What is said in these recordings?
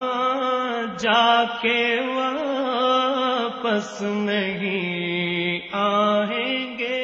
जाके वापस नहीं आएंगे।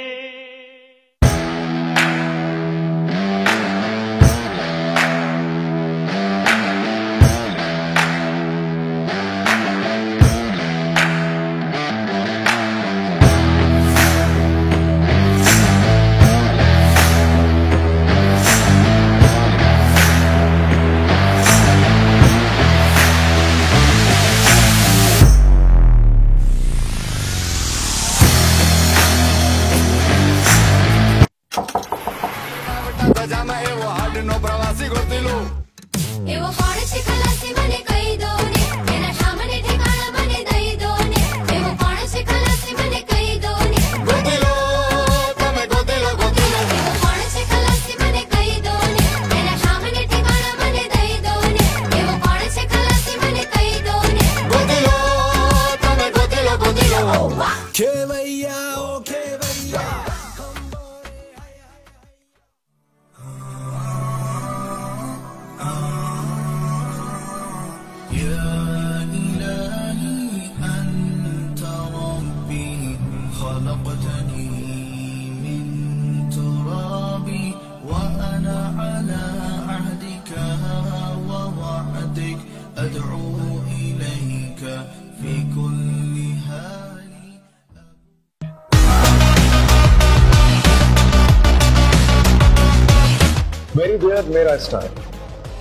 मेरी बियर मेरा स्टाइल,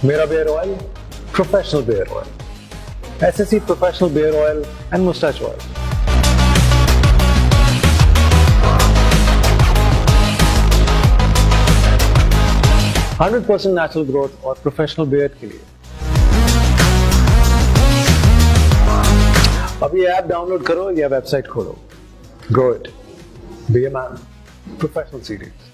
मेरा beard oil professional beard oil, SSC professional beard oil and moustache oil. Hundred 100% natural growth और प्रोफेशनल बियर के लिए अब ये ऐप डाउनलोड करो या वेबसाइट खोलो। Grow it, be a man, professional series.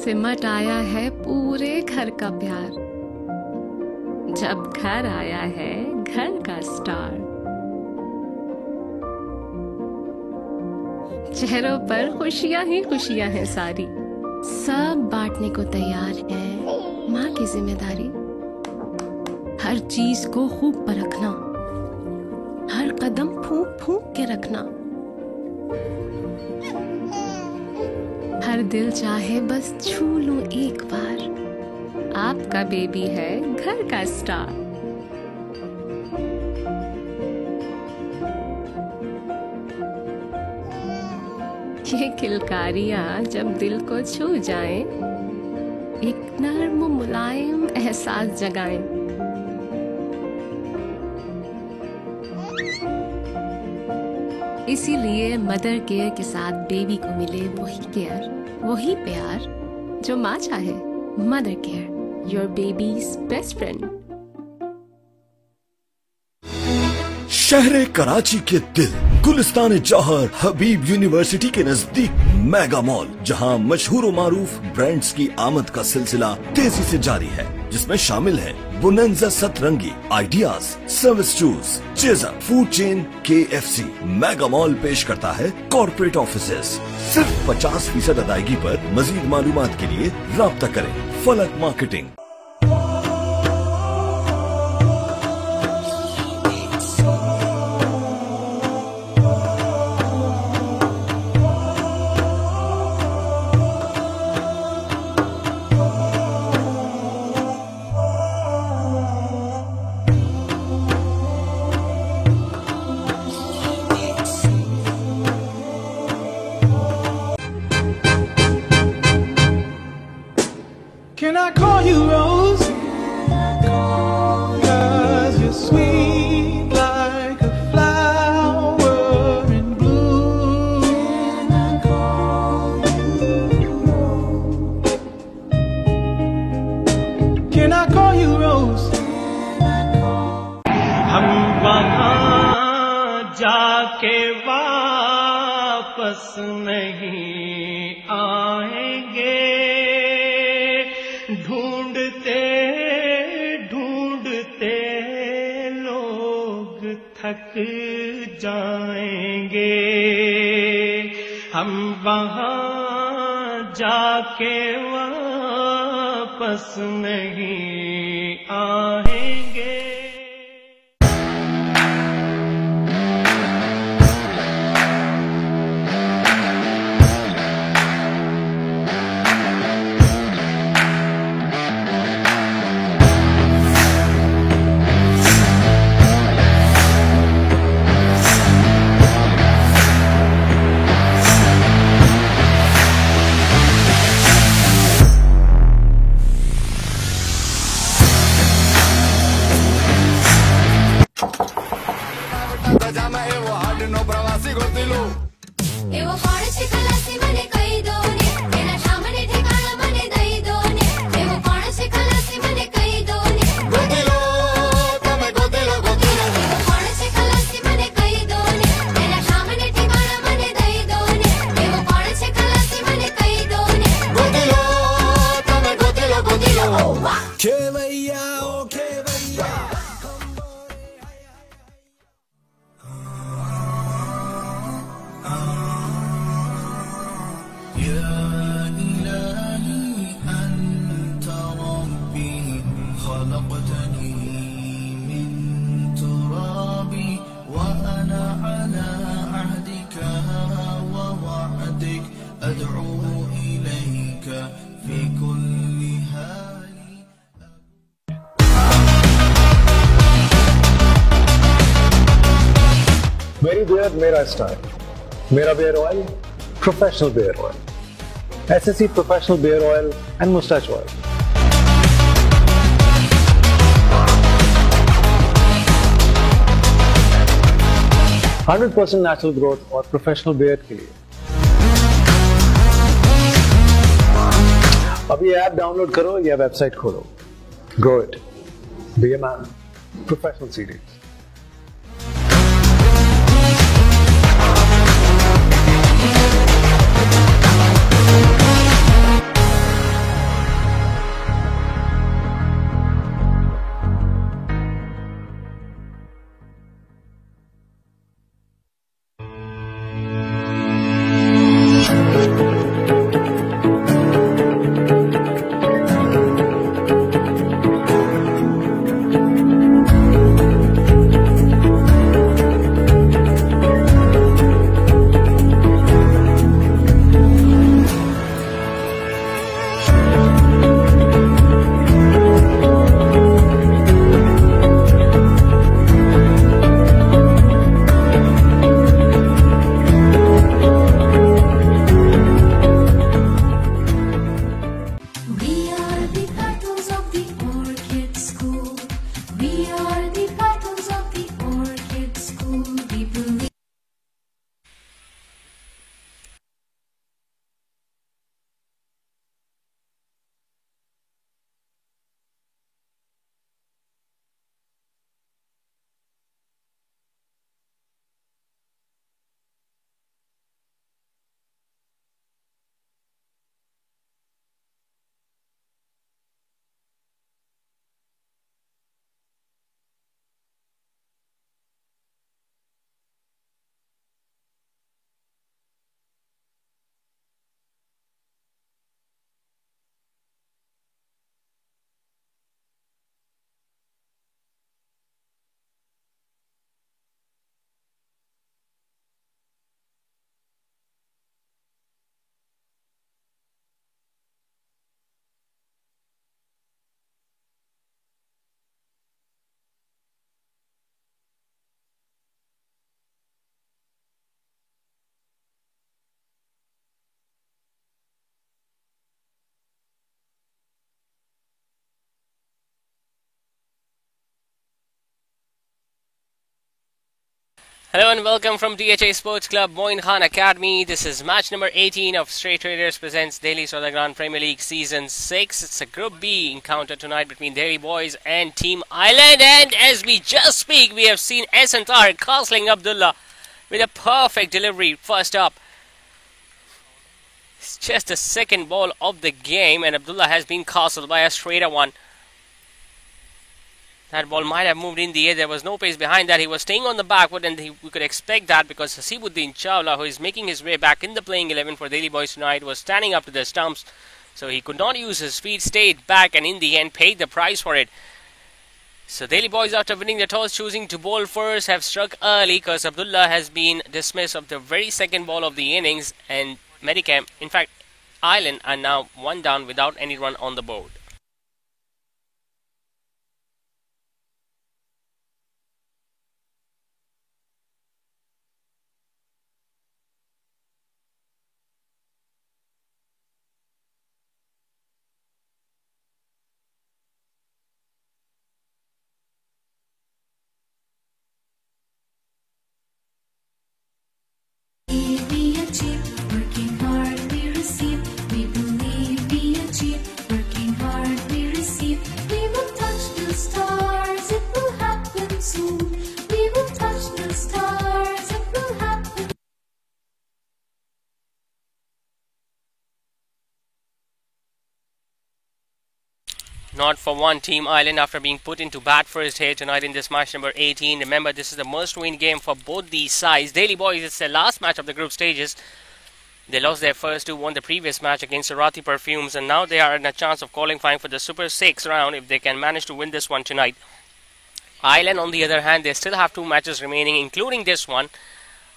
सिमट आया है पूरे घर का प्यार, जब घर आया है घर का स्टार। चेहरों पर खुशियां ही खुशियां हैं सारी, सब बांटने को तैयार है माँ की जिम्मेदारी। हर चीज को खूब परखना, हर कदम फूंक फूंक के रखना। हर दिल चाहे बस छू लूं एक बार, आपका बेबी है घर का स्टार। ये किलकारियां जब दिल को छू जाएं, एक नर्म मुलायम एहसास जगाएं। इसीलिए मदर केयर के साथ बेबी को मिले वही केयर, वही प्यार जो माँ चाहे। Mother care, your babies best friend. शहर कराची के दिल गुलिस्तान जौहर हबीब यूनिवर्सिटी के नजदीक मेगा मॉल, जहां मशहूर मारूफ ब्रांड्स की आमद का सिलसिला तेजी से जारी है, जिसमें शामिल है बोनेंजा सतरंगी, ideas, service shoes, chaser, food chain KFC। Mega mall पेश करता है कॉर्पोरेट ऑफिसेज। सिर्फ 50% अदायगी पर मजीद मालूमात के लिए राब्ता करें फलक marketing. Can I call you Rose? 'Cause you're sweet like a flower in bloom. Can I call you Rose? हम वहाँ जाके वापस नहीं आएंगे, ढूंढते ढूंढते लोग थक जाएंगे। हम वहाँ जाके वापस नहीं आएंगे। मेरी बियर मेरा स्टाइल, मेरा beard oil professional beard oil, SSE professional beard oil and moustache oil. 100% natural growth और प्रोफेशनल बियर के लिए अभी ऐप डाउनलोड करो या वेबसाइट खोलो। Grow it, be a man, professional series. Hello and welcome from DHA Sports Club, Moin Khan Academy. This is match number 18 of Straight Traders presents Delhi Sodagram Premier League Season 6. It's a Group B encounter tonight between Delhi Boys and Team Island. And as we just speak, we have seen Ehsan Tahir castling Abdullah with a perfect delivery first up. It's just the second ball of the game and Abdullah has been castled by a straighter one. That ball might have moved in the air. There was no pace behind that. He was staying on the back foot and we could expect that because Hasibuddin Chawla, who is making his way back in the playing 11 for Delhi Boys tonight, was standing up to the stumps. So he could not use his feet, stayed back and in the end paid the price for it. So Delhi Boys, after winning the toss, choosing to bowl first, have struck early because Abdullah has been dismissed of the very second ball of the innings. And Medicam, in fact, Island are now one down without any run on the board. Working hard we receive, we believe we achieve. Working hard we receive, we will touch the stars, it will happen soon. We will touch the stars, it will happen. Not for one, Team Island, after being put into bat first here tonight in this match number 18. Remember, this is the must-win game for both these sides. Delhi Boys, it's their last match of the group stages. They lost their first two, won the previous match against Sarati Perfumes, and now they are in a chance of qualifying for the Super 6 round if they can manage to win this one tonight. Island, on the other hand, they still have two matches remaining, including this one,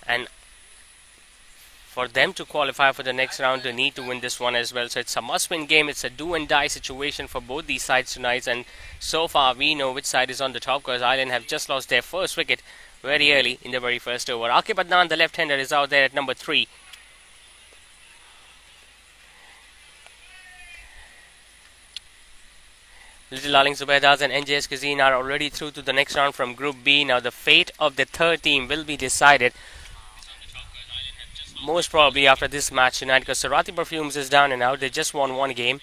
and for them to qualify for the next round, they need to win this one as well. So it's a must-win game. It's a do-and-die situation for both these sides tonight. And so far, we know which side is on the top because Island have just lost their first wicket very early in the very first over. Aqib Adnan, the left-hander, is out there at number 3. Little Darling Zubaydas and NJS Cuisine are already through to the next round from Group B. Now the fate of the third team will be decided most probably after this match tonight because Sarati Perfumes is down and out. They just won one game.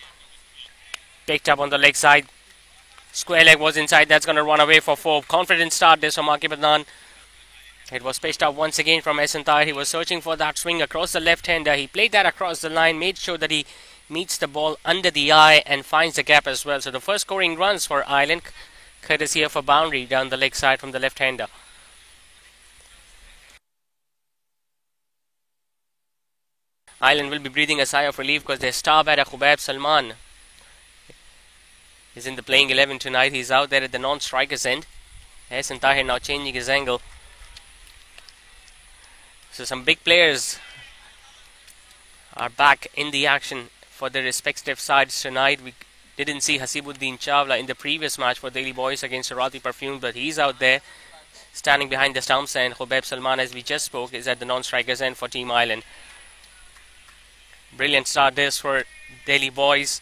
Picked up on the leg side. Square leg was inside. That's going to run away for 4. Confident start this from Aqib Adnan. It was pitched up once again from Ehsan Tahir. He was searching for that swing across the left-hander. He played that across the line, made sure that he meets the ball under the eye and finds the gap as well. So the first scoring runs for Island, courtesy of a boundary down the leg side from the left-hander. Island will be breathing a sigh of relief because their star batter Khubaib Salman is in the playing 11 tonight. He's out there at the non-striker's end. Ehsan Tahir now changing his angle. So some big players are back in the action for their respective sides tonight. We didn't see Hasibuddin Chawla in the previous match for Delhi Boys against Sarati Perfume, but he's out there standing behind the stumps, and Khubaib Salman, as we just spoke, is at the non-striker's end for Team Island. Brilliant start this for Delhi Boys.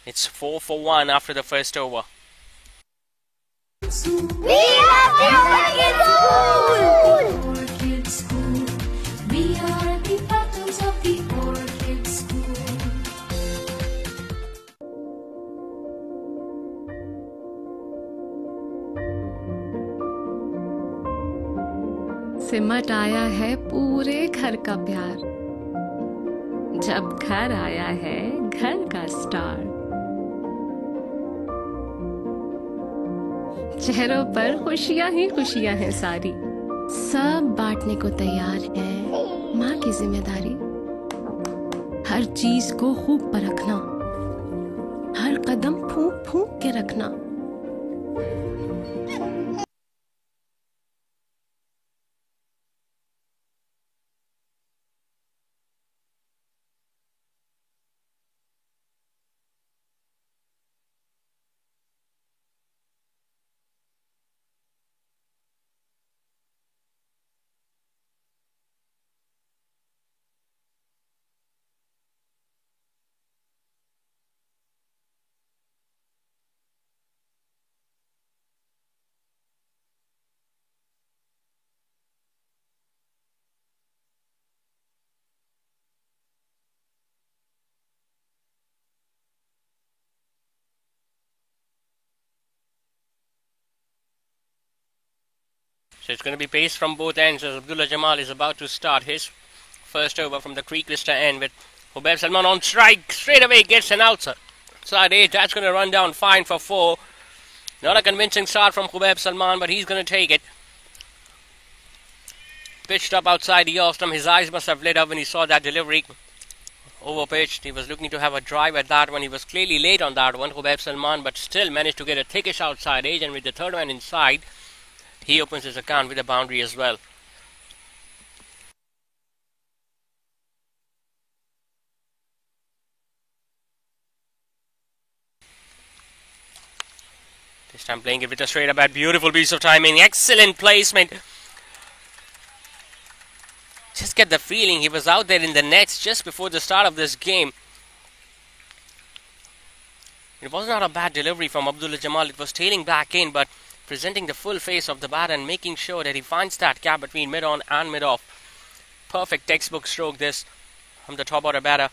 It's 4 for 1 after the first over. We love the Orchid School. We are the buttons of the Orchid School. सिमट आया है पूरे घर का प्यार जब घर आया है घर का स्टार चेहरों पर खुशियां ही खुशियां हैं सारी सब बांटने को तैयार है माँ की जिम्मेदारी हर चीज को खूब परखना हर कदम फूंक फूंक के रखना So it's going to be pace from both ends as Abdullah Jamal is about to start his first over from the Creek Vista end with Hubeb Salman on strike. Straight away gets an outside. Side 8, that's going to run down fine for 4. Not a convincing start from Hubeb Salman, but he's going to take it. Pitched up outside the off stump. His eyes must have lit up when he saw that delivery. Over pitched. He was looking to have a drive at that one. He was clearly late on that one, Hubeb Salman, but still managed to get a thickish outside edge. And with the third one inside, he opens his account with a boundary as well. This time playing it with a straight up bat. Beautiful piece of timing. Excellent placement. Just get the feeling he was out there in the nets just before the start of this game. It was not a bad delivery from Abdullah Jamal. It was tailing back in, but presenting the full face of the bat and making sure that he finds that gap between mid-on and mid-off. Perfect textbook stroke this from the top order batter.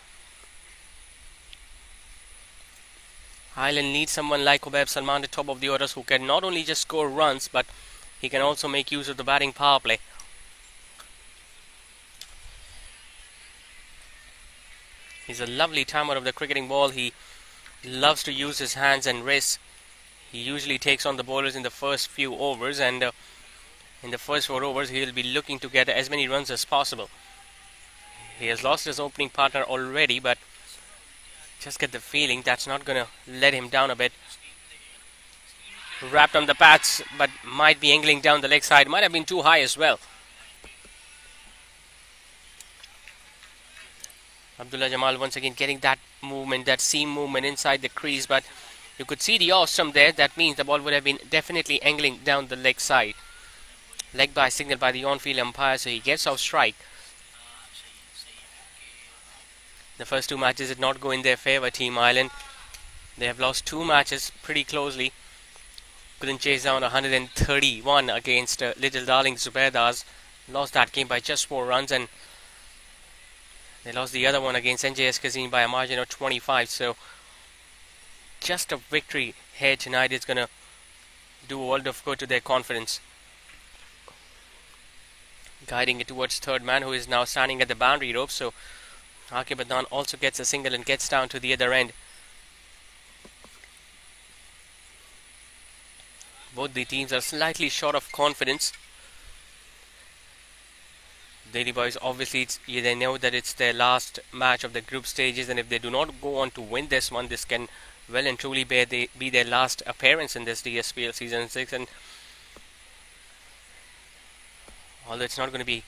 Ireland needs someone like Hubeb Salman at the top of the orders who can not only just score runs, but he can also make use of the batting power play. He's a lovely timer of the cricketing ball. He loves to use his hands and wrists. He usually takes on the bowlers in the first few overs, and in the first 4 overs he'll be looking to get as many runs as possible. He has lost his opening partner already, but just get the feeling that's not going to let him down a bit. Wrapped on the pads, but might be angling down the leg side. Might have been too high as well. Abdullah Jamal once again getting that movement, that seam movement inside the crease, but you could see the off stump there. That means the ball would have been definitely angling down the leg side. Leg by signal by the on-field umpire, so he gets off strike. The first 2 matches did not go in their favour, Team Ireland. They have lost 2 matches pretty closely. Couldn't chase down 131 against Little Darling Zubairdars. Lost that game by just 4 runs, and they lost the other one against NJS Kazim by a margin of 25. So just a victory here tonight is going to do a world of good to their confidence. Guiding it towards third man, who is now standing at the boundary rope. So Aqib Adnan also gets a single and gets down to the other end. Both the teams are slightly short of confidence. Delhi Boys, obviously, they know that it's their last match of the group stages, and if they do not go on to win this one, this can well and truly be their last appearance in this DSPL Season 6. And although it's not going to be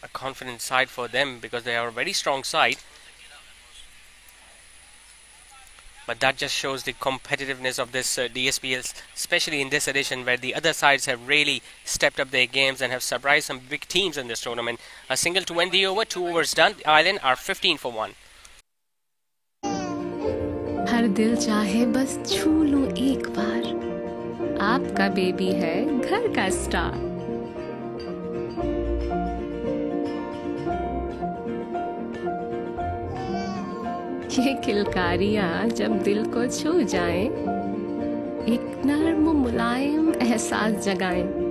a confident side for them because they are a very strong side, but that just shows the competitiveness of this DSPL, especially in this edition where the other sides have really stepped up their games and have surprised some big teams in this tournament. A single to end the over, 2 overs done. Ireland are 15 for 1. हर दिल चाहे बस छू लूं एक बार, आपका baby है घर का स्टार. ये किलकारियां जब दिल को छू जाएं, एक नर्म मुलायम एहसास जगाएं.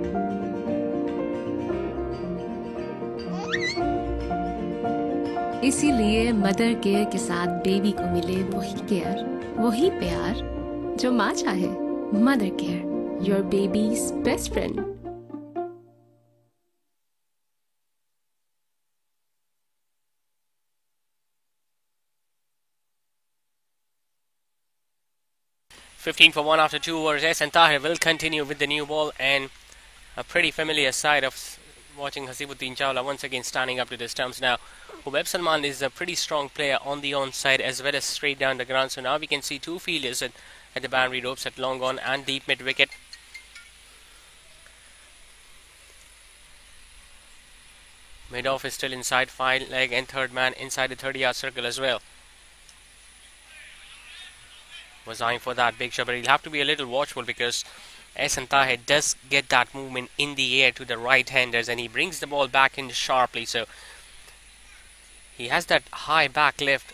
इसीलिए मदर केयर के साथ बेबी को मिले वही केयर, वही प्यार जो माँ चाहे. Mother care, your babies best friend. $15 for 1 after 2 overs. Ehsan Tahir will continue with the new ball, and a pretty familiar sight of watching Hasibuddin Chawla once again standing up to the stumps. Now, Hubeb Salman is a pretty strong player on the onside as well as straight down the ground. So now we can see 2 fielders at the boundary ropes at long on and deep mid wicket. Mid off is still inside, fine leg, and third man inside the 30-yard circle as well. Was eyeing for that big shot, but he'll have to be a little watchful because Ehsan Tahir does get that movement in the air to the right-handers, and he brings the ball back in sharply. So he has that high back lift,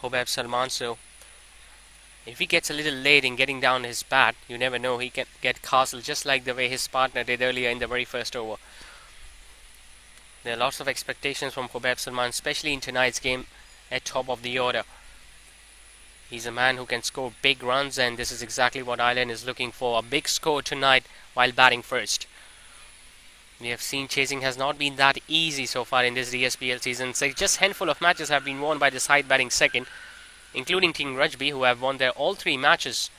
Hubeb Salman. So If he gets a little late in getting down his bat, you never know, he can get castled just like the way his partner did earlier in the very first over. There are lots of expectations from Khobab Salman, especially in tonight's game at top of the order. He's a man who can score big runs, and this is exactly what Ireland is looking for, a big score tonight while batting first. We have seen chasing has not been that easy so far in this DSPL season. So just a handful of matches have been won by the side batting second, including Team Rugby, who have won their all 3 matches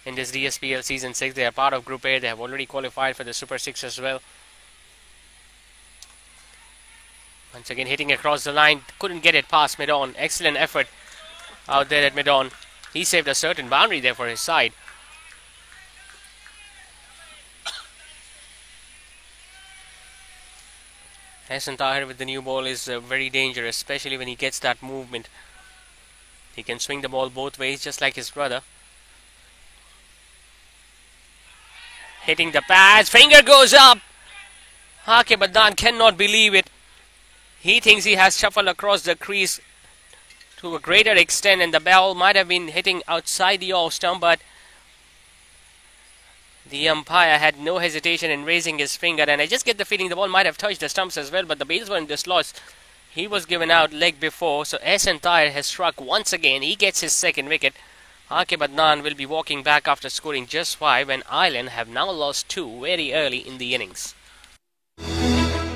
in this DSPL season 6. They are part of Group A. They have already qualified for the Super 6 as well. Once again hitting across the line, couldn't get it past mid-on. Excellent effort out there at mid-on. He saved a certain boundary there for his side. Ahsan Tahir with the new ball is very dangerous, especially when he gets that movement. He can swing the ball both ways just like his brother. Hitting the pads, finger goes up. Aqib Adnan cannot believe it. He thinks he has shuffled across the crease to a greater extent, and the ball might have been hitting outside the off stump, but the umpire had no hesitation in raising his finger, and I just get the feeling the ball might have touched the stumps as well, but the bails weren't dislodged. He was given out leg before, so Ahsan Tahir has struck once again. He gets his second wicket. Aqib Adnan will be walking back after scoring just 5 when Ireland have now lost 2 very early in the innings.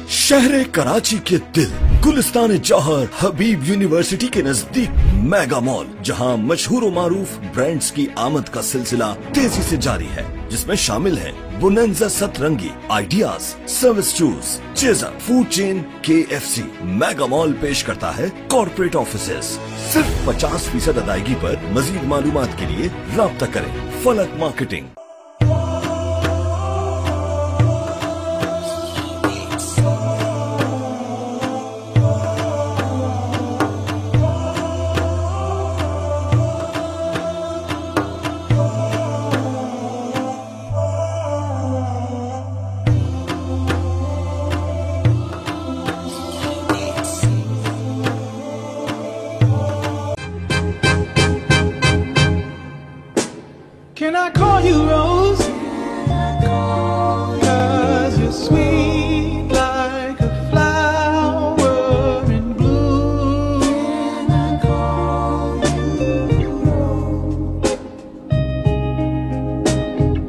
शहर कराची के दिल गुलिस्तान जौहर हबीब university के नजदीक mega mall, जहां मशहूर और मारूफ brands की आमद का सिलसिला तेजी से जारी है, जिसमें शामिल है बोनेंजा सतरंगी, ideas, service shoes, chaser, food chain, KFC। Mega mall पेश करता है कॉर्पोरेट ऑफिसेस। सिर्फ 50% अदायगी पर। मजीद मालूमात के लिए राब्ता करें फलक marketing. Can I call you Rose? 'Cause you're sweet like a flower in bloom.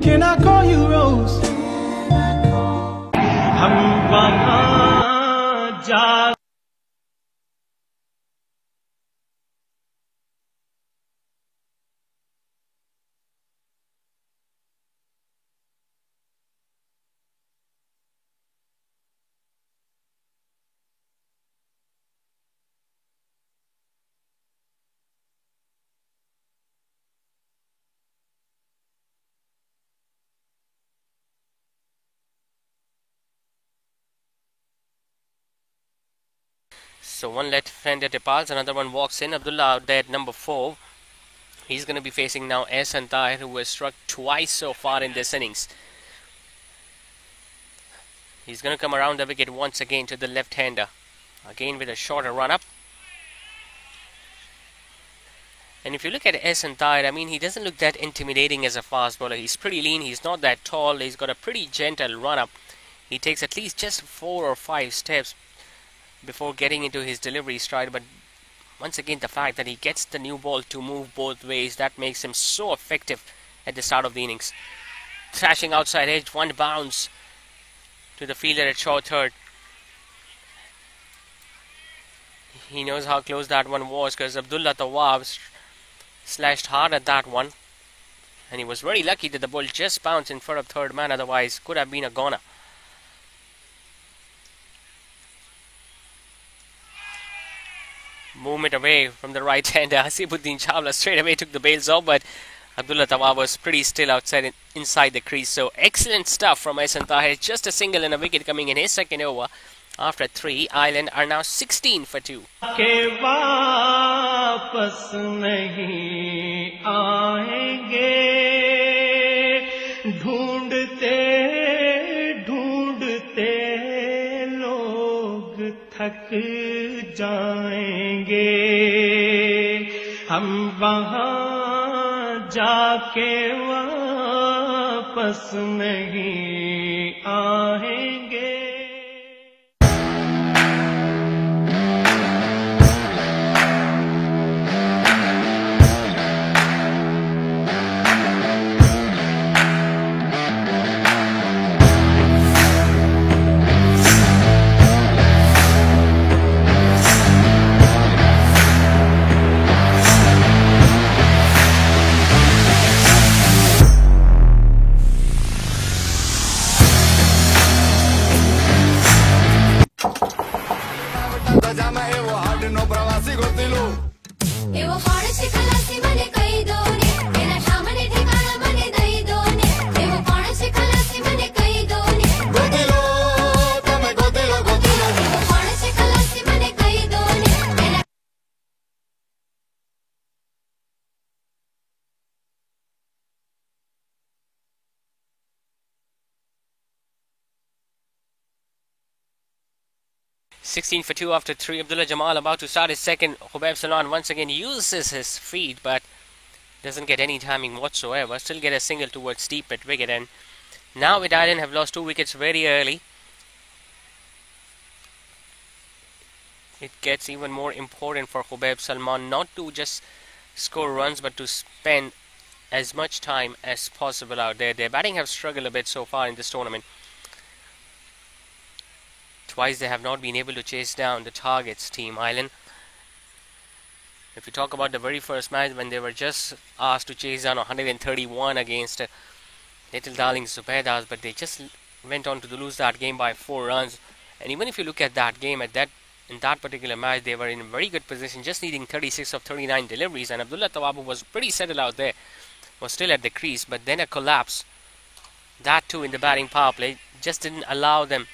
Can I call you Rose? हम वहाँ जा So one left-hander departs, another one walks in. Abdullah out there at number 4. He's going to be facing now Ahsan Tahir, who has struck twice so far in this innings. He's going to come around the wicket once again to the left-hander. Again with a shorter run-up. And if you look at Ahsan Tahir, I mean, he doesn't look that intimidating as a fast bowler. He's pretty lean, he's not that tall, he's got a pretty gentle run-up. He takes at least just 4 or 5 steps before getting into his delivery stride, but once again the fact that he gets the new ball to move both ways, that makes him so effective at the start of the innings. Thrashing outside edge, one bounce to the fielder at short third. He knows how close that one was, because Abdullah Tawwab slashed hard at that one, and he was very lucky that the ball just bounced in front of third man, otherwise could have been a goner. Movement away from the right-hander. Hasibuddin Chawla straight away took the bails off, but Abdullah Tawwab was pretty still inside the crease. So excellent stuff from Ahsan Tahir. Just a single and a wicket coming in his second over. After 3, Ireland are now 16 for 2. के वापस नहीं आएंगे, ढूंढते ढूंढते लोग थक जाएंगे, हम वहाँ जाके वापस नहीं आएंगे। एवो पाणसी खलासी मने कई दोने तेरा सामने ठिकाना मने दई दोने एवो पाणसी खलासी मने कई दोने गोतिलो तमे गोतिलो एवो पाणसी खलासी मने कई दोने तेरा 16 for 2 after 3. Abdullah Jamal about to start his second. Khubaib Salman once again uses his feet but doesn't get any timing whatsoever. Still get a single towards deep at wicket, and now with Ireland have lost 2 wickets very early. It gets even more important for Khubaib Salman not to just score runs but to spend as much time as possible out there. Their batting have struggled a bit so far in this tournament. Twice they have not been able to chase down the targets, Team Ireland. If you talk about the very first match when they were just asked to chase down 131 against Little Darlings Zubaydas, but they just went on to lose that game by 4 runs. And even if you look at that game, in that particular match, they were in a very good position, just needing 36 of 39 deliveries, and Abdullah Tawwab, who was pretty settled out there, was still at the crease, but then a collapse, that too in the batting power play, just didn't allow them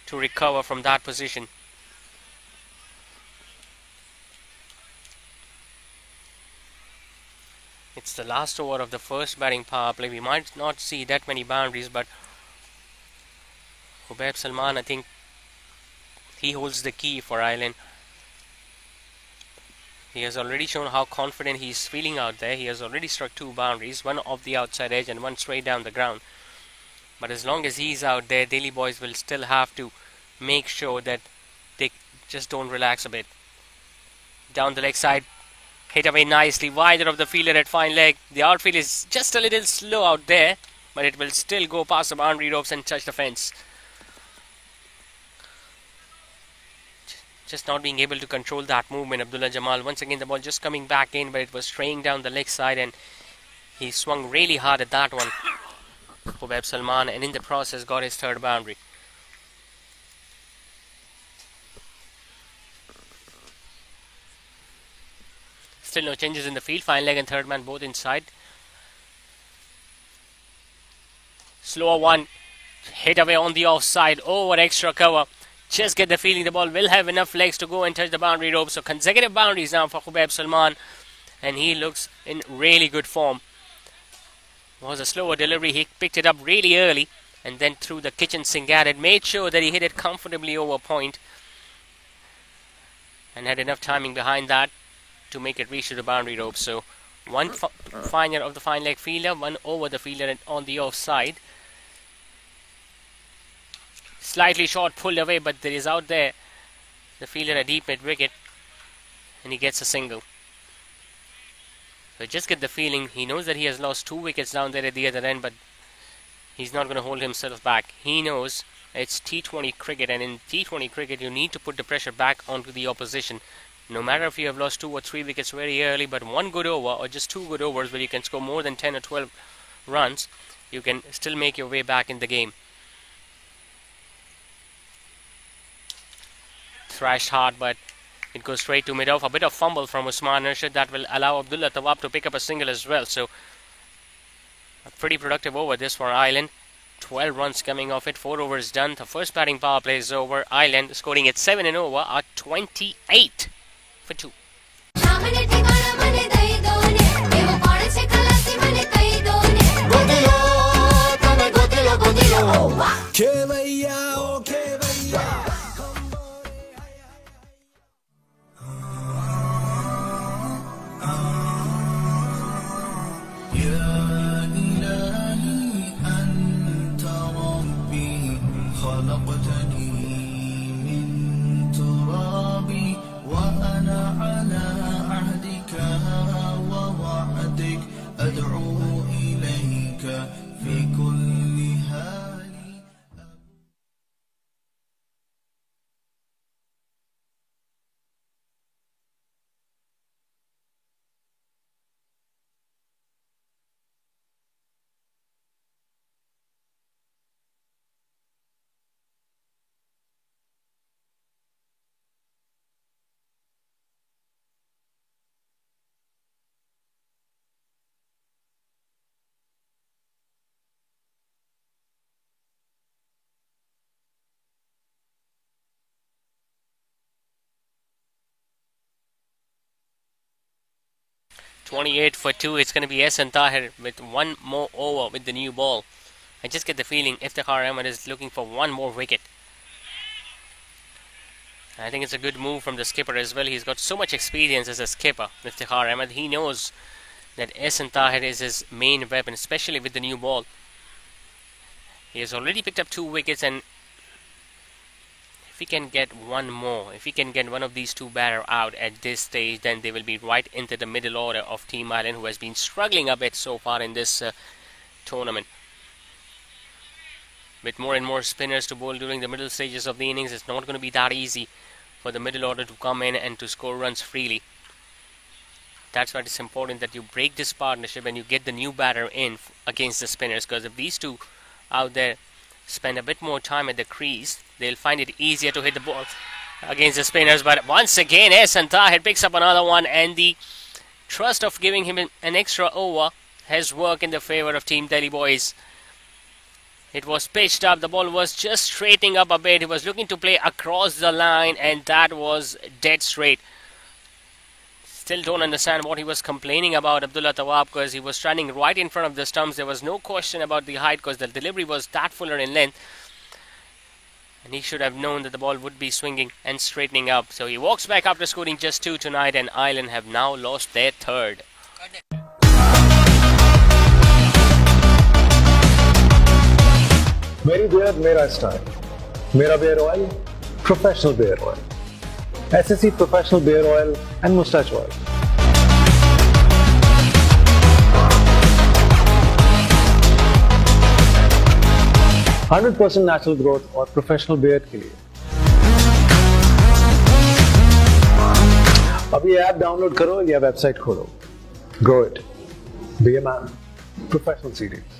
to recover from that position. It's the last over of the first batting power play. We might not see that many boundaries, but Khubaib Salman, I think he holds the key for Ireland. He has already shown how confident he is feeling out there. He has already struck 2 boundaries, one off the outside edge and one straight down the ground. But as long as he's out there, Delhi boys will still have to make sure that they just don't relax a bit. Down the leg side, hit away nicely, wider of the fielder at fine leg. The outfield is just a little slow out there, but it will still go past the boundary ropes and touch the fence. Just not being able to control that movement, Abdullah Jamal. Once again, the ball just coming back in, but it was straying down the leg side, and he swung really hard at that one, Khubaib Salman, and in the process got his 3rd boundary. Still no changes in the field. Fine leg and 3rd man both inside. Slower one, hit away on the offside. Oh, what extra cover. Just get the feeling the ball will have enough legs to go and touch the boundary rope. So consecutive boundaries now for Khubaib Salman, and he looks in really good form. Was a slower delivery. He picked it up really early and then threw the kitchen sink at it. Made sure that he hit it comfortably over point and had enough timing behind that to make it reach to the boundary rope. So one finer of the fine leg fielder, one over the fielder and on the offside. Slightly short, pulled away, but there is out there the fielder a deep mid wicket, and he gets a single. So just get the feeling he knows that he has lost 2 wickets down there at the other end, but he's not going to hold himself back. He knows it's T20 cricket, and in T20 cricket you need to put the pressure back onto the opposition. No matter if you have lost 2 or 3 wickets very early, but one good over or just 2 good overs where you can score more than 10 or 12 runs, you can still make your way back in the game. Thrashed hard, but it goes straight to mid-off. A bit of fumble from Usman Arshad that will allow Abdullah Tawwab to pick up a single as well. So a pretty productive over this for Ireland. 12 runs coming off it. 4 overs done. The first batting power play is over. Ireland scoring at 7 and over at 28 for 2. You 28 for 2. It's going to be Ehsan Tahir with one more over with the new ball. I just get the feeling Iftikhar Ahmed is looking for one more wicket. I think it's a good move from the skipper as well. He's got so much experience as a skipper, Iftikhar Ahmed. He knows that Ehsan Tahir is his main weapon, especially with the new ball. He has already picked up 2 wickets, and if he can get one more, if he can get one of these two batter out at this stage, then they will be right into the middle order of Team Ireland, who has been struggling a bit so far in this tournament. With more and more spinners to bowl during the middle stages of the innings, it's not going to be that easy for the middle order to come in and to score runs freely. That's why it's important that you break this partnership and you get the new batter in against the spinners, because if these two out there spend a bit more time at the crease, they'll find it easier to hit the ball against the spinners. But once again, Ehsan Tahir picks up another one, and the trust of giving him an extra over has worked in the favour of Team Delhi Boys. It was pitched up, the ball was just straightening up a bit. He was looking to play across the line, and that was dead straight. Still don't understand what he was complaining about, Abdullah Tawab, because he was standing right in front of the stumps. There was no question about the height because the delivery was that fuller in length, and he should have known that the ball would be swinging and straightening up. So he walks back after scoring just 2 tonight, and Ireland have now lost their third. मेरी beard मेरा स्टाइल, मेरा beard oil professional beard oil, SSC professional beard oil and moustache oil. 100% natural growth और professional beard के लिए अभी app download करो या वेबसाइट खोलो. Grow it, be a man, professional series.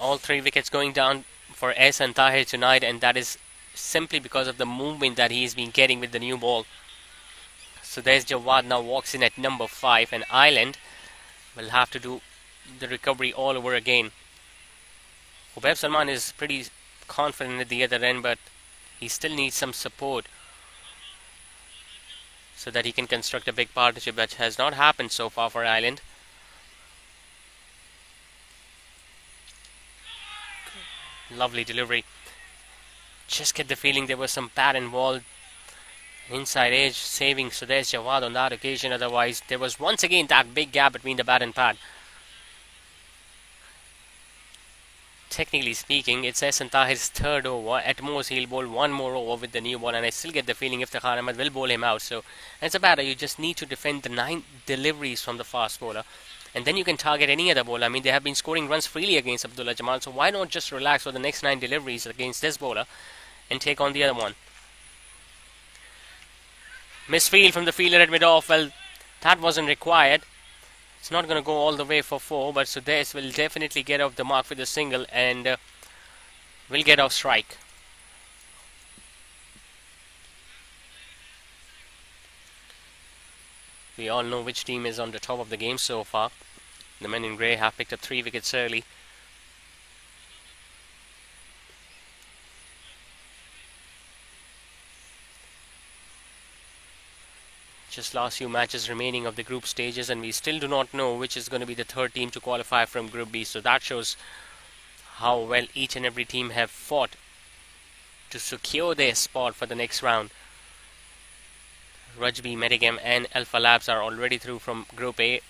All 3 wickets going down for Ehsan Tahir tonight, and that is simply because of the movement that he's been getting with the new ball. So there's Jawad now walks in at number 5, and Ireland will have to do the recovery all over again. Ubaid Salman is pretty confident at the other end, but he still needs some support so that he can construct a big partnership, which has not happened so far for Ireland. Lovely delivery. Just get the feeling there was some pad involved. Inside edge saving. So there's Jawad on that occasion. Otherwise, there was once again that big gap between the bat and pad. Technically speaking, it's Ehsan Tahir's 3rd over. At most, he'll bowl one more over with the new ball, and I still get the feeling Iftikhar Ahmed will bowl him out. So, as a batter, you just need to defend the 9 deliveries from the fast bowler, and then you can target any other bowler. I mean, they have been scoring runs freely against Abdullah Jamal, so why not just relax for the next 9 deliveries against this bowler and take on the other one? Misfield from the fielder at mid-off. Well, that wasn't required. It's not going to go all the way for 4, but Sudais will definitely get off the mark with a single and will get off strike. We all know which team is on the top of the game so far. The men in grey have picked up 3 wickets early. Just last few matches remaining of the group stages, and we still do not know which is going to be the 3rd team to qualify from Group B. So that shows how well each and every team have fought to secure their spot for the next round. Rugby, Medigam and Alpha Labs are already through from Group A.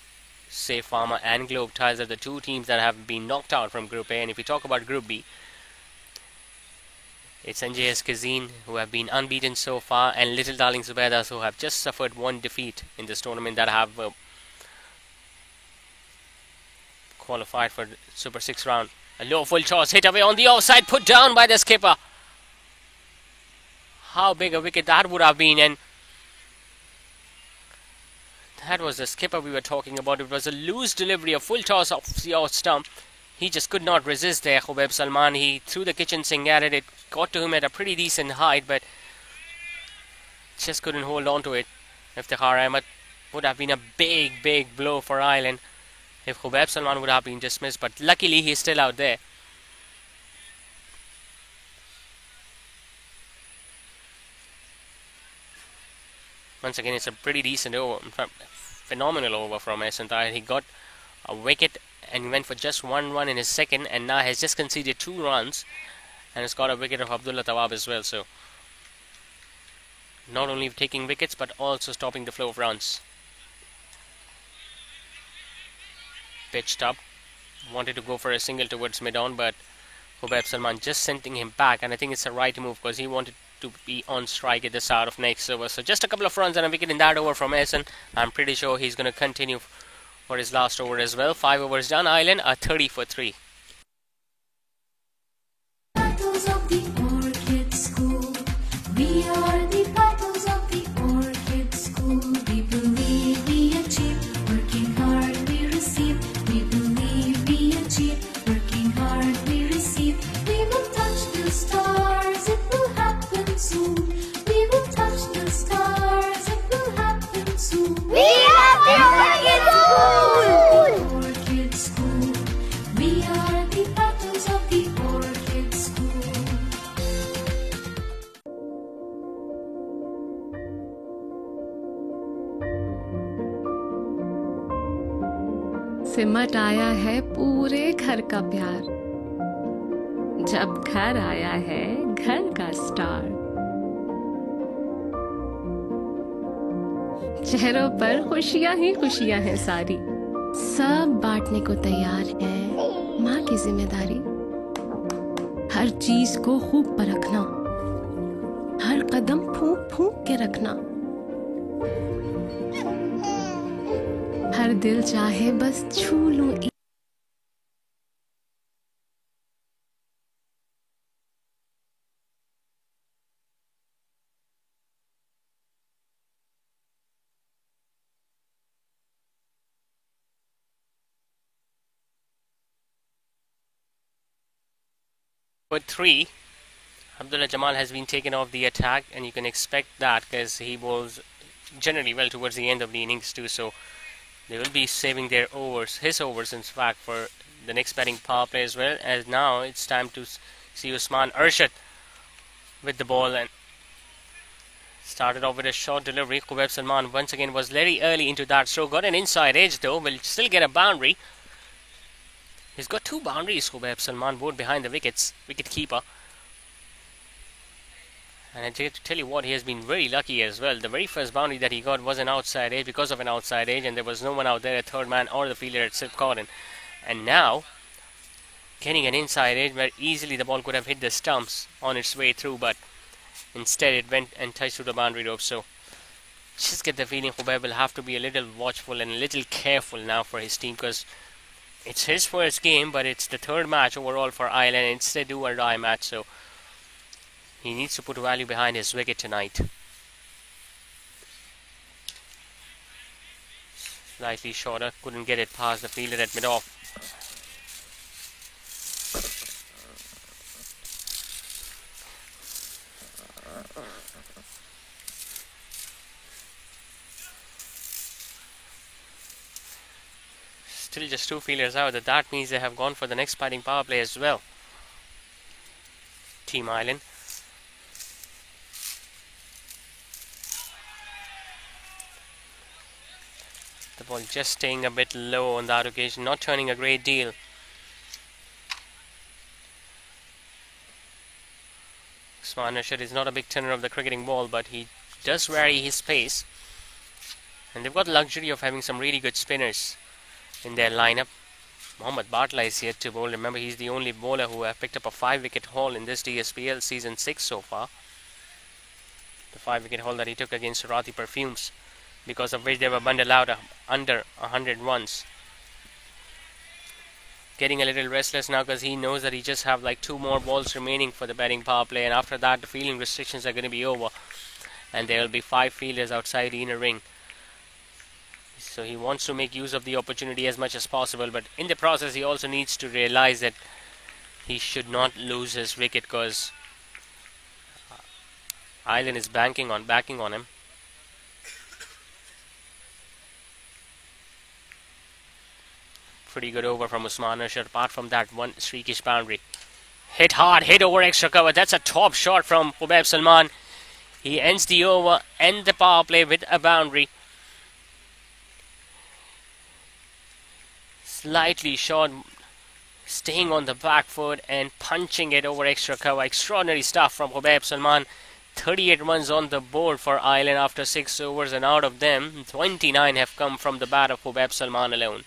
Safe Pharma and Globe Ties are the two teams that have been knocked out from Group A. And if we talk about Group B, it's NJS Kazin who have been unbeaten so far, and Little Darling Zubaydas who have just suffered one defeat in this tournament that have qualified for the Super 6 round. A low full toss hit away on the offside, put down by the skipper. How big a wicket that would have been, and that was the skipper we were talking about. It was a loose delivery, a full toss off the off stump. He just could not resist there, Khubaib Salman. He threw the kitchen sink at it. It got to him at a pretty decent height, but just couldn't hold on to it. Iftikhar Ahmed would have been a big, big blow for Ireland if Khubaib Salman would have been dismissed, but luckily he's still out there. Once again, it's a pretty decent over, phenomenal over from Ehsan Tahir. He got a wicket and went for just 1 run in his second, and now has just conceded 2 runs and has got a wicket of Abdullah Tawab as well. So not only taking wickets but also stopping the flow of runs. Pitched up, wanted to go for a single towards mid-on, but Khubaib Salman just sending him back, and I think it's a right move because he wanted to be on strike at the start of next over. So just a couple of runs and a wicket in that over from Ehsan. I'm pretty sure he's going to continue for his last over as well. 5 overs done. Ireland are 30 for 3. Battles of the Orchid School. We are the battles of the Orchid School. We believe we achieve. Working hard we receive. We believe we achieve. Working hard we receive. We will touch the stars. It will happen soon. We will touch the stars. It will happen soon. We are the Orchid School! Orchid School. We are the battles of the Orchid School. सिमट आया है पूरे घर का प्यार, जब घर आया है घर का स्टार। चेहरों पर खुशियां ही खुशियां हैं सारी, सब बांटने को तैयार है माँ की जिम्मेदारी। हर चीज को खूब परखना, हर कदम फूंक फूंक के रखना, हर दिल चाहे बस छू लूं। For 3, Abdullah Jamal has been taken off the attack, and you can expect that because he bowls generally well towards the end of the innings too. So they will be saving their overs, his overs in fact, for the next batting power play as well. As now it's time to see Usman Arshad with the ball, and started off with a short delivery. Khubaib Salman once again was very early into that stroke. Got an inside edge though, will still get a boundary. He's got 2 boundaries, Khubaib Salman, both behind the wickets, wicket keeper. And I tell you what, he has been very lucky as well. The very first boundary that he got was an outside edge because of an outside edge, and there was no one out there, a third man or the fielder at Sip Cotton. And now, getting an inside edge where easily the ball could have hit the stumps on its way through, but instead it went and touched through the boundary rope. So just get the feeling Khubaib will have to be a little watchful and a little careful now for his team, because it's his first game, but it's the 3rd match overall for Ireland. It's a do or die match, so he needs to put value behind his wicket tonight. Slightly shorter, couldn't get it past the fielder at mid-off. Still just 2 fielders out. That means they have gone for the next batting power play as well. Team Ireland. The ball just staying a bit low on that occasion, not turning a great deal. Usman Ashar is not a big turner of the cricketing ball, but he does vary his pace. And they've got the luxury of having some really good spinners in their lineup. Mohammad Bartla is here to bowl. Remember, he's the only bowler who have picked up a 5-wicket haul in this DSPL season 6 so far. The 5-wicket haul that he took against Surati Perfumes, because of which they were bundled out under 100 runs. Getting a little restless now because he knows that he just have like 2 more balls remaining for the batting power play, and after that the fielding restrictions are going to be over and there will be 5 fielders outside the inner ring. So he wants to make use of the opportunity as much as possible, but in the process he also needs to realize that he should not lose his wicket, because Island is backing on him. Pretty good over from Usman Ashar, apart from that one streakish boundary. Hit hard, hit over extra cover. That's a top shot from Khubaib Salman. He ends the over and the power play with a boundary. Slightly short, staying on the back foot and punching it over extra cover. Extraordinary stuff from Khubaib Salman. 38 runs on the board for Island after 6 overs, and out of them 29 have come from the bat of Khubaib Salman alone.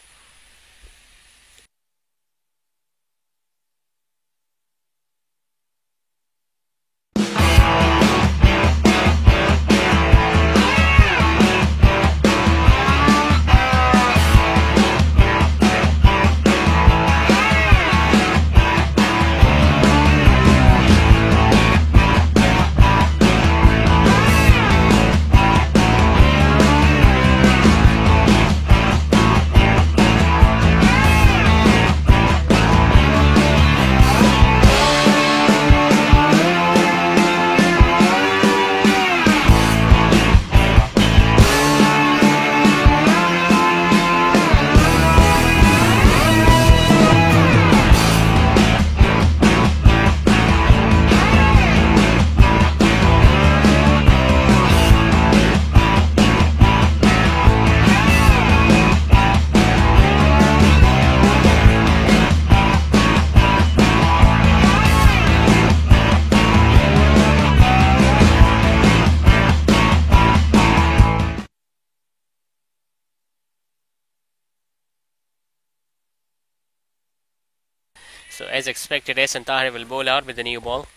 So as expected, Ehsan Tahir will bowl out with the new ball.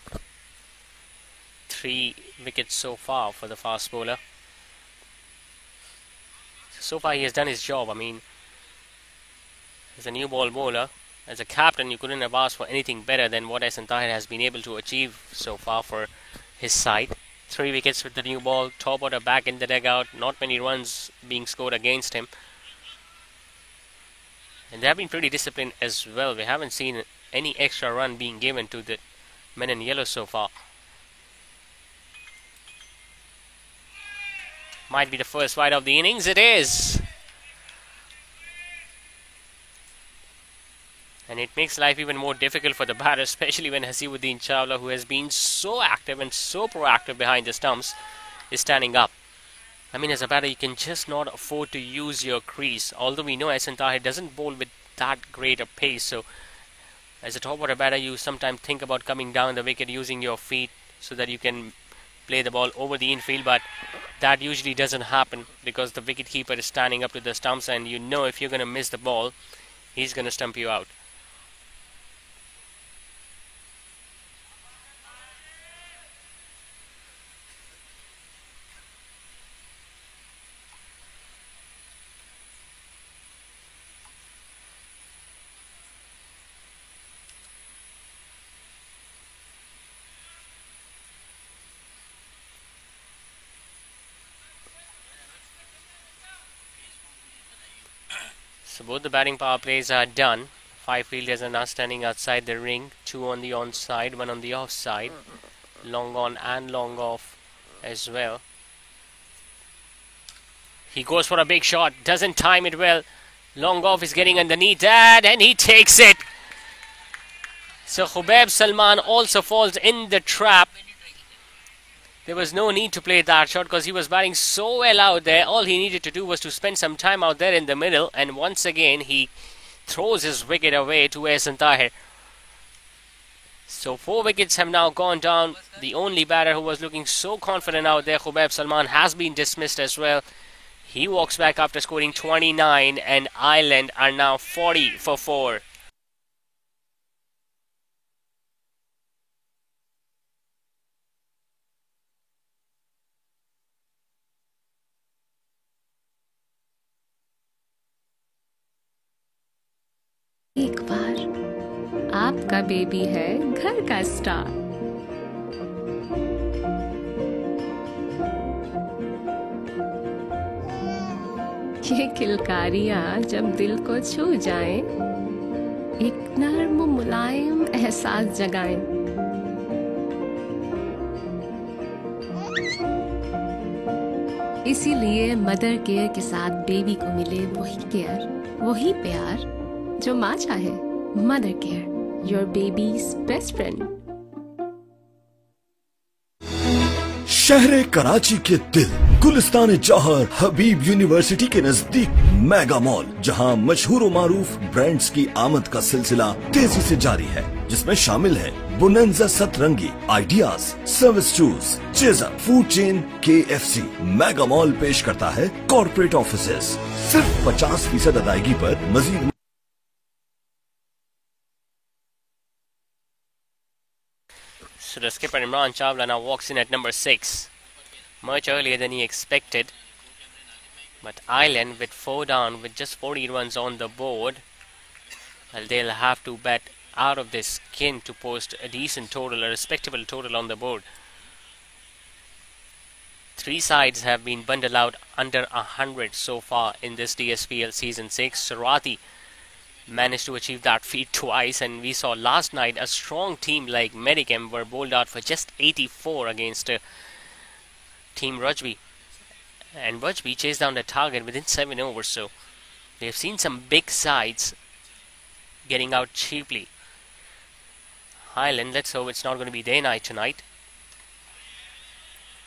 3 wickets so far for the fast bowler. So far he has done his job. I mean, as a new ball bowler, as a captain, you couldn't have asked for anything better than what Ehsan Tahir has been able to achieve so far for his side. 3 wickets with the new ball, top order back in the dugout, not many runs being scored against him. And they have been pretty disciplined as well. We haven't seen any extra run being given to the men in yellow so far. Might be the first wide of the innings. It is. And it makes life even more difficult for the batter, especially when Hasibuddin Chawla, who has been so active and so proactive behind the stumps, is standing up. I mean, as a batter, you can just not afford to use your crease. Although we know Ehsan Tahir doesn't bowl with that great a pace, so as a top order batter, you sometimes think about coming down the wicket using your feet so that you can play the ball over the infield, but that usually doesn't happen because the wicketkeeper is standing up to the stumps, and you know if you're going to miss the ball, he's going to stump you out. So both the batting power plays are done. 5 fielders are now standing outside the ring. 2 on the onside, 1 on the offside. Long on and long off as well. He goes for a big shot. Doesn't time it well. Long off is getting underneath that, and he takes it. So Khubaib Salman also falls in the trap. There was no need to play that shot because he was batting so well out there. All he needed to do was to spend some time out there in the middle, and once again he throws his wicket away to Ehsan Tahir. So 4 wickets have now gone down. The only batter who was looking so confident out there, Khubaib Salman, has been dismissed as well. He walks back after scoring 29, and Ireland are now 40 for 4. एक बार आपका baby है घर का star. ये किलकारियां जब दिल को छू जाएं, एक नर्म मुलायम एहसास जगाएं। इसीलिए मदर केयर के साथ बेबी को मिले वही केयर, वही प्यार जो माँ चाहे। Mother care, your babies best friend. शहर कराची के दिल गुलिस्तान जौहर हबीब यूनिवर्सिटी के नजदीक मेगा मॉल, जहां मशहूर व मारूफ ब्रांड्स की आमद का सिलसिला तेजी से जारी है, जिसमें शामिल है बोनेंजा सतरंगी, ideas, service shoes, chaser, food chain, KFC। Mega mall पेश करता है कॉर्पोरेट ऑफिसेस। सिर्फ 50% अदायगी पर मजीद। So the skipper Imran Chawla now walks in at number 6, much earlier than he expected. But Ireland with 4 down with just 40 runs on the board, well, they'll have to bat out of their skin to post a decent total, a respectable total on the board. 3 sides have been bundled out under 100 so far in this DSPL season 6. Sarati managed to achieve that feat twice, and we saw last night a strong team like Medicam were bowled out for just 84 against Team Rajbi, and Rajbi chased down the target within 7 overs. So we have seen some big sides getting out cheaply. Highland, let's hope it's not going to be their night tonight.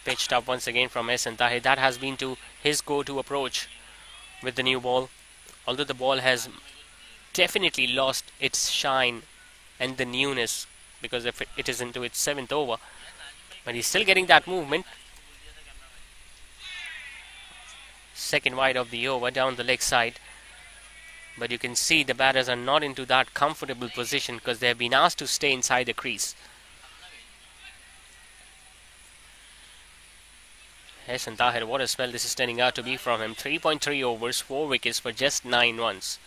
Pitched up once again from Ehsan Tahir. That has been to his go-to approach with the new ball, although the ball has definitely lost its shine and the newness because if it is into its 7th over, but he's still getting that movement. Second wide of the over down the leg side, but you can see the batters are not into that comfortable position because they have been asked to stay inside the crease. Ehsan Tahir, what a spell this is turning out to be from him. 3.3 overs, 4 wickets for just 9 runs.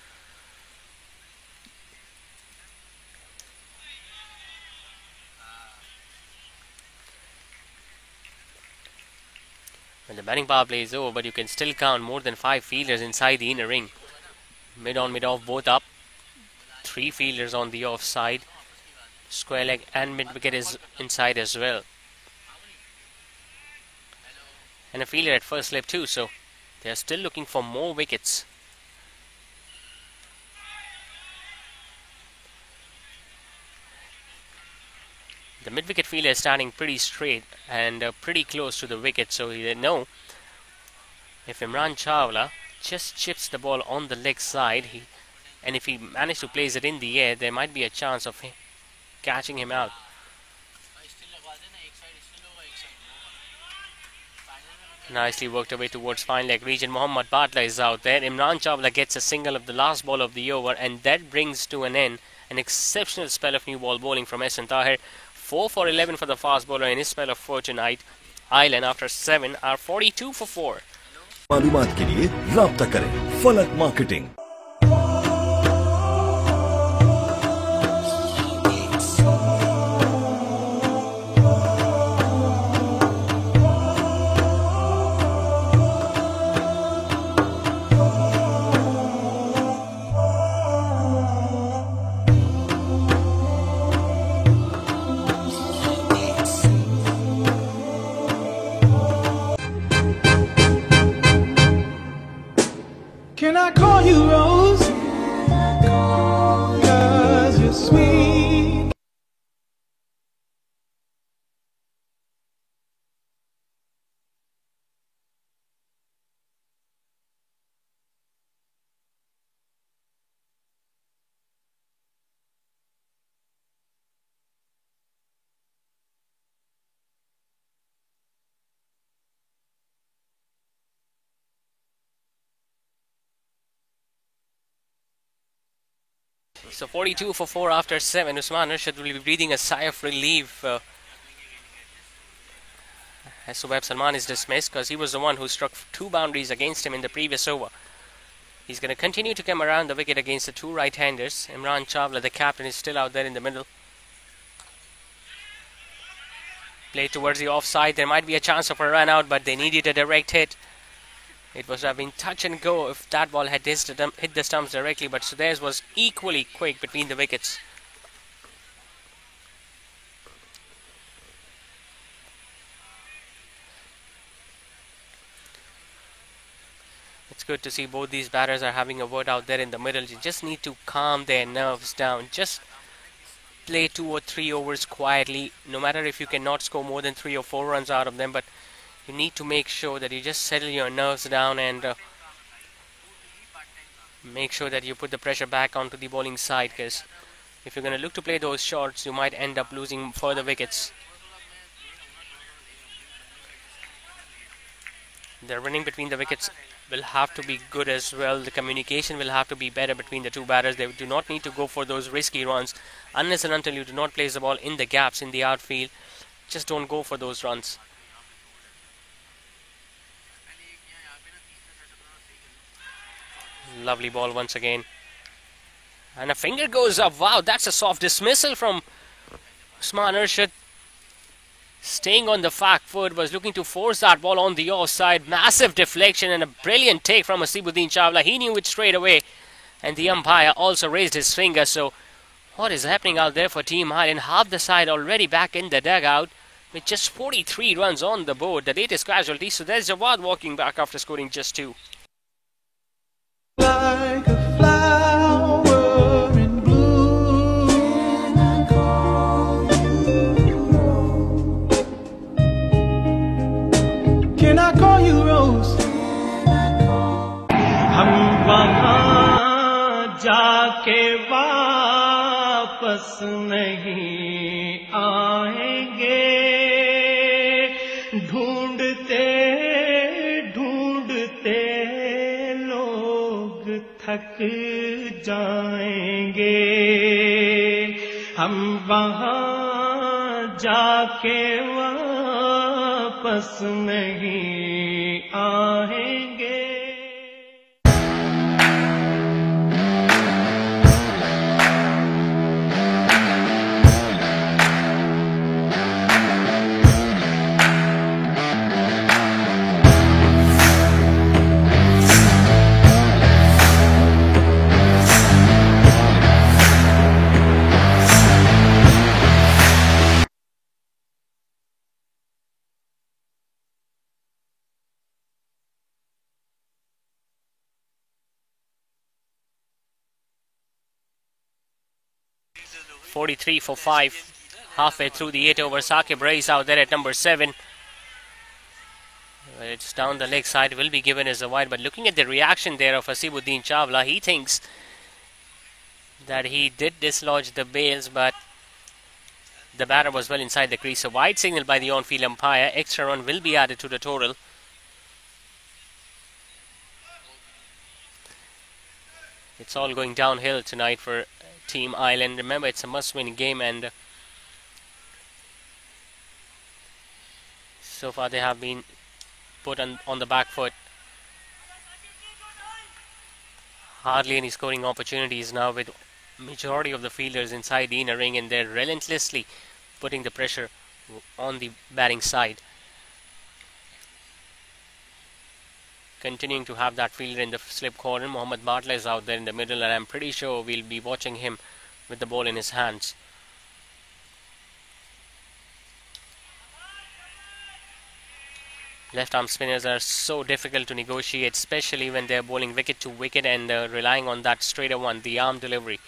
Well, the batting power play is over, but you can still count more than 5 fielders inside the inner ring. Mid on, mid off, both up. 3 fielders on the off side. Square leg and mid wicket is inside as well. And a fielder at first slip too, so they are still looking for more wickets. The mid-wicket fielder is standing pretty straight and pretty close to the wicket, so they know if Imran Chawla just chips the ball on the leg side, and if he managed to place it in the air, there might be a chance of catching him out. Nicely worked away towards fine leg region. Mohammad Batla is out there. Imran Chawla gets a single of the last ball of the over, and that brings to an end an exceptional spell of new ball bowling from Ehsan Tahir. 4 for 11 for the fast bowler in his spell of 4 tonight. Ireland after 7 are 42 for 4. मालूमात के लिए राब्ता करें फलक marketing. Can I call you So 42 for 4 after 7. Usman Arshad will be breathing a sigh of relief as Subaib Salman is dismissed, because he was the one who struck 2 boundaries against him in the previous over. He's going to continue to come around the wicket against the 2 right-handers. Imran Chawla, the captain, is still out there in the middle. Play towards the offside. There might be a chance of a run out, but they needed a direct hit. It was have been touch and go if that ball had hit the stumps directly, but Sudais was equally quick between the wickets. It's good to see both these batters are having a word out there in the middle. You just need to calm their nerves down. Just play 2 or 3 overs quietly, no matter if you cannot score more than 3 or 4 runs out of them, but you need to make sure that you just settle your nerves down and make sure that you put the pressure back onto the bowling side, because if you're going to look to play those shots, you might end up losing further wickets. The running between the wickets will have to be good as well. The communication will have to be better between the 2 batters. They do not need to go for those risky runs unless and until you do not place the ball in the gaps in the outfield. Just don't go for those runs. Lovely ball once again. And a finger goes up. Wow, that's a soft dismissal from Usman Arshad. Staying on the back foot, was looking to force that ball on the offside. Massive deflection and a brilliant take from Asibuddin Chawla. He knew it straight away. And the umpire also raised his finger. So what is happening out there for Team Ireland? Half the side already back in the dugout with just 43 runs on the board. The latest casualty. So there's Jawad walking back after scoring just 2. Like a flower in bloom. Can I call you Rose? हम वहाँ जाके वापस नहीं आएंगे, ढूंढते ढूंढते लोग थक जाएंगे. हम वहाँ जाके वापस नहीं आएंगे. .43 for 5, halfway through the 8 over. Saqib Rais out there at number 7. It's down the leg side, will be given as a wide, but looking at the reaction there of Asibuddin Chawla, he thinks that he did dislodge the bails, but the batter was well inside the crease. A wide signal by the on-field umpire. Extra run will be added to the total. It's all going downhill tonight for Team Ireland. Remember, it's a must-win game, and so far they have been put on the back foot. Hardly any scoring opportunities now, with majority of the fielders inside the inner ring, and they're relentlessly putting the pressure on the batting side. Continuing to have that fielder in the slip corner. Mohammad Batla is out there in the middle, and I'm pretty sure we'll be watching him with the ball in his hands. Left arm spinners are so difficult to negotiate, especially when they're bowling wicket to wicket and relying on that straighter one, the arm delivery.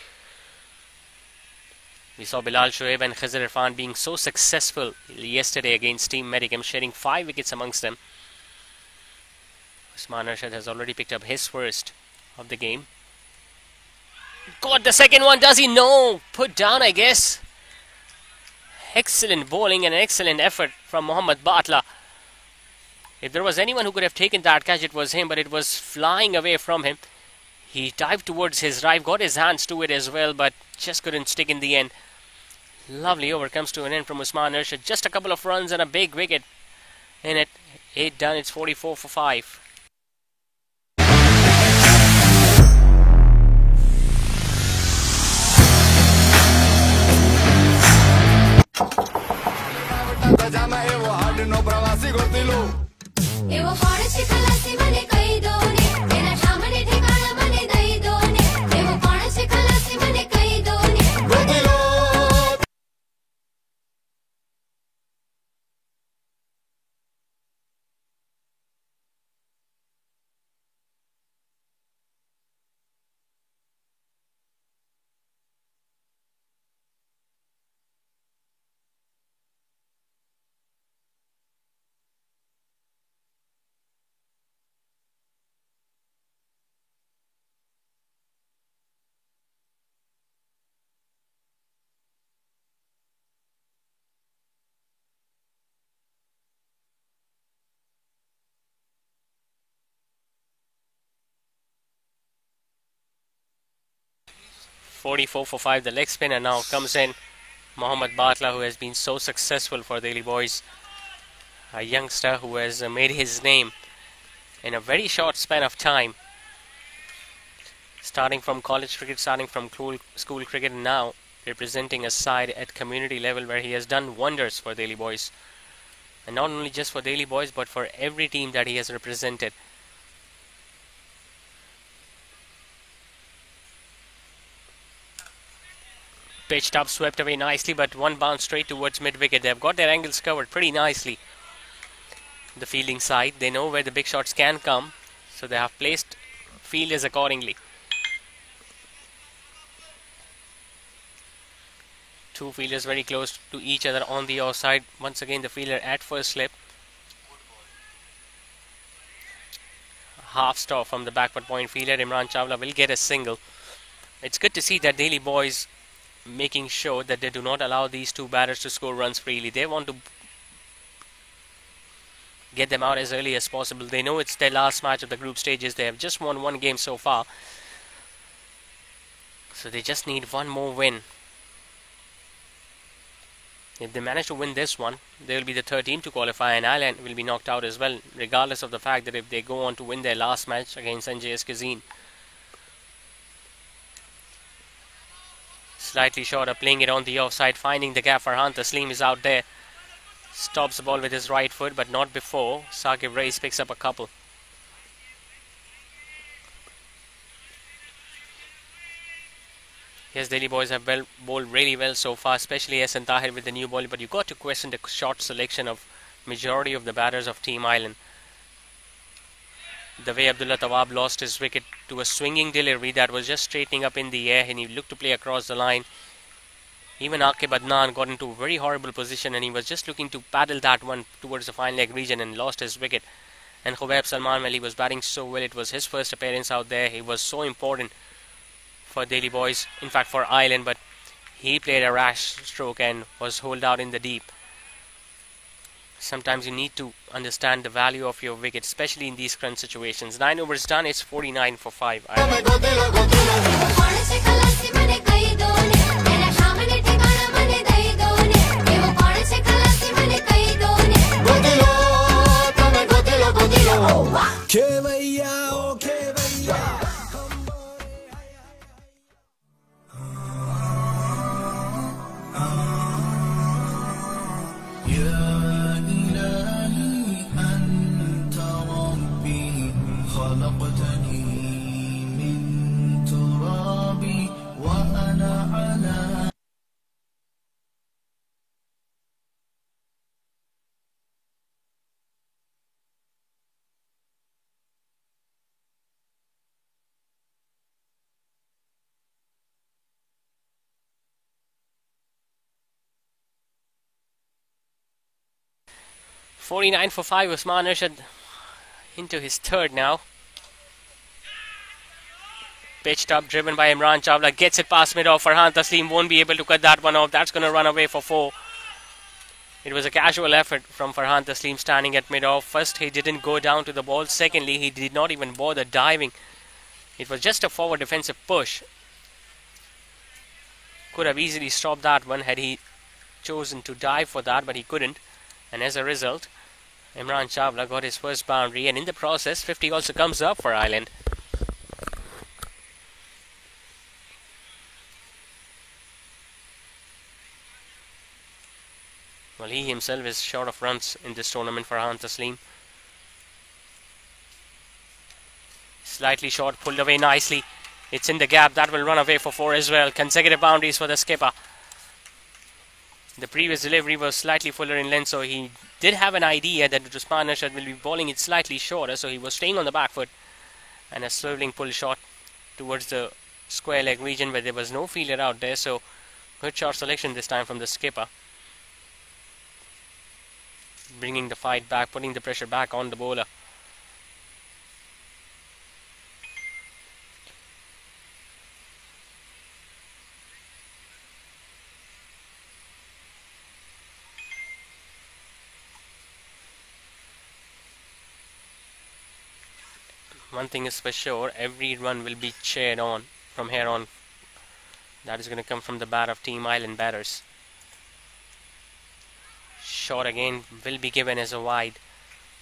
We saw Bilal Shoaib and Khizr Irfan being so successful yesterday against Team Medicam, sharing 5 wickets amongst them. Usman Arshad has already picked up his first of the game. Got the second one, does he? No! Put down, I guess. Excellent bowling and an excellent effort from Mohammad Batla. If there was anyone who could have taken that catch, it was him, but it was flying away from him. He dived towards his drive, got his hands to it as well, but just couldn't stick in the end. Lovely over comes to an end from Usman Arshad. Just a couple of runs and a big wicket in it. 8 done, it's 44 for 5. एवो कोण शिकलासी मने कई दोने तेरा सामने ठिकाना मने दई दोने एवो कोण शिकलासी मने कई दोने .44 for 5. The leg spinner now comes in. Mohammad Batla, who has been so successful for Delhi Boys. A youngster who has made his name in a very short span of time. Starting from college cricket, starting from school cricket, and now representing a side at community level where he has done wonders for Delhi Boys. And not only just for Delhi Boys, but for every team that he has represented. Pitched up, swept away nicely, but one bounce straight towards mid-wicket. They've got their angles covered pretty nicely. The fielding side, they know where the big shots can come, so they have placed fielders accordingly. Two fielders very close to each other on the offside. Once again, the fielder at first slip. Half stop from the backward point fielder. Imran Chawla will get a single. It's good to see that Delhi Boys making sure that they do not allow these two batters to score runs freely. They want to get them out as early as possible. They know it's their last match of the group stages. They have just won one game so far, so they just need one more win. If they manage to win this one, they will be the third team to qualify, and Ireland will be knocked out as well, regardless of the fact that if they go on to win their last match against Sanjay Kazin. Slightly short of playing it on the offside, finding the gap. Farhan Taslim is out there. Stops the ball with his right foot, but not before Saqib Reis picks up a couple. Yes, Delhi Boys have bowled really well so far, especially Ehsan Tahir with the new ball, but you got to question the shot selection of majority of the batters of Team Ireland. The way Abdullah Tawab lost his wicket to a swinging delivery that was just straightening up in the air, and he looked to play across the line. Even Aqib Adnan got into a very horrible position, and he was just looking to paddle that one towards the fine leg region and lost his wicket. And Khubaib Salman, well, he was batting so well. It was his first appearance out there. He was so important for Delhi Boys, in fact for Ireland, but he played a rash stroke and was holed out in the deep. Sometimes you need to understand the value of your wicket, especially in these current situations. 9 overs done, it's 49 for 5. من ترابي وأنا على 49 for 5. Usman Arshad into his third now. Pitched up, driven by Imran Chawla, gets it past mid-off. Farhan Taslim won't be able to cut that one off. That's going to run away for 4. It was a casual effort from Farhan Taslim standing at mid-off. First, he didn't go down to the ball. Secondly, he did not even bother diving It was just a forward defensive push. Could have easily stopped that one had he chosen to dive for that, but he couldn't. And as a result, Imran Chawla got his first boundary, and in the process 50 also comes up for Ireland. Well, he himself is short of runs in this tournament for Farhan Taslim. Slightly short, pulled away nicely. It's in the gap, that will run away for 4 as well. Consecutive boundaries for the skipper. The previous delivery was slightly fuller in length, so he did have an idea that Usman Arshad will be bowling it slightly shorter, so he was staying on the back foot. And a swerving pull shot towards the square leg region where there was no fielder out there, so good shot selection this time from the skipper. Bringing the fight back, putting the pressure back on the bowler. One thing is for sure, every run will be cheered on from here on. That is going to come from the bat of Team Ireland batters. Shot again will be given as a wide.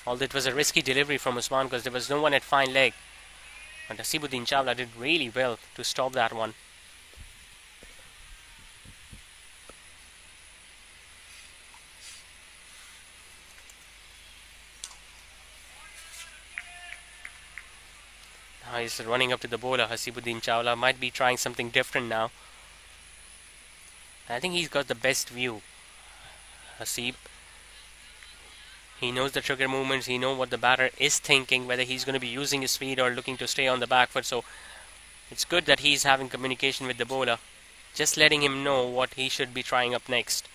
Although it was a risky delivery from Usman because there was no one at fine leg. But Hasibuddin Chawla did really well to stop that one. Now he's running up to the bowler. Hasibuddin Chawla might be trying something different now. I think he's got the best view. Hasib. He knows the trigger movements. He knows what the batter is thinking, whether he's going to be using his speed or looking to stay on the back foot. So it's good that he's having communication with the bowler, just letting him know what he should be trying up next.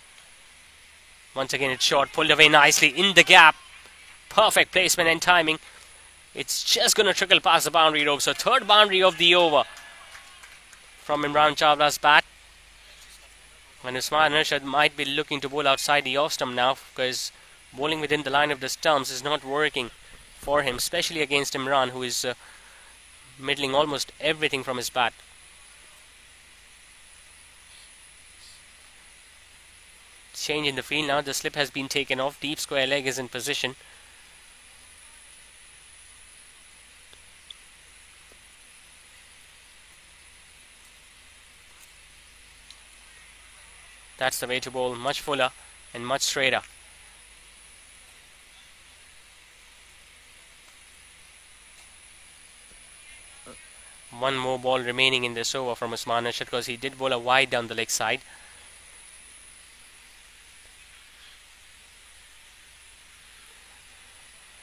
Once again, it's short, pulled away nicely in the gap. Perfect placement and timing. It's just going to trickle past the boundary rope. So third boundary of the over from Imran Chawla's bat. And Usman Arshad might be looking to bowl outside the off stump now, because bowling within the line of the stumps is not working for him, especially against Imran, who is middling almost everything from his bat. Change in the field now. The slip has been taken off. Deep square leg is in position. That's the way to bowl, much fuller and much straighter. One more ball remaining in this over from Usman Arshad, because he did bowl a wide down the leg side.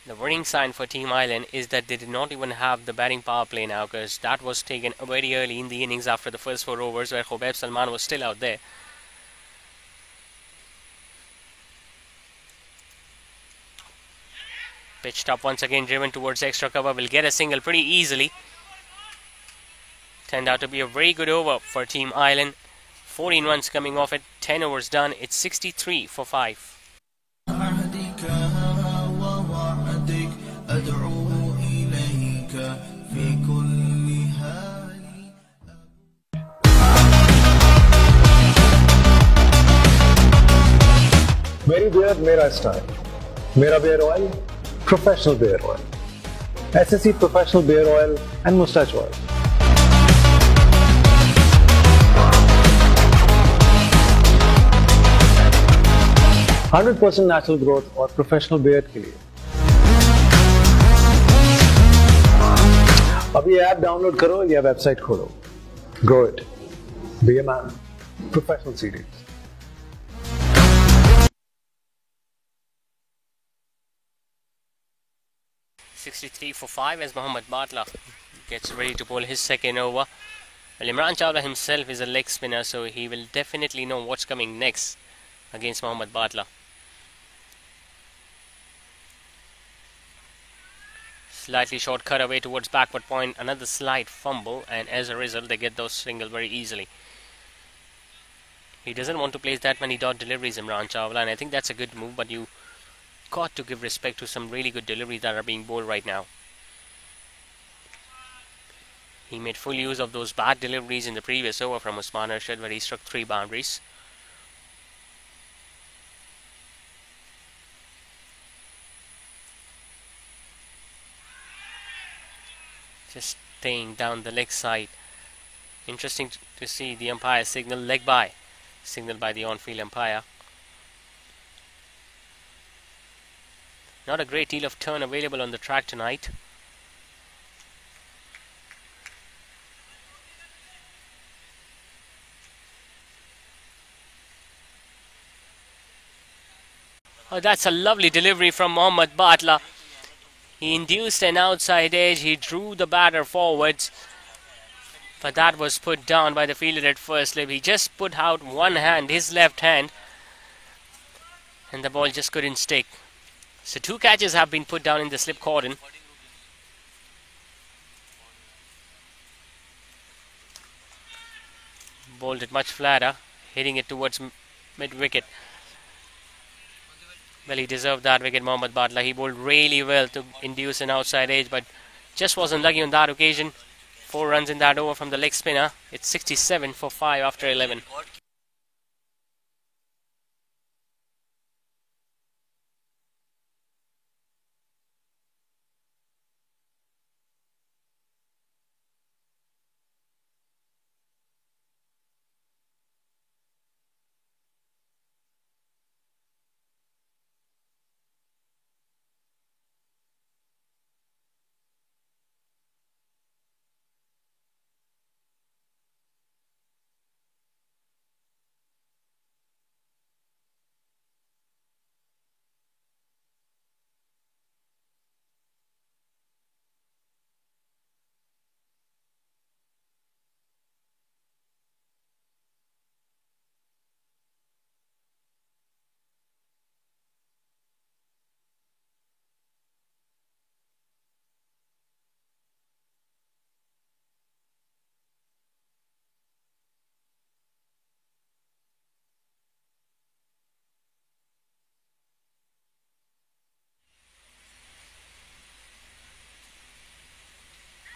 The warning sign for Team Ireland is that they did not even have the batting power play now, because that was taken very early in the innings after the first 4 overs, where Khubaib Salman was still out there. Pitched up once again, driven towards extra cover, will get a single pretty easily. Turned out to be a very good over for Team Ireland. 14 runs coming off it, 10 overs done. It's 63 for 5. मेरी beard मेरा स्टाइल, मेरा beard oil professional beard oil, SSC professional beard oil and moustache oil. 100% natural growth और professional beard के लिए अभी app download करो या वेबसाइट खोलो. Grow it, be a man, professional series. $63 for 5 as Mohammad Batla gets ready to bowl his second over. Well, Imran Chawla himself is a leg spinner, so he will definitely know what's coming next against Mohammad Batla. Slightly short cut away towards backward point, another slight fumble, and as a result they get those single very easily. He doesn't want to place that many dot deliveries, Imran Chawla, and I think that's a good move, but you got to give respect to some really good deliveries that are being bowled right now. He made full use of those bad deliveries in the previous over from Usman Arshad, where he struck 3 boundaries. Just staying down the leg side. Interesting to see the umpire signal leg by, signaled by the on-field umpire. Not a great deal of turn available on the track tonight. Oh, that's a lovely delivery from Mohammad Batla. He induced an outside edge. He drew the batter forwards, but that was put down by the fielder at first slip. He just put out one hand, his left hand, and the ball just couldn't stick. So 2 catches have been put down in the slip cordon. Bowled it much flatter, hitting it towards mid-wicket. Well, he deserved that wicket, Mohammad Batla. He bowled really well to induce an outside edge, but just wasn't lucky on that occasion. 4 runs in that over from the leg spinner. It's 67 for 5 after 11.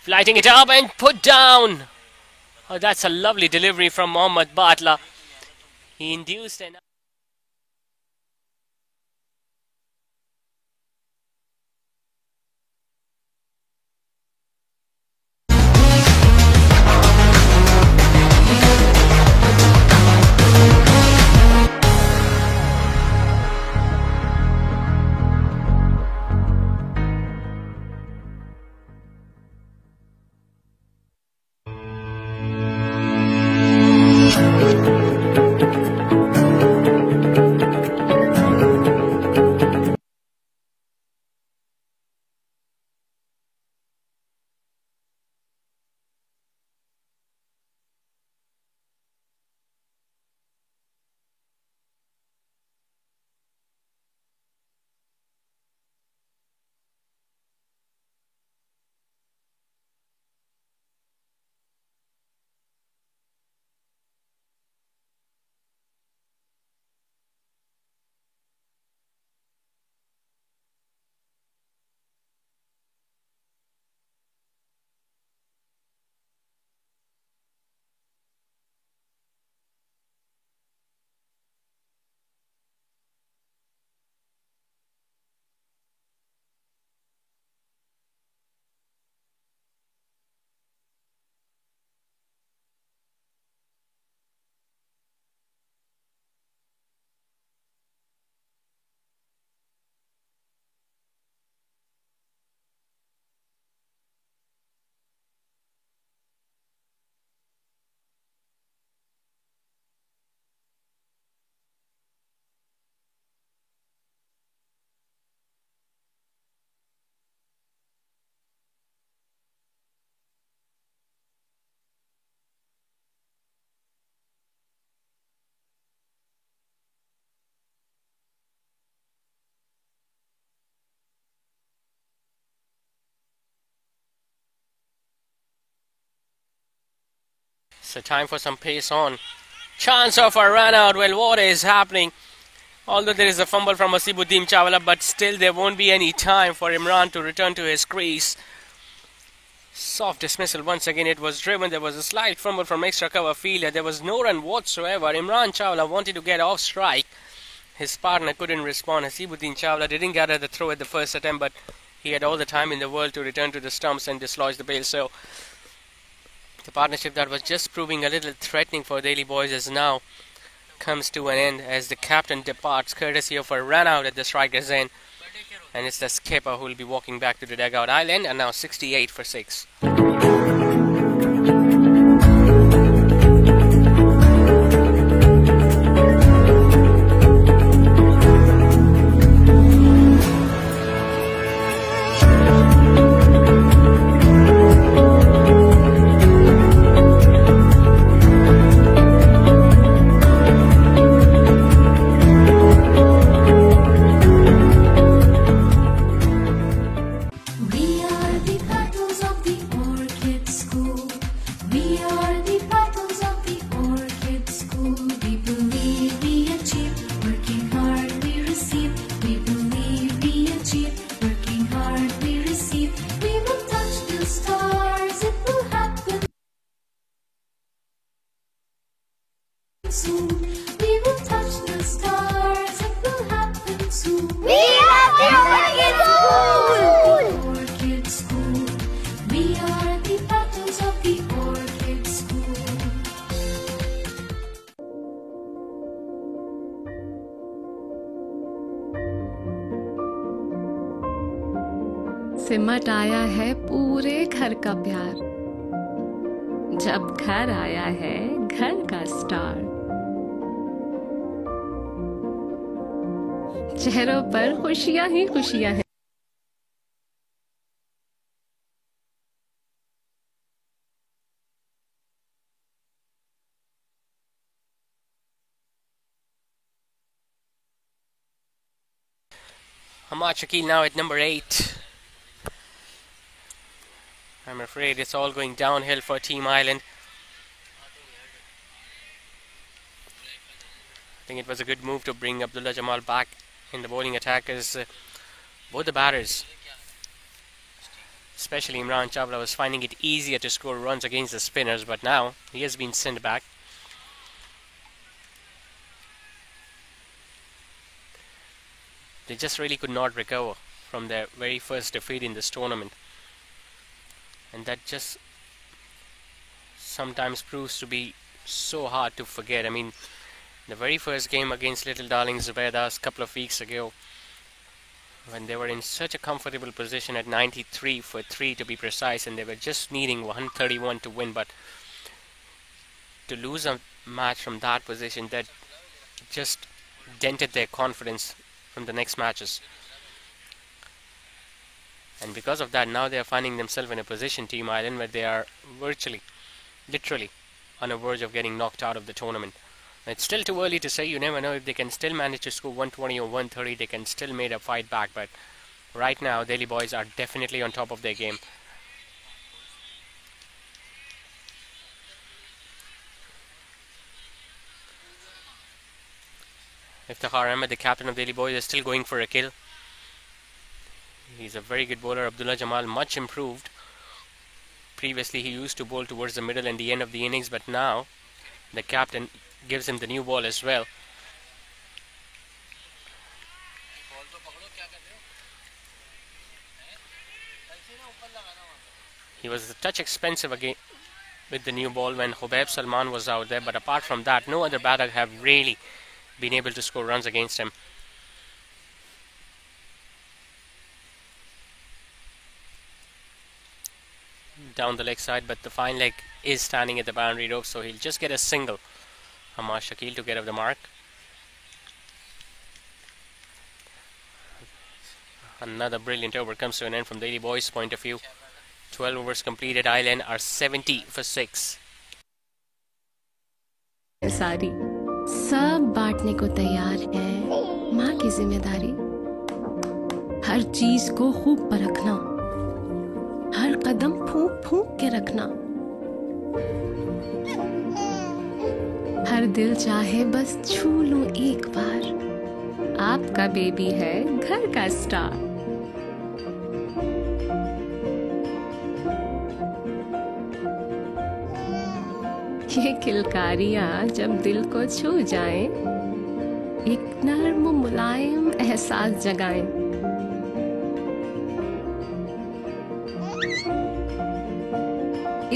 Flighting it up and put down. Oh, that's a lovely delivery from Mohammad Batla. He induced an... So time for some pace on. Chance of a run out. Well, what is happening? Although there is a fumble from Asibuddin Chawla, but still there won't be any time for Imran to return to his crease. Soft dismissal once again. It was driven. There was a slight fumble from extra cover fielder. There was no run whatsoever. Imran Chawla wanted to get off strike. His partner couldn't respond. Hasibuddin Chawla didn't gather the throw at the first attempt, but he had all the time in the world to return to the stumps and dislodge the bail. So the partnership that was just proving a little threatening for Delhi Boys is now comes to an end as the captain departs, courtesy of a run out at the striker's end. And it's the skipper who will be walking back to the dugout island, and now 68 for 6. We are the battles of the Orchid School. We are the battles of the Orchid School. We believe we achieve, working hard we receive. We believe we achieve, working hard we receive. We will touch the stars, it will happen soon. We will touch the stars, it will happen soon. We are the Orchid School! Orchid School. We are the battles of the Orchid School. सिमट आया है पूरे घर का प्यार, जब घर आया है घर का स्टार। चेहरों पर खुशियां ही खुशियां हैं। Hamad Shakil now at number 8. I'm afraid it's all going downhill for Team Island. I think it was a good move to bring Abdullah Jamal back in the bowling attack, as both the batters, especially Imran Chawla, was finding it easier to score runs against the spinners, but now he has been sent back. They just really could not recover from their very first defeat in this tournament, and that just sometimes proves to be so hard to forget. I mean, the very first game against Little Darlings Zubaydas a couple of weeks ago, when they were in such a comfortable position at 93 for 3 to be precise, and they were just needing 131 to win, but to lose a match from that position, that just dented their confidence from the next matches. And because of that, now they are finding themselves in a position, Team Island, where they are virtually, literally, on the verge of getting knocked out of the tournament. It's still too early to say. You never know if they can still manage to score 120 or 130. They can still make a fight back. But right now, Delhi Boys are definitely on top of their game. Iftikhar Ahmed, the captain of Delhi Boys, is still going for a kill. He's a very good bowler. Abdullah Jamal, much improved. Previously, he used to bowl towards the middle and the end of the innings, but now the captain gives him the new ball as well. He was a touch expensive again with the new ball when Hubaib Salman was out there, but apart from that, no other batter have really been able to score runs against him. Down the leg side, but the fine leg is standing at the boundary rope, so he'll just get a single. Hamad Shakil to get off the mark. Another brilliant over comes to an end from Delhi Boys' point of view. 12 overs completed. Island are 70 for 6. सारी सब बांटने को तैयार है, माँ की जिम्मेदारी। हर चीज को खूब परखना, हर कदम फूंक फूंक के रखना। हर दिल चाहे बस छू लूं एक बार, आपका बेबी है घर का स्टार। ये किलकारियां जब दिल को छू जाएं, एक नर्म मुलायम एहसास जगाएं।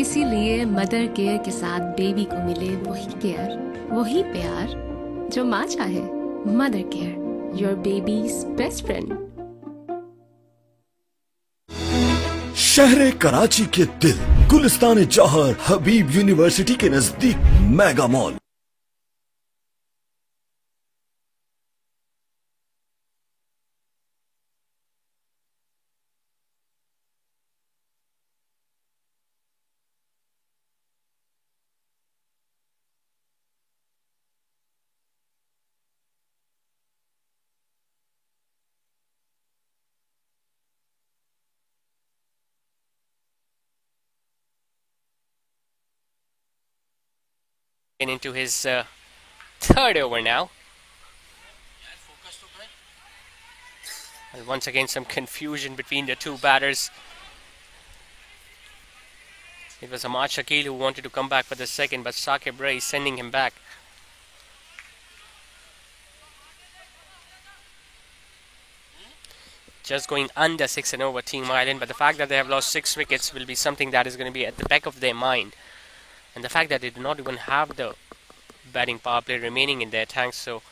इसीलिए मदर केयर के साथ बेबी को मिले वही केयर, वही प्यार जो माँ चाहे। Mother care, your babies best friend. शहर कराची के दिल गुलिस्तान जौहर हबीब यूनिवर्सिटी के नजदीक mega mall. Into his third over now. And once again some confusion between the two batters. It was Ahmad Shakil who wanted to come back for the second, but Saqib Rai sending him back. Just going under 6 and over Team Island, but the fact that they have lost 6 wickets will be something that is going to be at the back of their mind. And the fact that they do not even have the batting power play remaining in their tanks, so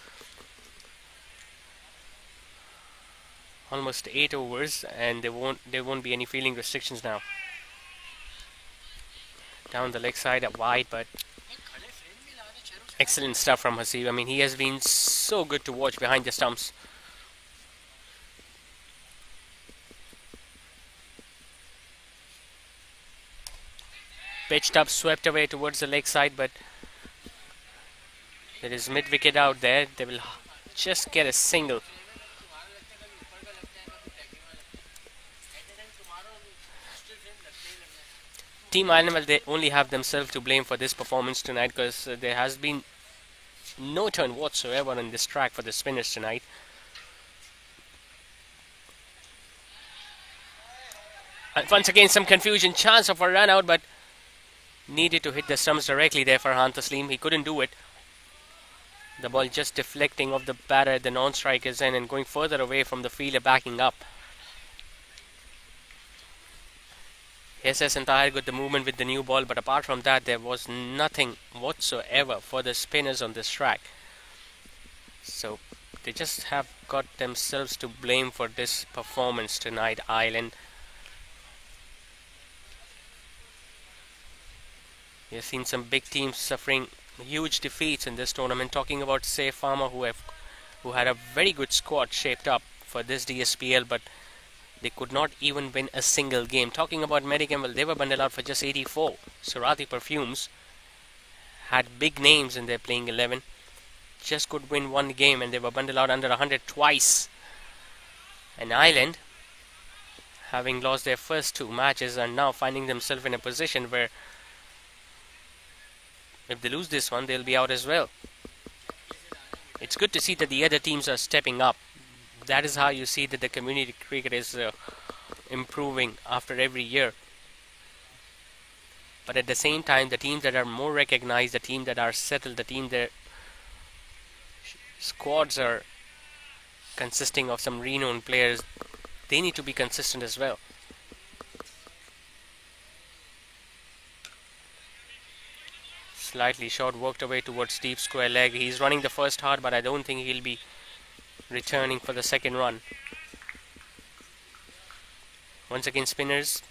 almost 8 overs, and there won't be any fielding restrictions now. Down the leg side, at wide, but excellent stuff from Hasib. I mean, he has been so good to watch behind the stumps. Pitched up, swept away towards the leg side, but there is mid wicket out there. They will just get a single. Team Island, well, they only have themselves to blame for this performance tonight, because there has been no turn whatsoever on this track for the spinners tonight. And once again some confusion, chance of a run out, but needed to hit the stumps directly there for Farhan Taslim. He couldn't do it. The ball just deflecting off the batter at the non-strikers end and going further away from the fielder backing up. SS and Tahir got the movement with the new ball, but apart from that there was nothing whatsoever for the spinners on this track. So they just have got themselves to blame for this performance tonight, Island. We have seen some big teams suffering huge defeats in this tournament. Talking about Saif Farmer, who had a very good squad shaped up for this DSPL, but they could not even win a single game. Talking about Medicam, well, they were bundled out for just 84. Surati Perfumes had big names in their playing 11, just could win one game, and they were bundled out under 100 twice. And Island, having lost their first 2 matches, are now finding themselves in a position where if they lose this one, they'll be out as well. It's good to see that the other teams are stepping up. That is how you see that the community cricket is improving after every year. But at the same time, the teams that are more recognized, the teams that are settled, the team that squads are consisting of some renowned players, they need to be consistent as well. Slightly short, worked away towards deep square leg. He's running the first hard, but I don't think he'll be returning for the second run. Once again, spinners,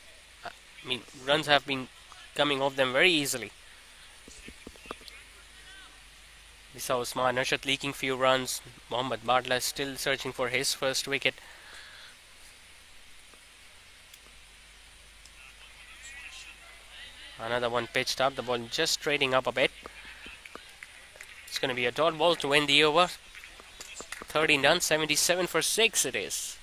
I mean, runs have been coming off them very easily. We saw Usman Nashat leaking few runs. Mohammad Badla still searching for his first wicket. Another one pitched up, the ball just straightening up a bit. It's going to be a dot ball to end the over. 13 done, 77 for 6 it is.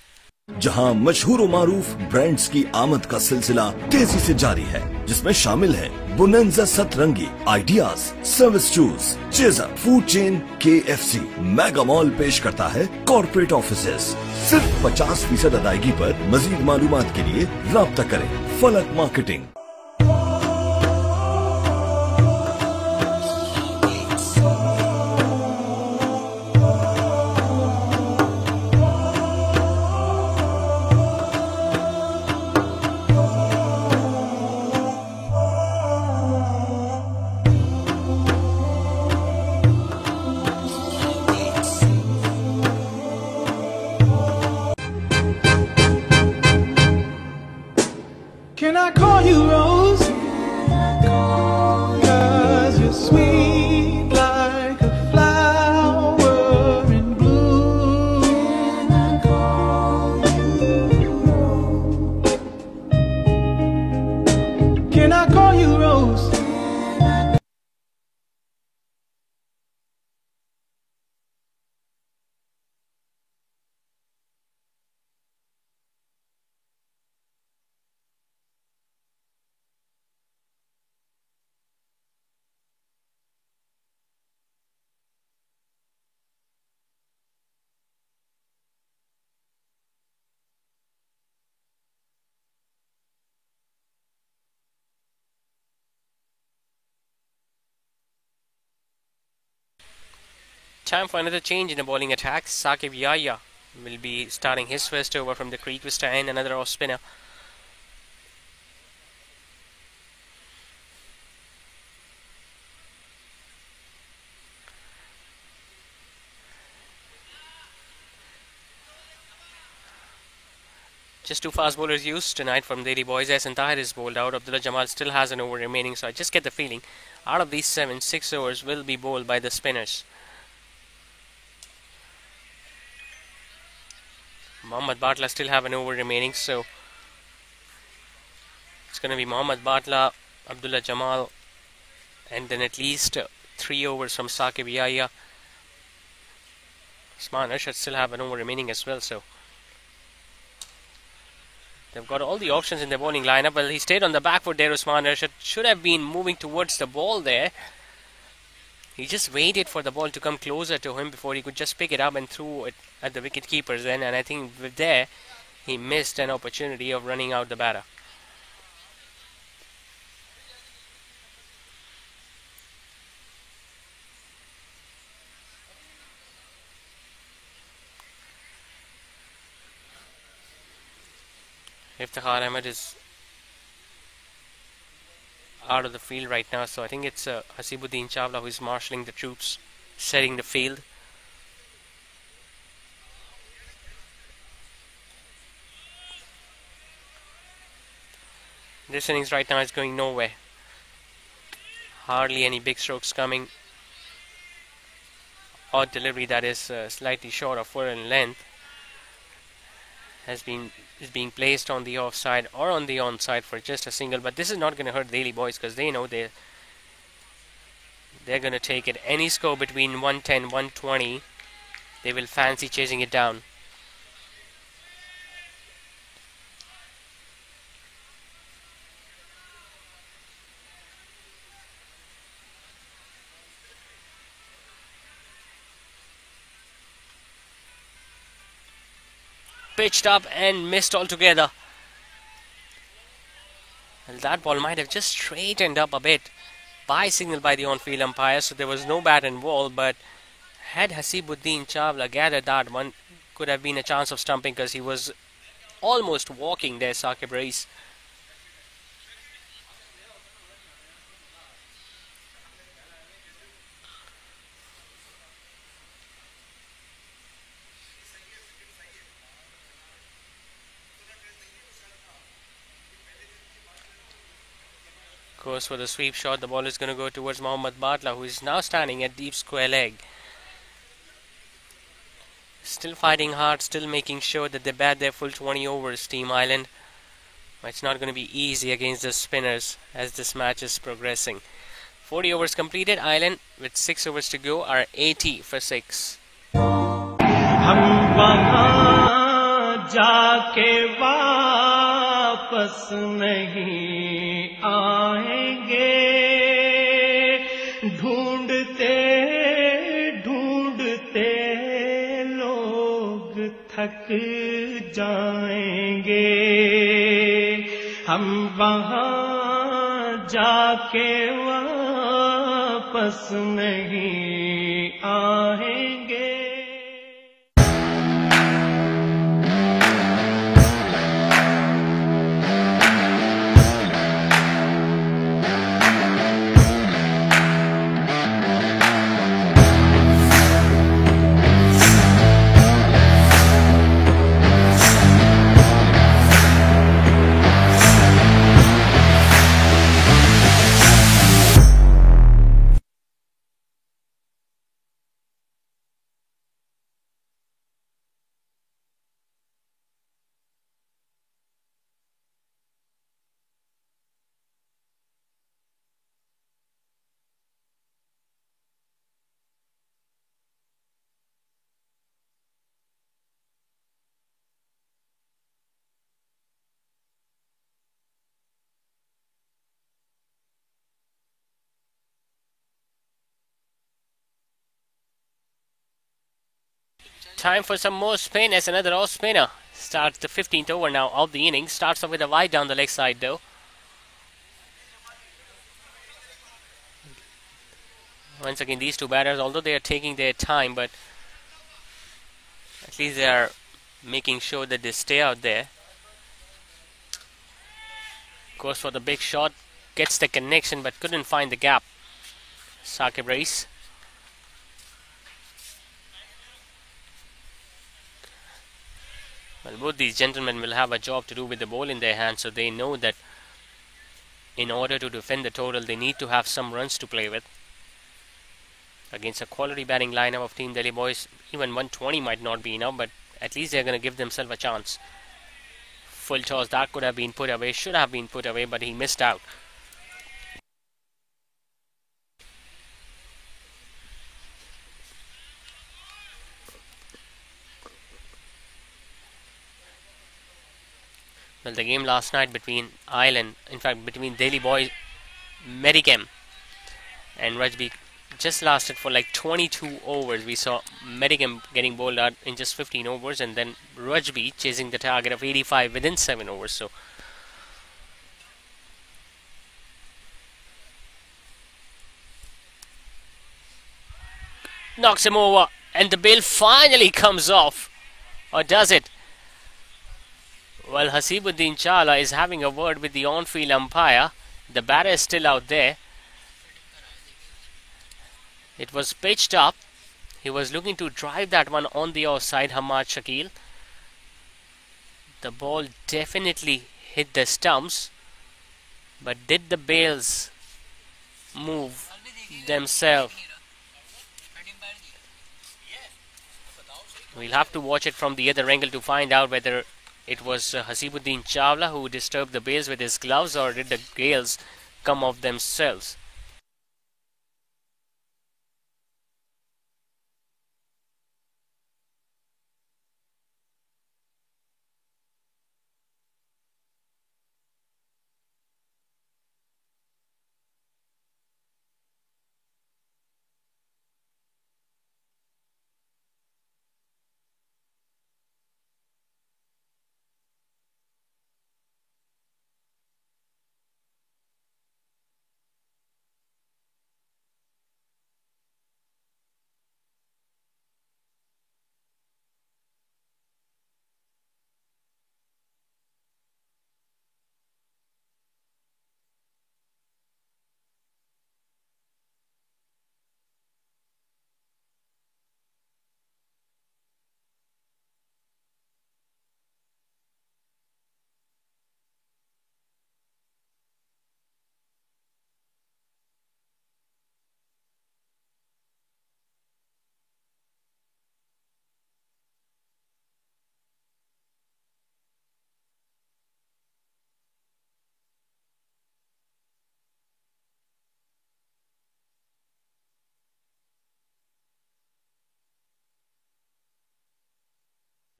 जहां मशहूर और मारूफ brands की आमद का सिलसिला तेजी से जारी है, जिसमें शामिल है बोनेंजा सतरंगी, ideas, service shoes, chaser, food chain, KFC। Mega mall पेश करता है कॉर्पोरेट ऑफिसेस। सिर्फ 50% अदायगी पर। मजीद मालूमात के लिए राब्ता करें फलक marketing. Can I call you Rose? 'Cause you're sweet like a flower in bloom. Can I call you Rose? Time for another change in the bowling attack. Saqib Yahya will be starting his first over from the creek vista end, another off spinner. Just two fast bowlers used tonight from Delhi Boys. As Tahir is bowled out, Abdullah Jamal still has an over remaining, so I just get the feeling out of these 7, 6 overs will be bowled by the spinners. Mohammad Batla still have an over remaining, so it's going to be Mohammad Batla, Abdullah Jamal, and then at least 3 overs from Saqib Yahya. Usman Arshad still have an over remaining as well, so they've got all the options in their bowling lineup. Well, he stayed on the back foot there. Usman Arshad should have been moving towards the ball there. He just waited for the ball to come closer to him before he could just pick it up and throw it at the wicket keeper's end. And I think with there, he missed an opportunity of running out the batter. Iftikhar Ahmed is out of the field right now, so I think it's Hasibuddin Chawla who is marshalling the troops, setting the field. This innings right now is going nowhere. Hardly any big strokes coming. Odd delivery that is slightly short of 4 in length is being placed on the offside or on the onside for just a single, but this is not going to hurt Delhi Boys because they know they're going to take it any score between 110 120. They will fancy chasing it down. Pitched up and missed altogether. Well, that ball might have just straightened up a bit by signal by the on-field umpire, so there was no bat and ball, but had Hasibuddin Chawla gathered that one, could have been a chance of stumping because he was almost walking there, Saqib Rais. Goes for the sweep shot. The ball is going to go towards Mohammad Batla, who is now standing at deep square leg. Still fighting hard, still making sure that they bat their full 20 overs, Team Island. But it's not going to be easy against the spinners as this match is progressing. 40 overs completed. Island with 6 overs to go are 80 for 6. हम वहाँ जाके वापस नहीं आएंगे, ढूंढते ढूंढते लोग थक जाएंगे, हम वहाँ जाके वापस नहीं आएंगे. Time for some more spin as another off spinner starts the 15th over now of the inning. Starts off with a wide down the leg side though. Once again, these two batters, although they are taking their time, but at least they are making sure that they stay out there. Goes for the big shot, gets the connection but couldn't find the gap. Saqib Rais. Well, both these gentlemen will have a job to do with the ball in their hands, so they know that in order to defend the total, they need to have some runs to play with. Against a quality batting lineup of Team Delhi Boys, even 120 might not be enough, but at least they're going to give themselves a chance. Full toss, that could have been put away, should have been put away, but he missed out. Well, the game last night between Ireland, in fact between Delhi Boys, Medicam and Rajbi just lasted for like 22 overs. We saw Medicam getting bowled out in just 15 overs and then Rajbi chasing the target of 85 within 7 overs. So knocks him over and the bail finally comes off. Or does it? Well, Hasibuddin Chawla is having a word with the on-field umpire. The batter is still out there. It was pitched up. He was looking to drive that one on the offside, Hamad Shakil. The ball definitely hit the stumps. But did the bails move themselves? We'll have to watch it from the other angle to find out whether it was Hasibuddin Chawla who disturbed the bails with his gloves, or did the bails come off themselves?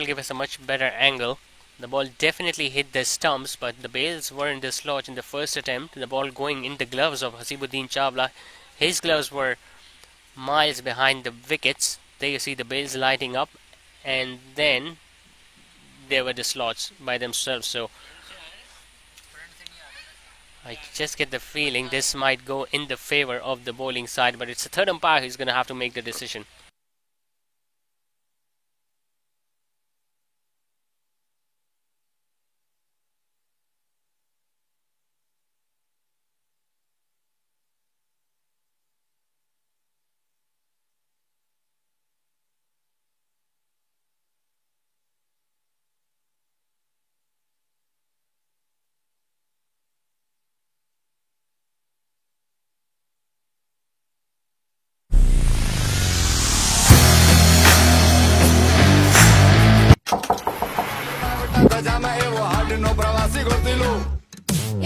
Will give us a much better angle. The ball definitely hit the stumps, but the bails were in dislodge in the first attempt. The ball going in the gloves of Hasibuddin Chawla. His gloves were miles behind the wickets. There you see the bails lighting up, and then they were dislodged by themselves. So I just get the feeling this might go in the favor of the bowling side, but it's the third umpire who's going to have to make the decision.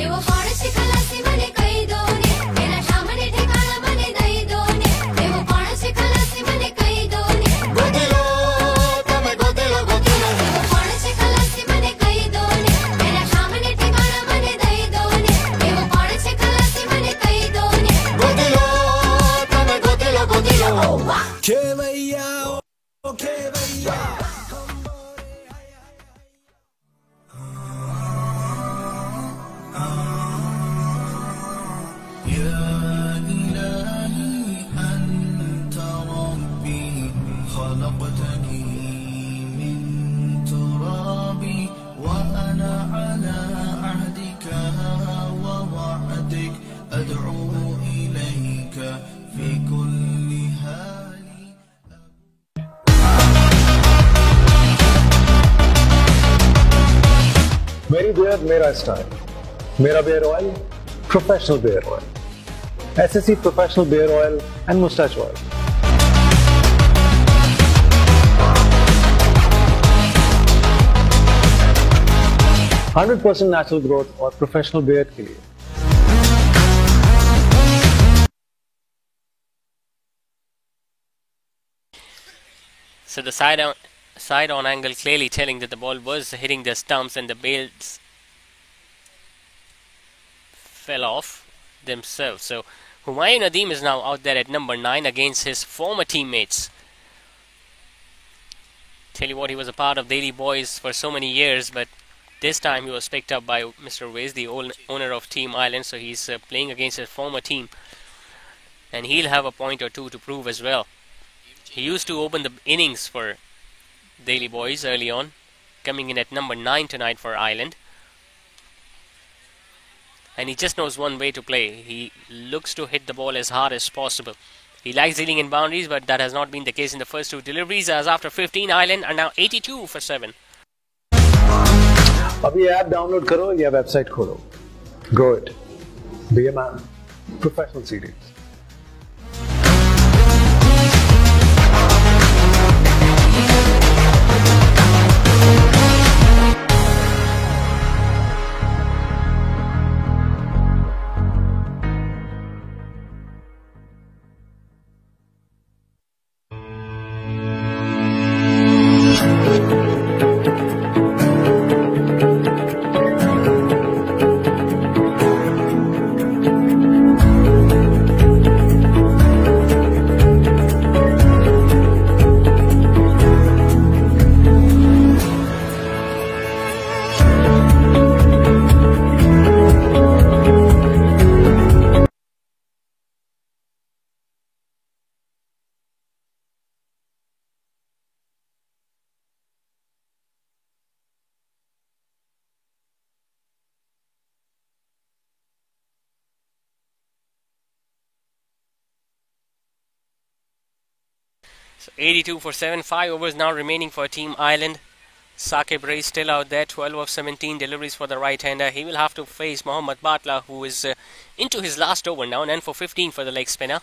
એવો કોણ છે ખલાસી મને કહી દો ને એના સામે ઠેકાણા મને દઈ દો ને એવો કોણ છે ખલાસી મને કહી દો ને ગોતીલો તમે ગોતીલો ગોતીલો એવો કોણ છે ખલાસી મને કહી દો ને એના સામે ઠેકાણા મને દઈ દો ને એવો કોણ છે ખલાસી મને કહી દો ને ગોતીલો તમે ગોતીલો ગોતીલો ખેવૈયા ઓ ખેવૈયા मेरी बियर मेरा स्टाइल, मेरा beard oil professional beard oil, SSE professional beard oil and moustache oil. 100% natural growth और प्रोफेशनल बियर के लिए So the side on angle clearly telling that the ball was hitting the stumps and the bails fell off themselves. So Humayun Nadeem is now out there at number 9 against his former teammates. Tell you what, he was a part of Daily Boys for so many years, but this time he was picked up by Mr. Wiz, the owner of Team Island, so he's playing against his former team. And he'll have a point or two to prove as well. He used to open the innings for Daily Boys early on, coming in at number 9 tonight for Island. And he just knows one way to play. He looks to hit the ball as hard as possible. He likes dealing in boundaries, but that has not been the case in the first two deliveries, as after 15 Island are now 82 for 7. अब ये app download करो या website खोलो। Grow it. Be a man. Professional series. So 82 for 7, 5 overs now remaining for Team Island. Saqib Ray still out there, 12 of 17 deliveries for the right-hander. He will have to face Mohammad Batla, who is into his last over now, and for 15 for the leg spinner.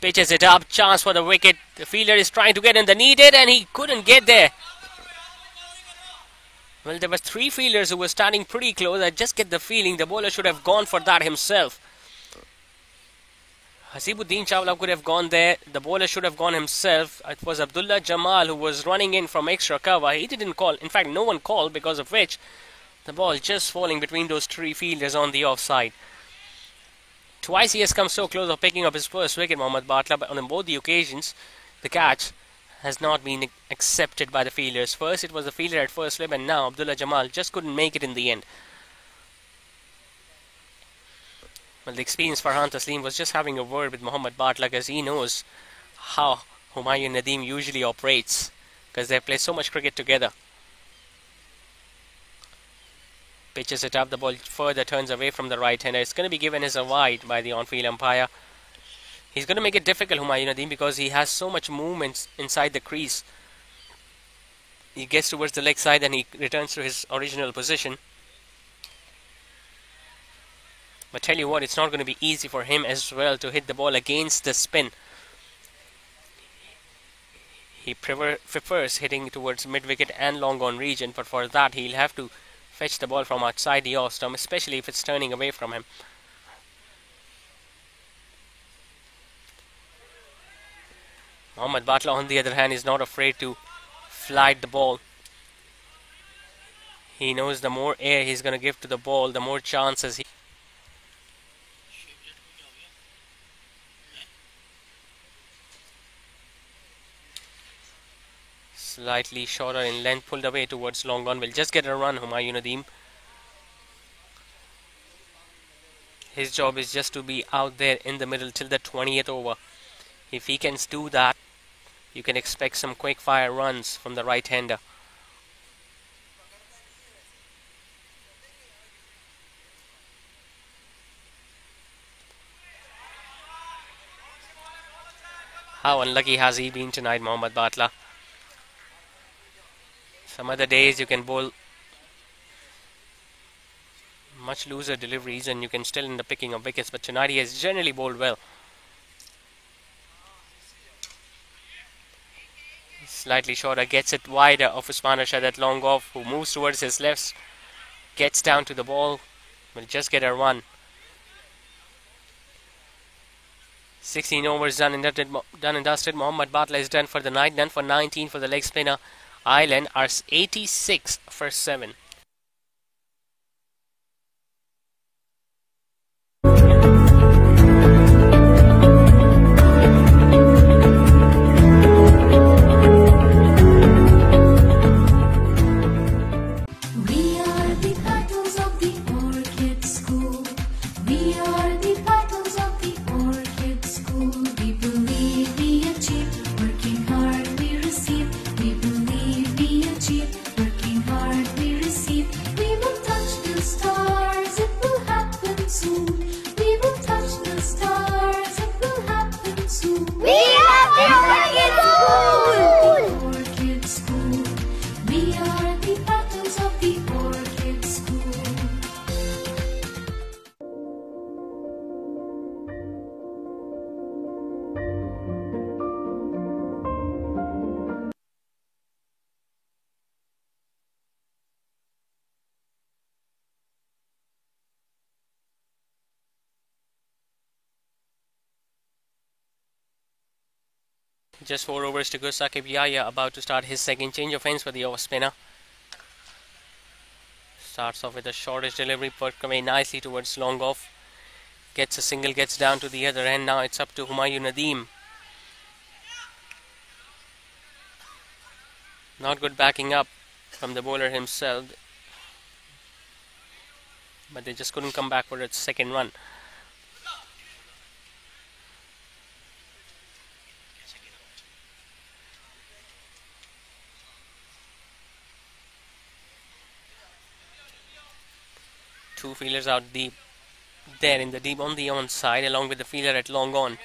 Pitches it up, chance for the wicket. The fielder is trying to get in the needed, and he couldn't get there. Well, there were three fielders who were standing pretty close. I just get the feeling the bowler should have gone for that himself. Hasibuddin Chawla could have gone there. The bowler should have gone himself. It was Abdullah Jamal who was running in from extra cover. He didn't call. In fact, no one called, because of which the ball just falling between those three fielders on the offside. Twice he has come so close of picking up his first wicket, Mohammad Batla, but on both the occasions, the catch has not been accepted by the fielders. First, it was the fielder at first slip, and now Abdullah Jamal just couldn't make it in the end. Well, the experienced Farhan Taslim was just having a word with Mohammad Batla, because he knows how Humayun Nadeem usually operates, because they play so much cricket together. Pitches it up, the ball further turns away from the right-hander. It's going to be given as a wide by the on-field umpire. He's going to make it difficult, Humayun Nadeem, because he has so much movement inside the crease. He gets towards the leg side and he returns to his original position. But tell you what, it's not going to be easy for him as well to hit the ball against the spin. He prefers hitting towards mid-wicket and long-on region, but for that he'll have to fetch the ball from outside the off stump, especially if it's turning away from him. Mohammad Batla, on the other hand, is not afraid to flight the ball. He knows the more air he's going to give to the ball, the more chances he... Slightly shorter in length, pulled away towards long on. Will just get a run, Humayun Nadeem. His job is just to be out there in the middle till the 20th over. If he can do that, you can expect some quick fire runs from the right-hander. How unlucky has he been tonight, Mohammad Batla? Some other days you can bowl much looser deliveries and you can still end up picking up wickets, but tonight he has generally bowled well. Slightly shorter, gets it wider of Usman Rashad at long off, who moves towards his left, gets down to the ball, will just get a run. 16 overs done and dusted. Mohammad Batla is done for the night, done for 19 for the leg spinner. Ireland are 86 for 7. We are the petals of the orchid school. We are the petals of the orchid school. We believe we achieve, working hard we receive. We believe we achieve, working hard we receive. We will touch the stars, it will happen soon. We will touch the stars, it will happen soon. We are the orchid school. Orchid school. We are the petals of the orchid school. Just 4 overs to go. Saqib Yahya about to start his second change of ends for the off spinner. Starts off with a shortish delivery, worked away nicely towards long off. Gets a single, gets down to the other end. Now it's up to Humayun Nadeem. Not good backing up from the bowler himself, but they just couldn't come back for its second run. Two fielders out deep there in the deep on the on side, along with the fielder at long on.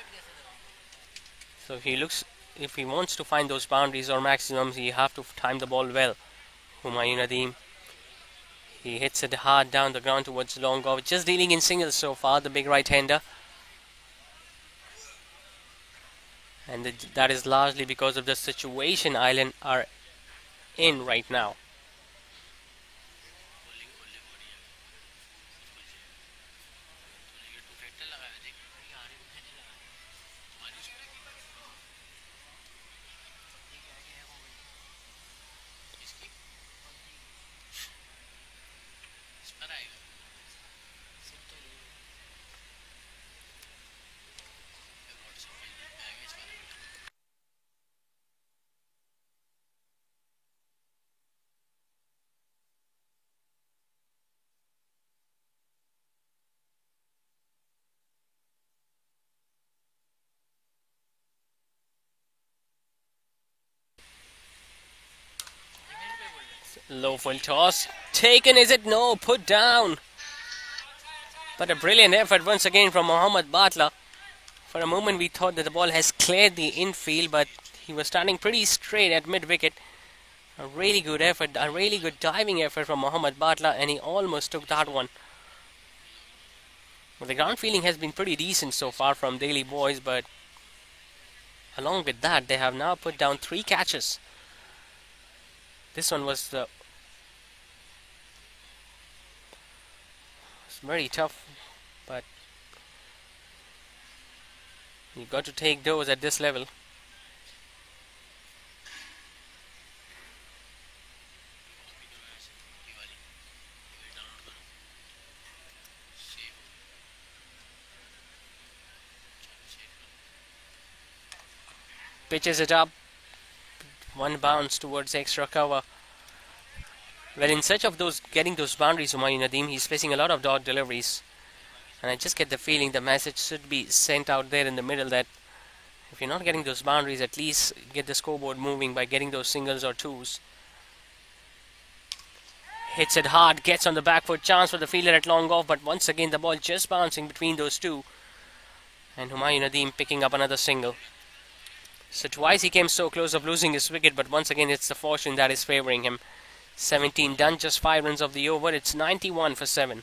So if he wants to find those boundaries or maximums, you have to time the ball well. Humayun Nadeem, he hits it hard down the ground towards long off, just dealing in singles so far, the big right-hander. And that is largely because of the situation Ireland are in right now. Low full toss. Taken, is it? No, put down. But a brilliant effort once again from Mohammad Batla. For a moment we thought that the ball has cleared the infield, but he was standing pretty straight at mid-wicket. A really good effort, a really good diving effort from Mohammad Batla, and he almost took that one. Well, the ground fielding has been pretty decent so far from Delhi boys, but along with that, they have now put down 3 catches. This one was very tough, but you've got to take those at this level. Pitches it up. One bounce towards extra cover. Well, in search of getting those boundaries, Humayun Nadeem, he's facing a lot of dot deliveries. And I just get the feeling the message should be sent out there in the middle that if you're not getting those boundaries, at least get the scoreboard moving by getting those singles or twos. Hits it hard, gets on the back foot, chance for the fielder at long off, but once again the ball just bouncing between those two. And Humayun Nadeem picking up another single. So twice he came so close of losing his wicket, but once again it's the fortune that is favouring him. 17 done, just 5 runs of the over. It's 91 for 7.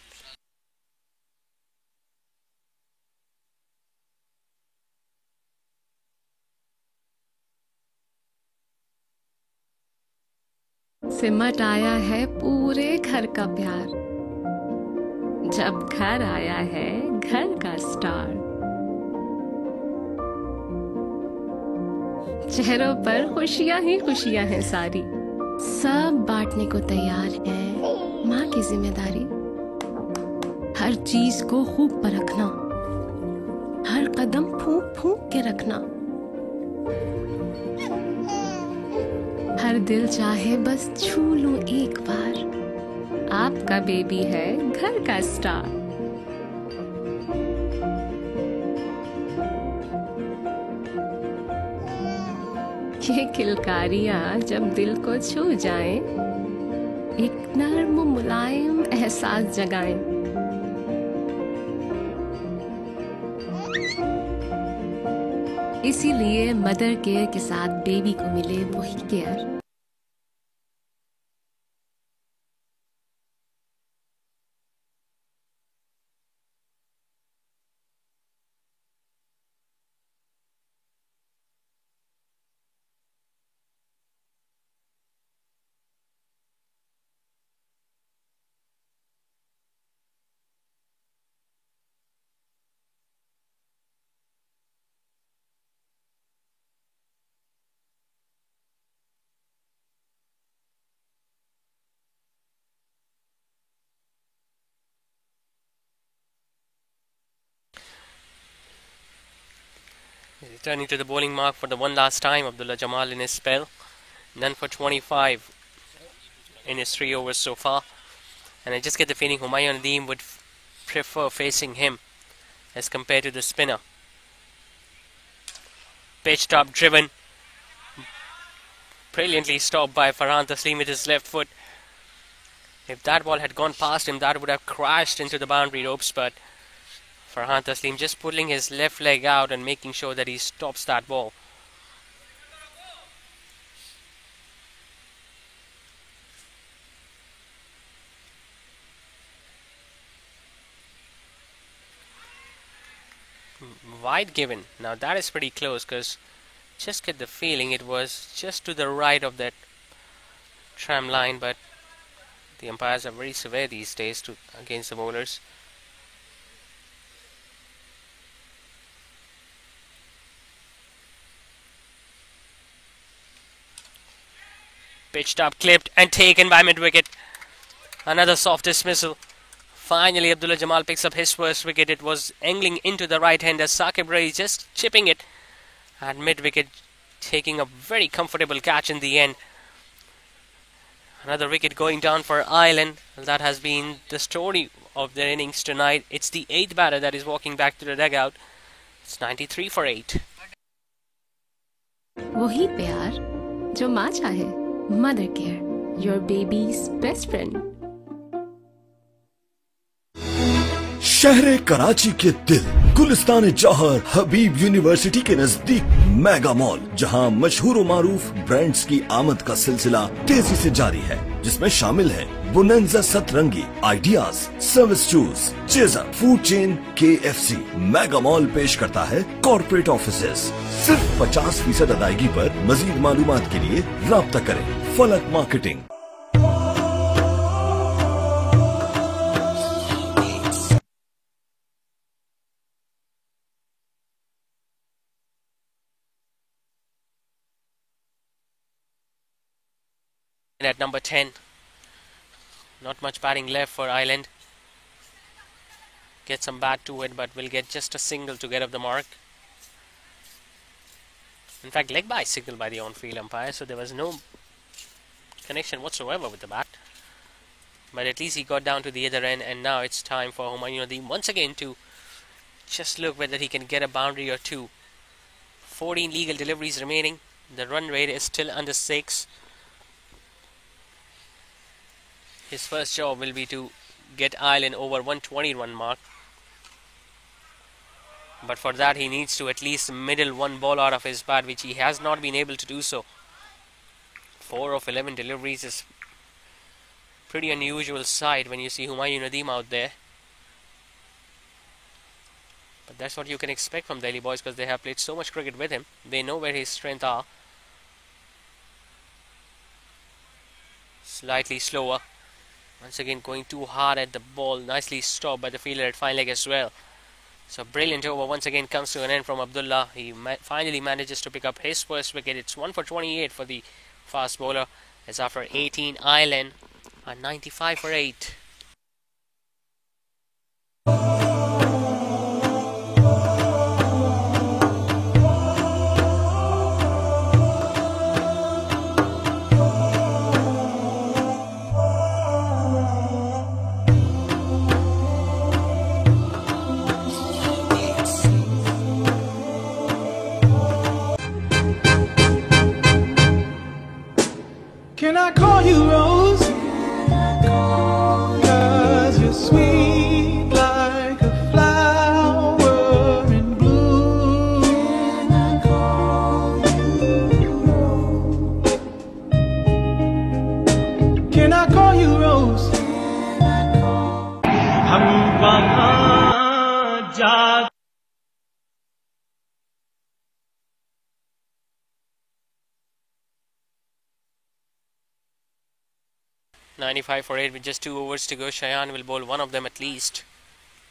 सिमट आया है पूरे घर का प्यार, जब घर आया है घर का स्टार। चेहरों पर खुशियां ही खुशियां हैं सारी, सब बांटने को तैयार है माँ की जिम्मेदारी। हर चीज को खूब परखना, हर कदम फूंक फूंक के रखना। हर दिल चाहे बस छू लूं एक बार, आपका बेबी है घर का स्टार। ये किलकारियां जब दिल को छू जाएं, एक नर्म मुलायम एहसास जगाएं। इसीलिए मदर केयर के साथ बेबी को मिले वही care. Returning to the bowling mark for the one last time, Abdullah Jamal in his spell. None for 25 in his 3 overs so far. And I just get the feeling Humayun Nadeem would prefer facing him as compared to the spinner. Pitch top driven. Brilliantly stopped by Farhan Taslim with his left foot. If that ball had gone past him, that would have crashed into the boundary ropes, but Farhan Taslim just pulling his left leg out and making sure that he stops that ball. Wide given. Now that is pretty close, because just get the feeling it was just to the right of that tram line, but the umpires are very severe these days against the bowlers. Pitched up, clipped and taken by mid-wicket. Another soft dismissal. Finally, Abdullah Jamal picks up his first wicket. It was angling into the right hand as Saqib Rai just chipping it at mid-wicket, taking a very comfortable catch in the end. Another wicket going down for Ireland. That has been the story of their innings tonight. It's the 8th batter that is walking back to the dugout. It's 93 for 8. वही प्यार जो माँ चाहे। Mother care, your babies best friend. शहर कराची के दिल गुलिस्तान जौहर हबीब university के नजदीक मेगा मॉल, जहां मशहूर व मारूफ ब्रांड्स की आमद का सिलसिला तेजी से जारी है, जिसमें शामिल है बोनेंजा सतरंगी, ideas, service shoes, chaser, food chain, KFC। Mega mall पेश करता है कॉर्पोरेट ऑफिसेज। सिर्फ 50% अदायगी पर। मजीद मालूमात के लिए राब्ता करें फलक marketing. At number 10, not much batting left for Ireland. Get some bat to it, but will get just a single to get up the mark. In fact, leg by signal by the on-field umpire, so there was no connection whatsoever with the bat. But at least he got down to the other end, and now it's time for Humayun Nadeem once again to just look whether he can get a boundary or two. 14 legal deliveries remaining. The run rate is still under 6. His first job will be to get Ireland over 120 run mark. But for that he needs to at least middle one ball out of his bat, which he has not been able to do so. 4 of 11 deliveries is pretty unusual sight when you see Humayun Nadeem out there. But that's what you can expect from Delhi boys, because they have played so much cricket with him. They know where his strengths are. slightly slower. Once again going too hard at the ball. Nicely stopped by the fielder at fine leg as well. So brilliant over once again comes to an end from Abdullah. He finally manages to pick up his first wicket. It's 1 for 28 for the fast bowler. As after 18, Ireland are 95 for 8. Can I call you Rose? 'Cause you're sweet like a flower in bloom. Can I call you Rose? हम वहाँ जा 95 for 8 with just 2 overs to go. Shayan will bowl one of them at least.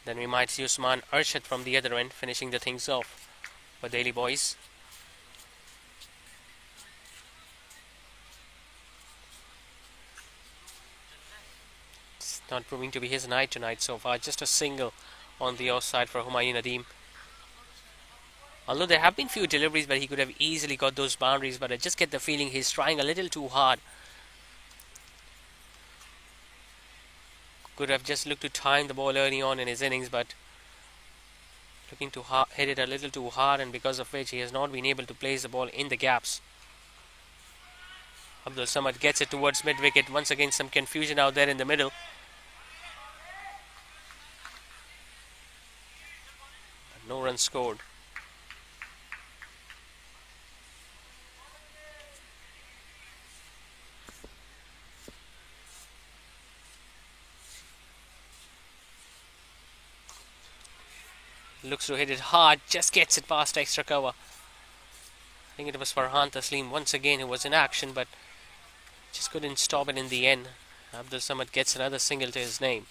Then we might see Usman Arshad from the other end finishing the things off for Delhi boys. It's not proving to be his night tonight so far. Just a single on the offside for Humayun Nadeem. Although there have been few deliveries but he could have easily got those boundaries, but I just get the feeling he's trying a little too hard. Could have just looked to time the ball early on in his innings, but looking to hit it a little too hard, and because of which he has not been able to place the ball in the gaps. Abdul Samad gets it towards mid-wicket. Once again some confusion out there in the middle. But no runs scored. Looks to hit it hard, just gets it past extra cover. I think it was Farhan Taslim once again who was in action, but just couldn't stop it in the end. Abdul Samad gets another single to his name.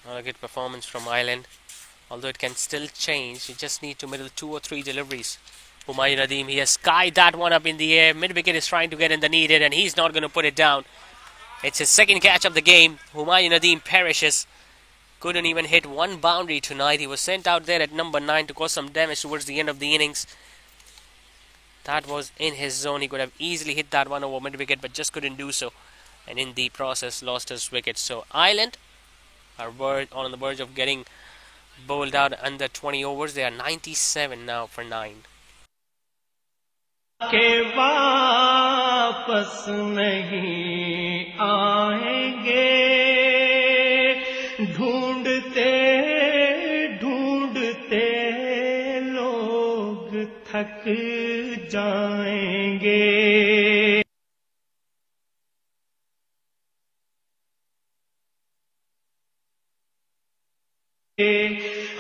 Not a good performance from Ireland. Although it can still change, you just need to middle 2 or 3 deliveries. Humayun Nadeem, he has skied that one up in the air. Mid-wicket is trying to get in the needed and he's not going to put it down. It's his second catch of the game. Humayun Nadeem perishes. Couldn't even hit one boundary tonight. He was sent out there at number 9 to cause some damage towards the end of the innings. That was in his zone. He could have easily hit that one over mid-wicket but just couldn't do so. And in the process lost his wicket. So Ireland are on the verge of getting bowled out under 20 overs. They are 97 now for 9. के वापस नहीं आएंगे, ढूंढते ढूंढते लोग थक जाएंगे.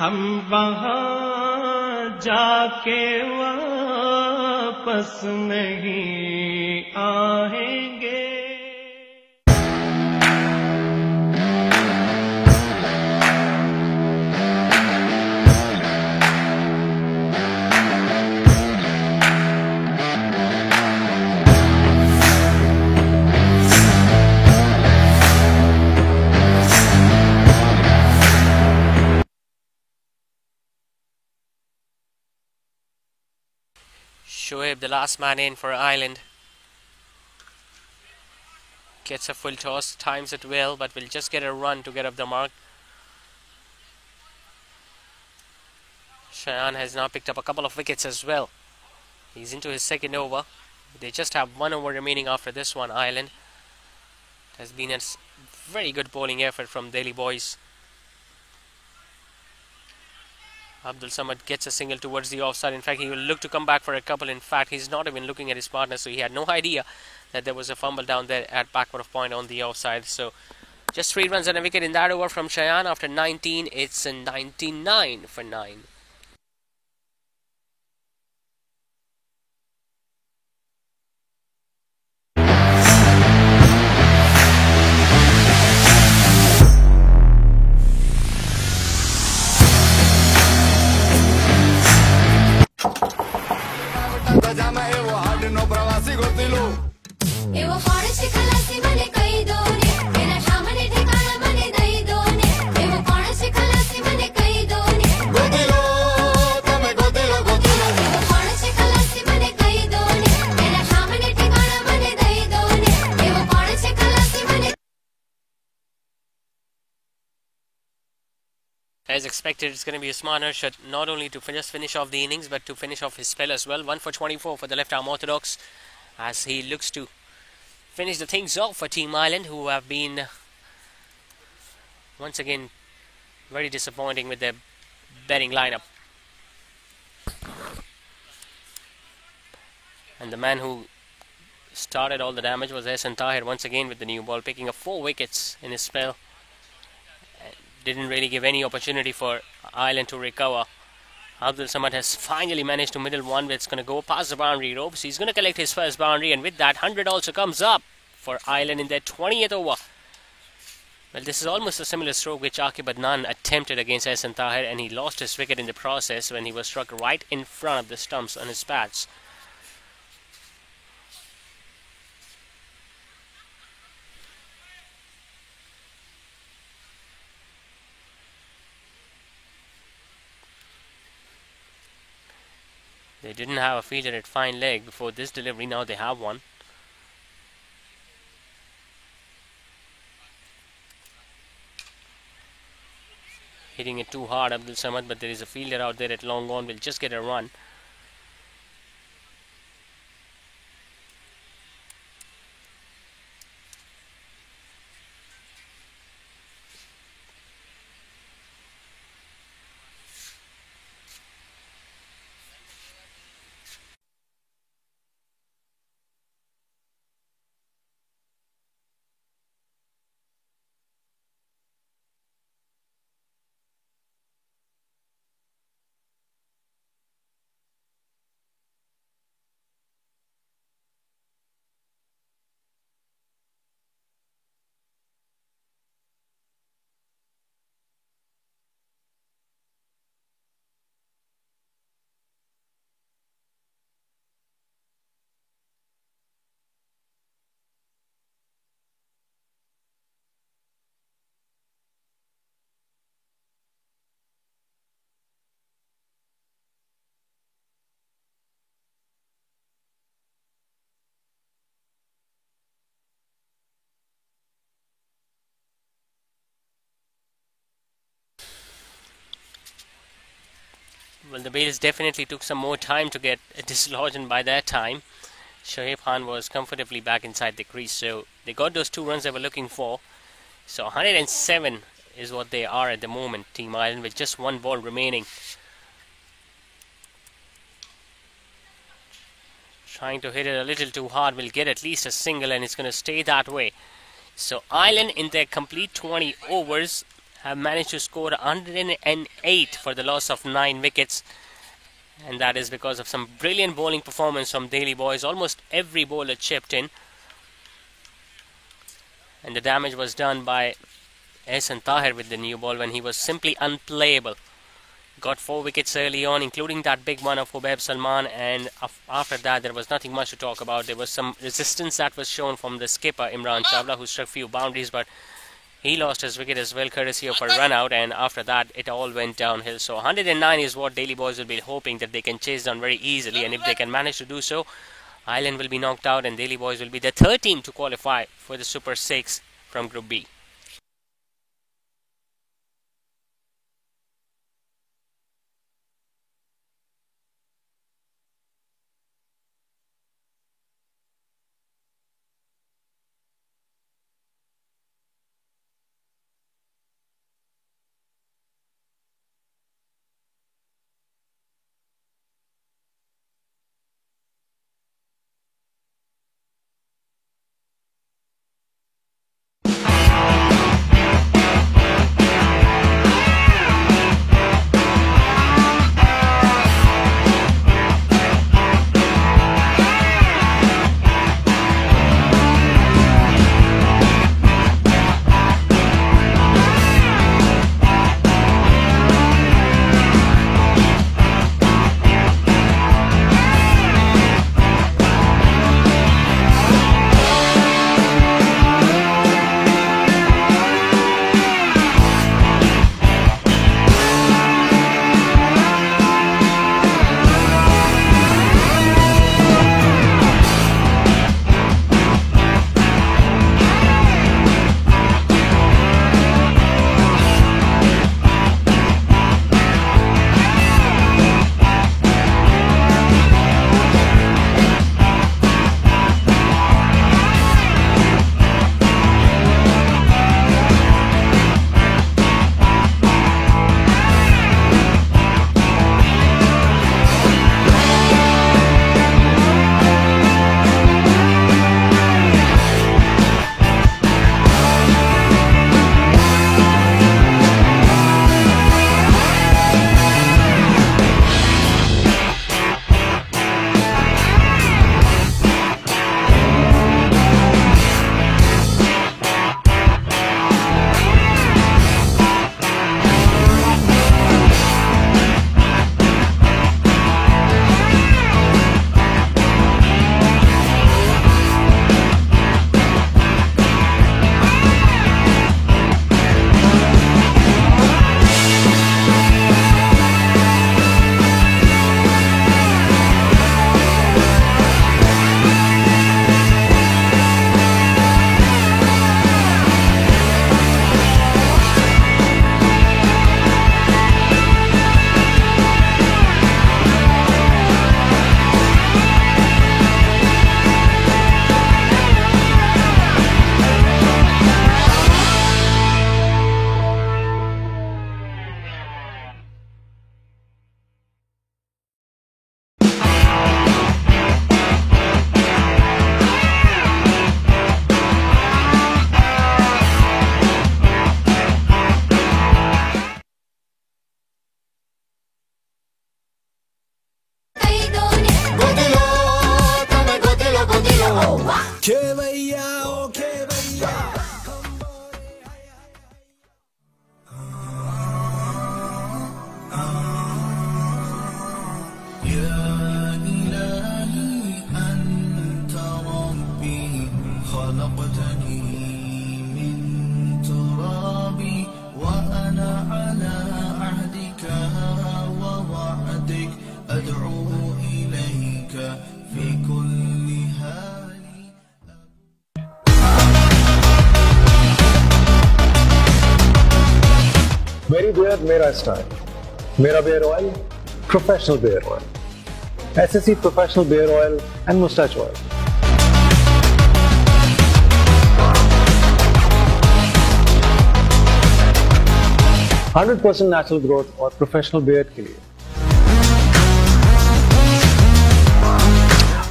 हम वहाँ जाके वापस नहीं आएंगे. Shoaib, the last man in for Ireland, gets a full toss, times it well, but will just get a run to get up the mark. Shayan has now picked up a couple of wickets as well. He's into his second over. They just have 1 over remaining after this one. Ireland has been a very good bowling effort from Delhi boys. Abdul Samad gets a single towards the offside. In fact, he will look to come back for a couple. In fact, he's not even looking at his partner, so he had no idea that there was a fumble down there at backward of point on the offside. So Just 3 runs and a wicket in that over from Shayan. After 19, it's a 99 for 9. एवो कौन से खलासी मने कई दोने तेरा सामने ठिकाना मने दई दोने एवो कौन से खलासी मने कई दोने गोदिलो एवो कौन से खलासी मने कई दोने तेरा सामने ठिकाना मने दई दोने एवो कौन से खलासी मने As expected, it's going to be a smart shot, not only to just finish off the innings, but to finish off his spell as well. 1 for 24 for the left-arm orthodox, as he looks to finish the things off for Team Ireland, who have been once again very disappointing with their batting lineup. And the man who started all the damage was Ehsan Tahir once again with the new ball, picking up 4 wickets in his spell. Didn't really give any opportunity for Ireland to recover. Abdul Samad has finally managed to middle one, but it's going to go past the boundary ropes. He's going to collect his first boundary, and with that, 100 also comes up for Ireland in their 20th over. Well, this is almost a similar stroke which Aqib Adnan attempted against Ehsan Tahir, and he lost his wicket in the process when he was struck right in front of the stumps on his pads. They didn't have a fielder at fine leg before this delivery. Now they have one. Hitting it too hard, Abdul Samad, but there is a fielder out there at long on. Will just get a run. Well, the bails definitely took some more time to get dislodged, and by that time, Shoaib Khan was comfortably back inside the crease. So they got those 2 runs they were looking for. So 107 is what they are at the moment, Team Ireland, with just 1 ball remaining. Trying to hit it a little too hard will get at least a single, and it's going to stay that way. So Ireland, in their complete 20 overs, have managed to score 108 for the loss of 9 wickets, and that is because of some brilliant bowling performance from Delhi boys. Almost every bowler chipped in, and the damage was done by Ehsan Tahir with the new ball when he was simply unplayable. Got 4 wickets early on, including that big one of Hubeb Salman, and after that there was nothing much to talk about. There was some resistance that was shown from the skipper Imran Chawla, who struck few boundaries, but he lost his wicket as well, courtesy of a run out, and after that it all went downhill. So 109 is what Delhi boys will be hoping that they can chase down very easily, and if they can manage to do so, Ireland will be knocked out and Delhi boys will be the third team to qualify for the Super 6 from Group B. يا إلهي أنت ربي خلقتني من تراب وأنا على عهدك ووعدك أدعو إليك في كل حال. मेरी beard मेरा स्टाइल, मेरा beard oil professional beard oil, SSC professional beard oil and moustache oil. 100% natural growth और professional beard के लिए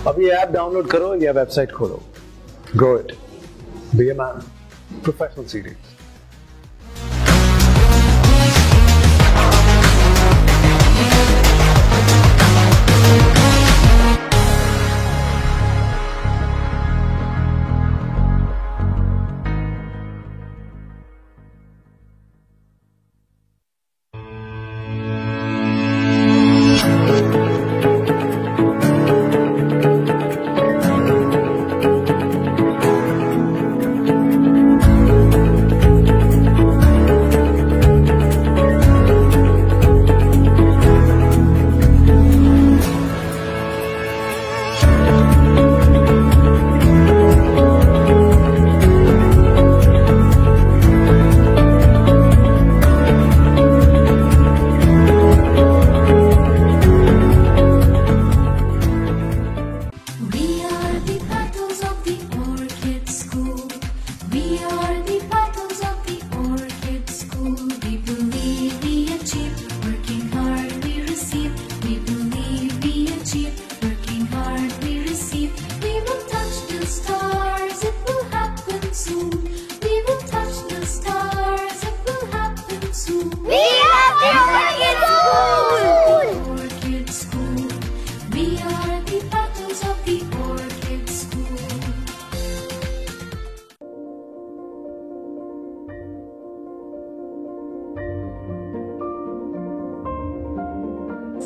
अभी app download करो या वेबसाइट खोलो। Grow it, be a man, professional series.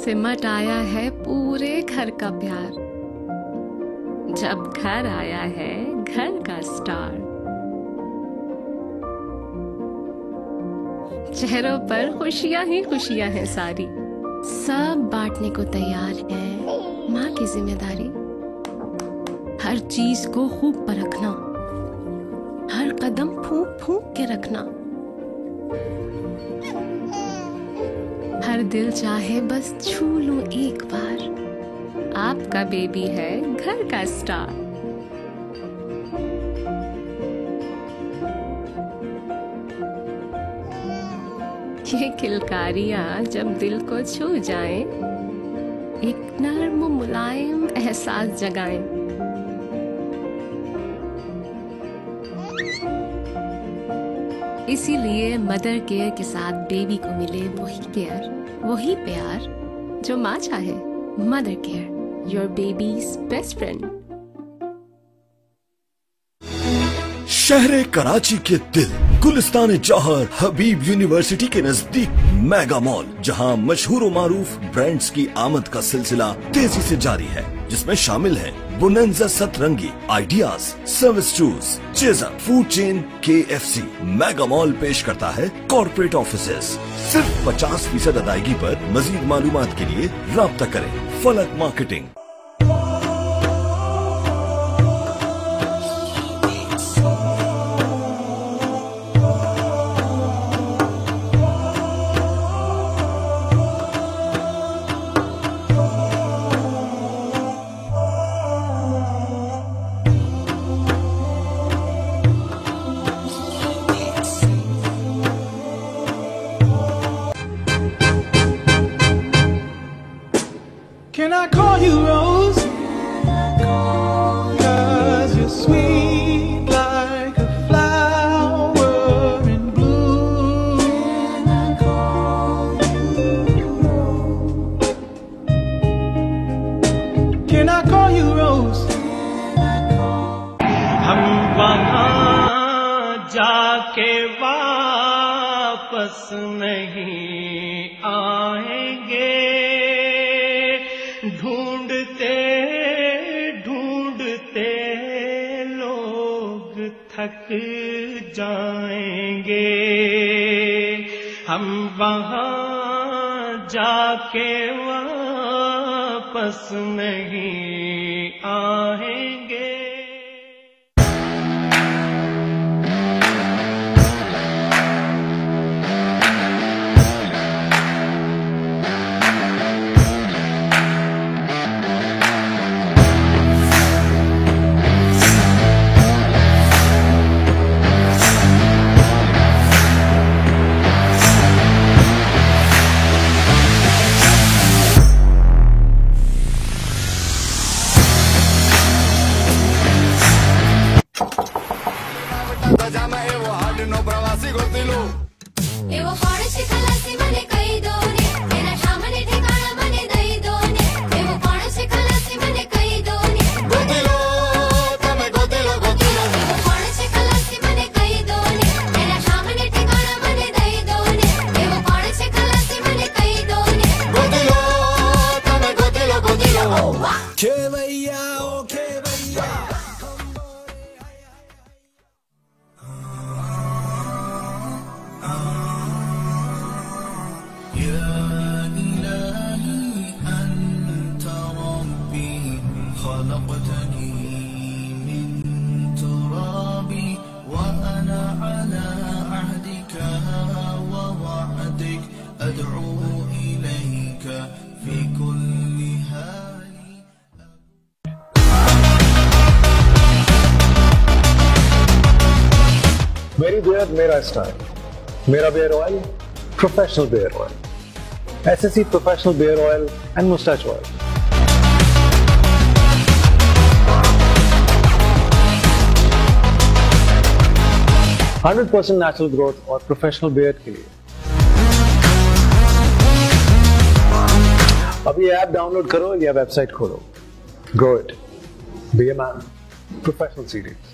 सिमट आया है पूरे घर का प्यार, जब घर आया है घर का स्टार। चेहरों पर खुशियां ही खुशियां हैं सारी, सब बांटने को तैयार है माँ की जिम्मेदारी। हर चीज को खूब परखना, हर कदम फूंक फूंक के रखना। हर दिल चाहे बस छू लूं एक बार, आपका बेबी है घर का स्टार। ये किलकारियां जब दिल को छू जाएं, एक नर्म मुलायम एहसास जगाएं। इसीलिए मदर केयर के साथ बेबी को मिले वही केयर, वही प्यार जो माँ चाहे। Mother care, your babies best friend. शहर कराची के दिल गुलिस्तान जौहर हबीब यूनिवर्सिटी के नजदीक मेगा मॉल, जहां मशहूर व मारूफ ब्रांड्स की आमद का सिलसिला तेजी से जारी है, जिसमें शामिल है बोनेंजा सतरंगी, ideas, service shoes, chaser, food chain KFC। Mega mall पेश करता है कॉर्पोरेट ऑफिसेस। सिर्फ 50% अदायगी पर मजीद मालूमात के लिए राब्ता करें फलक marketing. Can I call you Rose? 'Cause you're sweet like a flower in bloom. Can I call you Rose? Can I call you Rose? हम वहाँ जाके वापस नहीं आएंगे, ढूंढते ढूंढते लोग थक जाएंगे, हम वहां जाके वापस नहीं आएंगे। एवो पाणशी खलासी मने कई दोने, तेरा शामने ठिकाना मने दई दोने। एवो पाणशी खलासी मने कई दोने, गोतिलो तमे गोतिलो गोतिलो। एवो पाणशी खलासी मने कई दोने, तेरा शामने ठिकाना मने दई दोने। एवो पाणशी खलासी मने कई दोने, गोतिलो तमे गोतिलो गोतिलो। खेवैया ओ खेवैया يا إلهي أنت ربي خلقتني من ترابي وأنا على عهدك ووعدك أدعو إليك في كل حال. मेरी बेहद मेरा स्टाइल, मेरा beard oil, professional beard oil, SSC professional beard oil and moustache oil. %100% natural growth और प्रोफेशनल बेयर के लिए अब ये ऐप डाउनलोड करो या वेबसाइट खोलो। Grow it, be a man, professional series.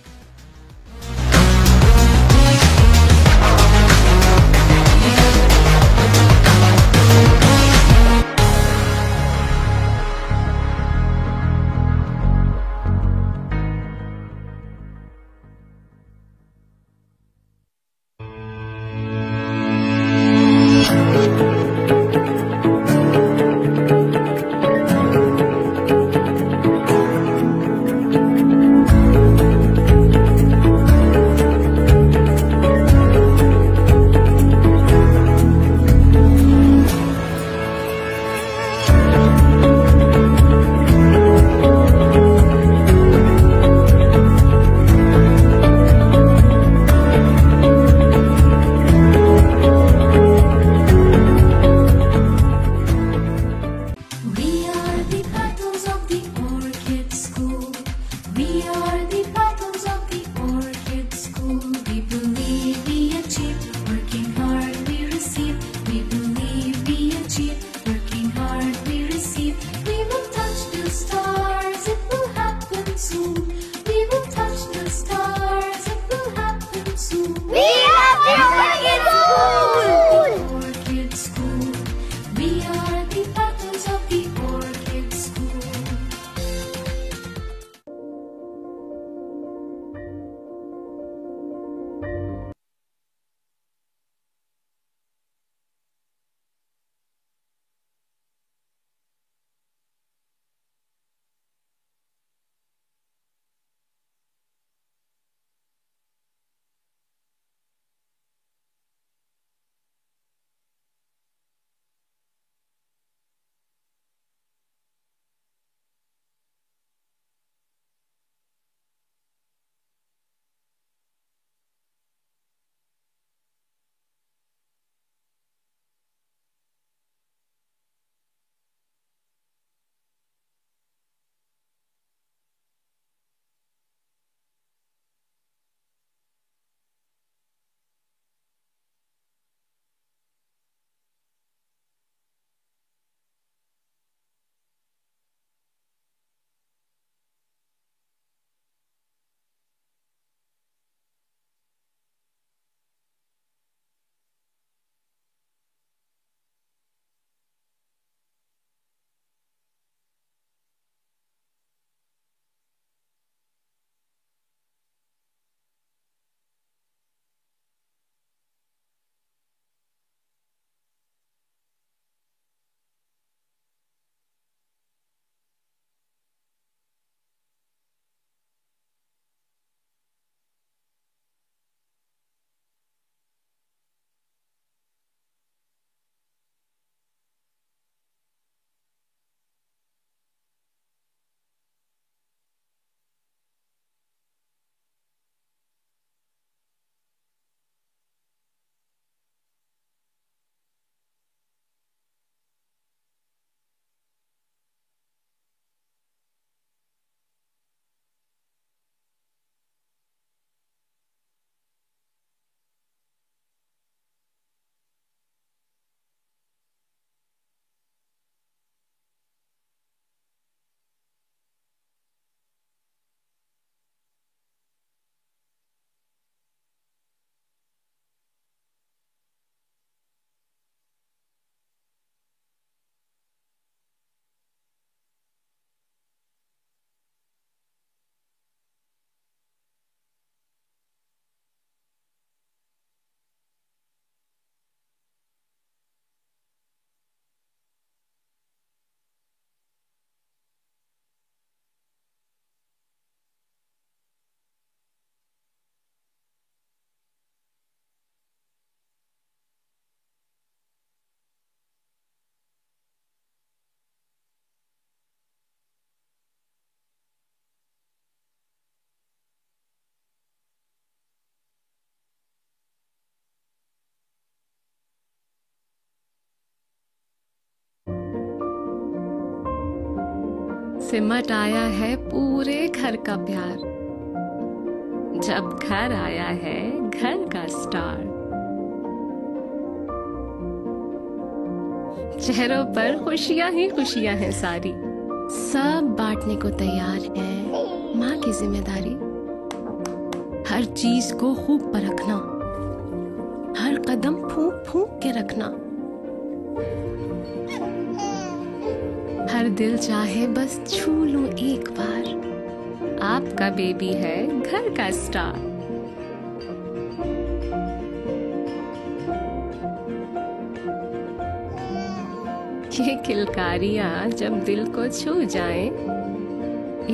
सिमट आया है पूरे घर का प्यार, जब घर आया है घर का स्टार। चेहरों पर खुशियां ही खुशियां हैं सारी, सब बांटने को तैयार है माँ की जिम्मेदारी। हर चीज को खूब परखना, हर कदम फूंक फूंक के रखना। हर दिल चाहे बस छू लूं एक बार, आपका बेबी है घर का स्टार। ये किलकारियां जब दिल को छू जाएं,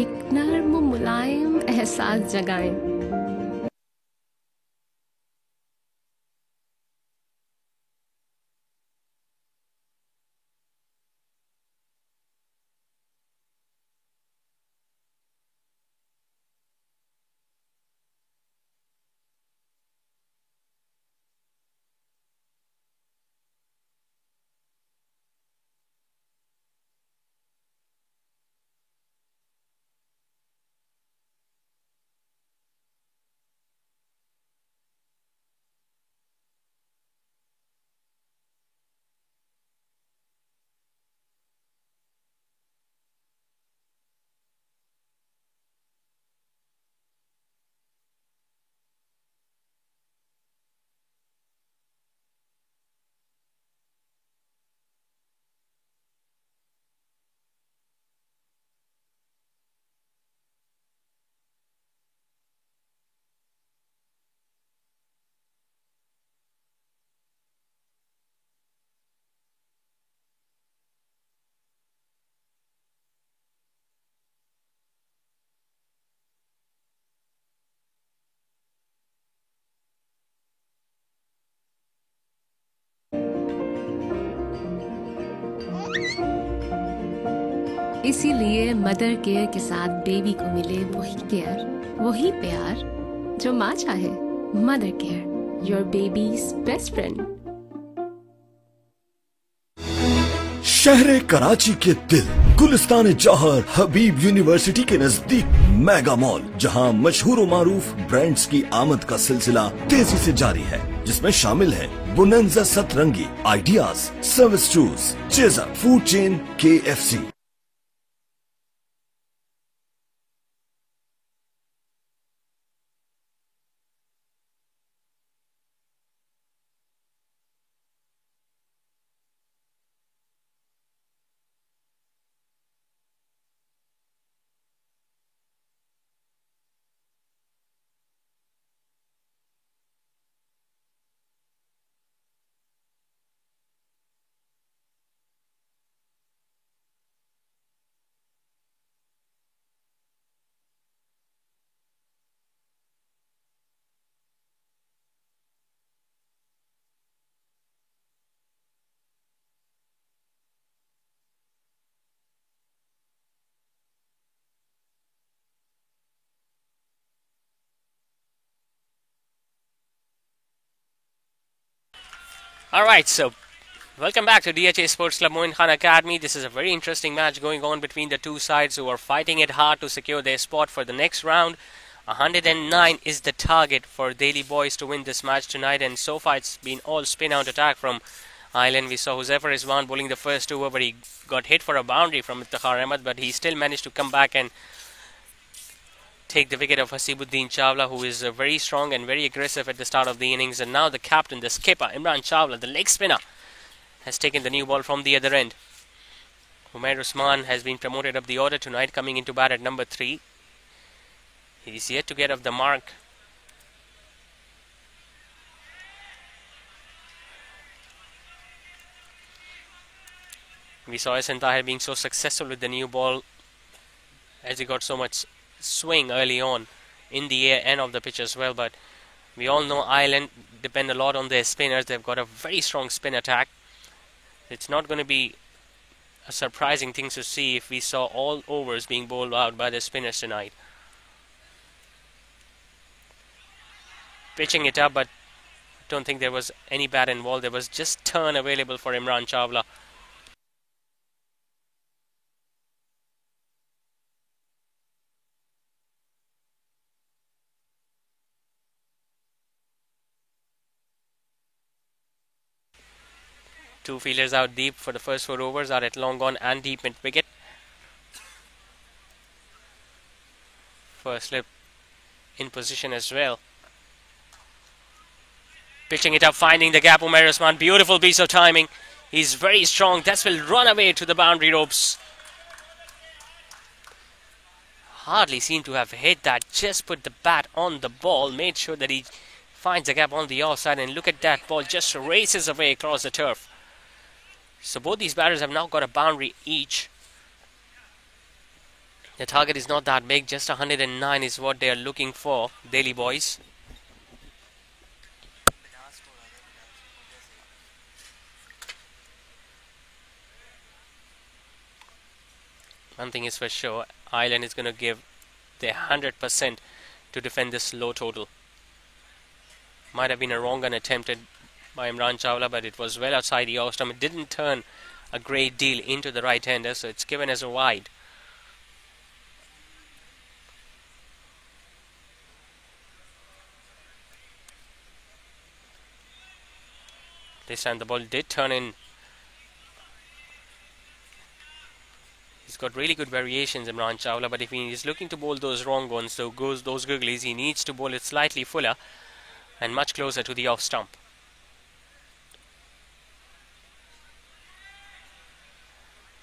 एक नर्म मुलायम एहसास जगाएं। इसीलिए मदर केयर के साथ बेबी को मिले वही केयर, वही प्यार जो माँ चाहे। Mother care, your babies best friend. शहर कराची के दिल गुलिस्तान जौहर हबीब यूनिवर्सिटी के नजदीक मेगा मॉल, जहां मशहूर और मारूफ ब्रांड्स की आमद का सिलसिला तेजी से जारी है, जिसमें शामिल है बोनंजा सतरंगी, ideas, service shoes, chaser, food chain KFC। Alright, so welcome back to DHA Sports Club Moin Khan Academy. This is a very interesting match going on between the two sides who are fighting it hard to secure their spot for the next round. 109 is the target for Delhi Boys to win this match tonight, and so far it's been all spin out attack from Ireland. We saw Huzaifa Rizwan bowling the first over, but he got hit for a boundary from Iftikhar Ahmed, but he still managed to come back and take the wicket of Hasibuddin Chawla, who is very strong and very aggressive at the start of the innings. And now the captain, the skipper, Imran Chawla, the leg spinner, has taken the new ball from the other end. Umair Usman has been promoted up the order tonight, coming into bat at number 3. He is yet to get off the mark. We saw Ahsan Tahir being so successful with the new ball as he got so much swing early on in the air and off the pitch as well, but we all know Ireland depend a lot on their spinners. They've got a very strong spin attack. It's not going to be a surprising thing to see if we saw all overs being bowled out by the spinners tonight. Pitching it up, but I don't think there was any bat involved. There was just turn available for Imran Chawla. Two fielders out deep for the first 4 overs are at long on and deep mid wicket. First slip in position as well. Pitching it up, finding the gap. Umair Usman, beautiful piece of timing. He's very strong. That will run away to the boundary ropes. Hardly seemed to have hit that. Just put the bat on the ball. Made sure that he finds the gap on the offside. And look at that ball. Just races away across the turf. So both these batters have now got a boundary each. The target is not that big. Just 109 is what they are looking for. Delhi boys. One thing is for sure, Ireland is going to give their 100% to defend this low total. Might have been a wrong gun attempted by Imran Chawla, but it was well outside the off stump. It didn't turn a great deal into the right-hander, so it's given as a wide. This time the ball did turn in. He's got really good variations, Imran Chawla, but if he is looking to bowl those wrong ones, those googlies, he needs to bowl it slightly fuller and much closer to the off stump.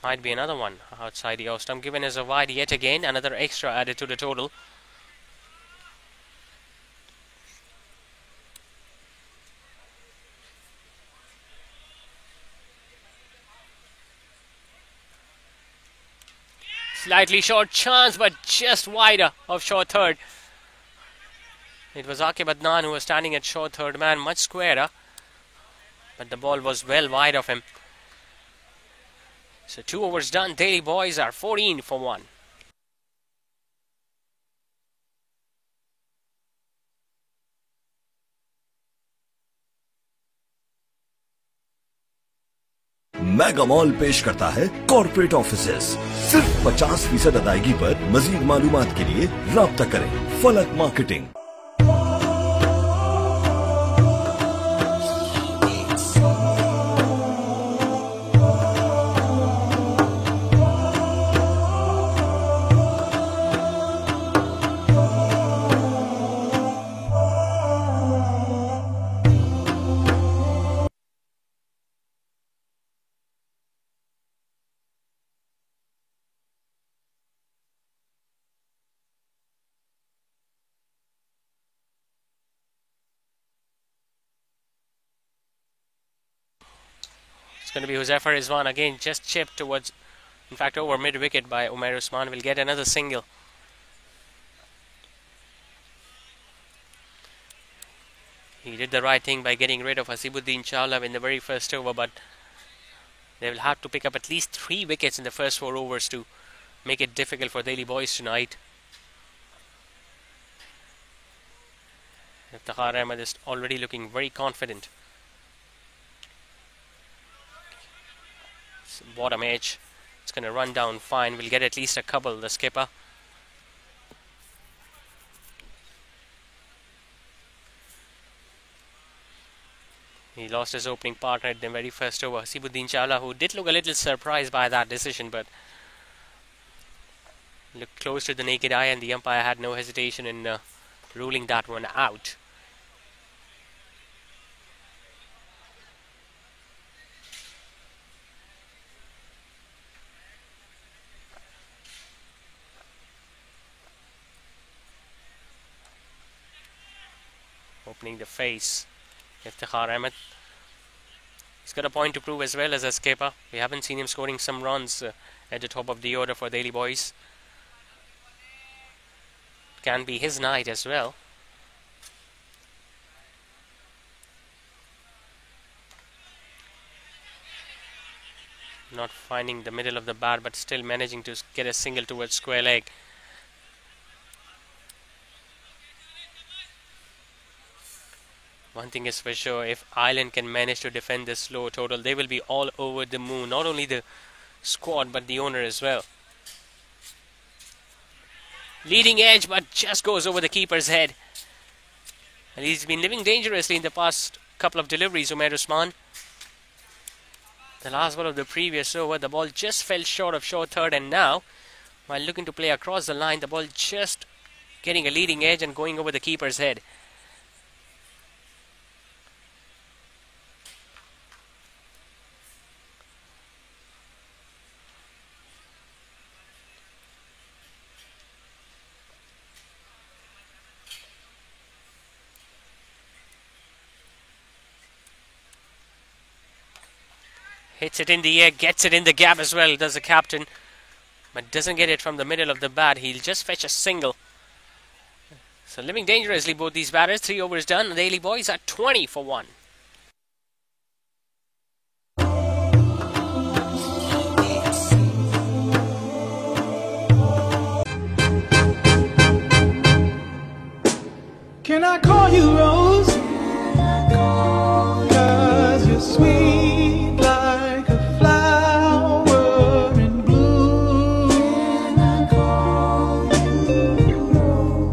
Might be another one outside the off stump, given as a wide yet again, another extra added to the total. Slightly short chance, but just wider of short third. It was Aqib Adnan who was standing at short third man, much squarer, but the ball was well wide of him. So 2 overs done. Delhi boys are 14 for 1. Mega mall पेश करता है corporate offices. सिर्फ 50% अदायगी पर मजीद मालूमात के लिए राब्ता करें फलक marketing. Going to be Huzaifa Rizwan again, just chipped towards, in fact over mid wicket by Umair Usman. Will get another single. He did the right thing by getting rid of Hasibuddin Chawla in the very first over, but they will have to pick up at least 3 wickets in the first 4 overs to make it difficult for Delhi boys tonight. Iftikhar Ahmed is already looking very confident. Bottom edge, it's going to run down fine. We'll get at least a couple, the skipper. He lost his opening partner at the very first over, Hasibuddin Chawla, who did look a little surprised by that decision, but looked close to the naked eye, and the umpire had no hesitation in ruling that one out. Opening the face, Iftikhar Ahmed. He's got a point to prove as well as a skipper. We haven't seen him scoring some runs at the top of the order for Delhi boys. Can be his night as well. Not finding the middle of the bat, but still managing to get a single towards square leg. One thing is for sure, if Ireland can manage to defend this low total, they will be all over the moon. Not only the squad, but the owner as well. Leading edge, but just goes over the keeper's head. And he's been living dangerously in the past couple of deliveries, Umair Usman. The last ball of the previous over, the ball just fell short of short third, and now, while looking to play across the line, the ball just getting a leading edge and going over the keeper's head. Hits it in the air, gets it in the gap as well, does the captain. But doesn't get it from the middle of the bat. He'll just fetch a single. So living dangerously, both these batters. 3 overs done. The Daily Boys are 20 for 1. Can I call you Rose? 'Cause you're sweet like a flower in bloom. Can I call you Rose?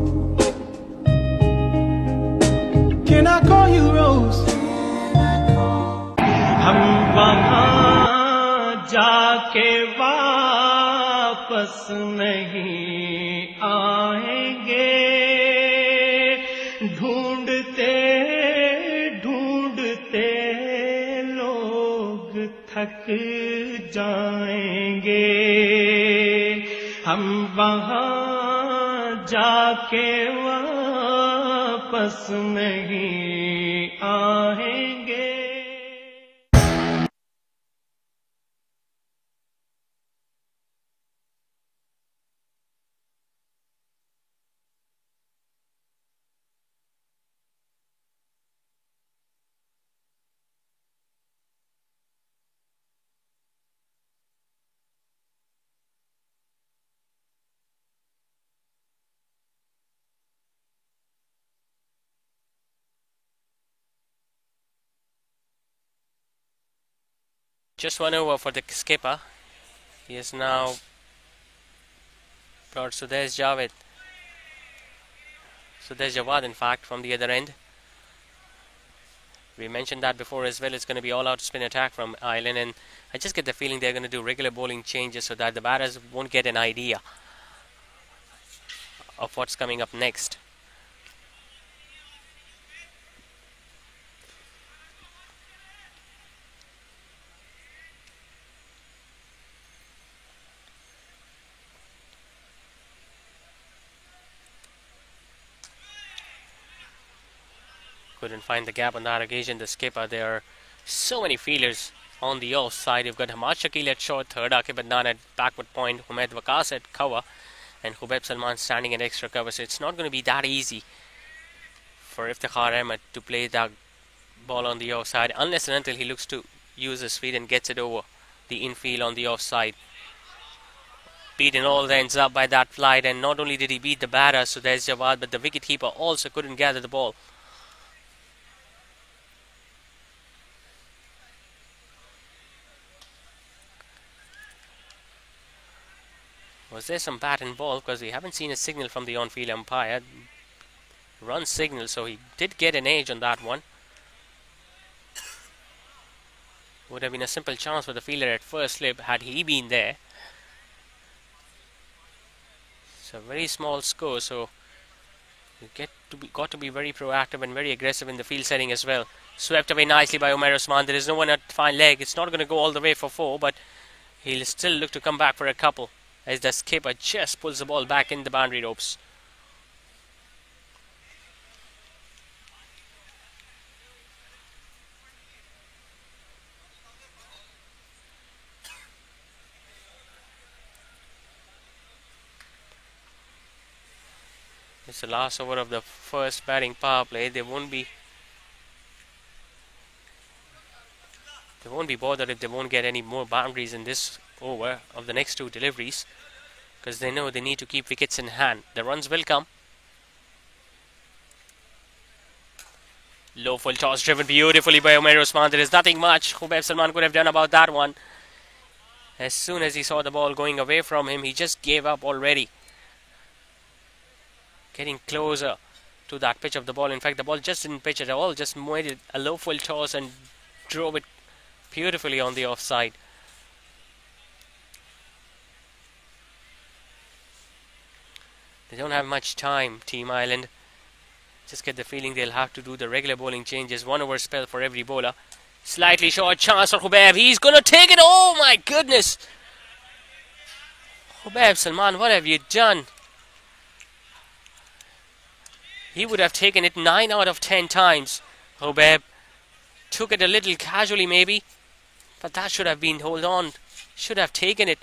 Can I call you Rose? हम वहाँ जाके वापस नहीं आएंगे, ढूंढते ढूंढते लोग थक जाएंगे, हम वहाँ जाके वापस नहीं आएंगे. Just 1 over for the skipper. He has now brought Sudesh Javed. Sudesh Jawad, in fact, from the other end. We mentioned that before as well. It's going to be all-out spin attack from Island, and I just get the feeling they're going to do regular bowling changes so that the batters won't get an idea of what's coming up next. Couldn't find the gap on that occasion, the skipper. There are so many fielders on the off side. You've got Hamad Shakil at short third, Akib Adnan at backward point, Humaid Waqas at cover, and Hubaib Salman standing at extra cover. So it's not going to be that easy for Iftikhar Ahmed to play that ball on the offside unless and until he looks to use his feet and gets it over the infield on the offside. Beaten all the ends up by that flight, and not only did he beat the batter, so there's Jawad, but the wicketkeeper also couldn't gather the ball. Was there some bat and ball? Because we haven't seen a signal from the on-field umpire. Run signal, so he did get an edge on that one. Would have been a simple chance for the fielder at first slip had he been there. It's a very small score, so you got to be very proactive and very aggressive in the field setting as well. Swept away nicely by Umair Usman. There is no one at fine leg. It's not going to go all the way for 4, but he'll still look to come back for a couple as the skipper just pulls the ball back in the boundary ropes. It's the last over of the first batting power play. They won't be bothered if they won't get any more boundaries in this over of the next 2 deliveries, because they know they need to keep wickets in hand. The runs will come. Low full toss driven beautifully by Umair Usman. There is nothing much Hubaib Salman could have done about that one. As soon as he saw the ball going away from him, he just gave up already. Getting closer to that pitch of the ball. In fact, the ball just didn't pitch at all, just made it a low full toss and drove it beautifully on the offside. They don't have much time, Team Ireland. Just get the feeling they'll have to do the regular bowling changes. 1 over spell for every bowler. Slightly short chance for Hubaib. He's going to take it. Oh my goodness. Hubaib Salman, what have you done? He would have taken it 9 out of 10 times. Hubaib took it a little casually maybe. But that should have been, hold on. Should have taken it.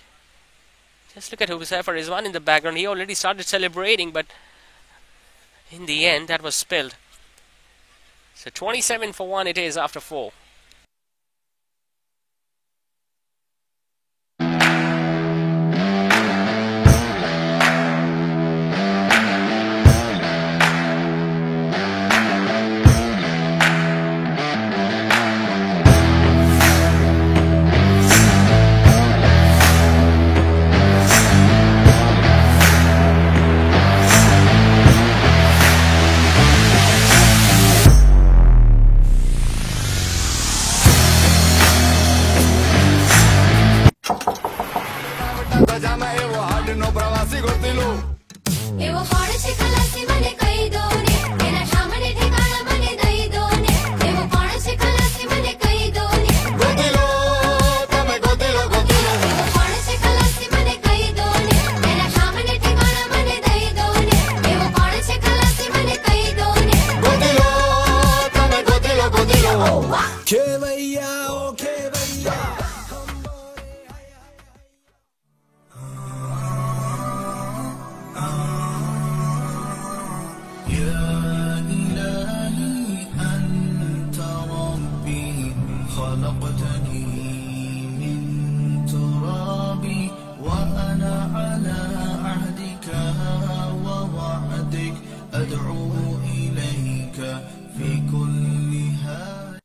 Just look at Huzaifa Rizwan in the background. He already started celebrating, but in the end, that was spilled. So 27 for 1 it is after 4. એવો કોણ છે ખલાસી મને કહી દો ને એના સામે ઠેકાણા મને દઈ દો ને એવો કોણ છે ખલાસી મને કહી દો ને ગોતી લો તમે ગોતી લો એવો કોણ છે ખલાસી મને કહી દો ને એના સામે ઠેકાણા મને દઈ દો ને એવો કોણ છે ખલાસી મને કહી દો ને ગોતી લો તમે ગોતી લો ખેવૈયા ઓ ખેવૈયા خلقتني من تراب وأنا على عهدك ووعدك أدعو إليك في كل هاد.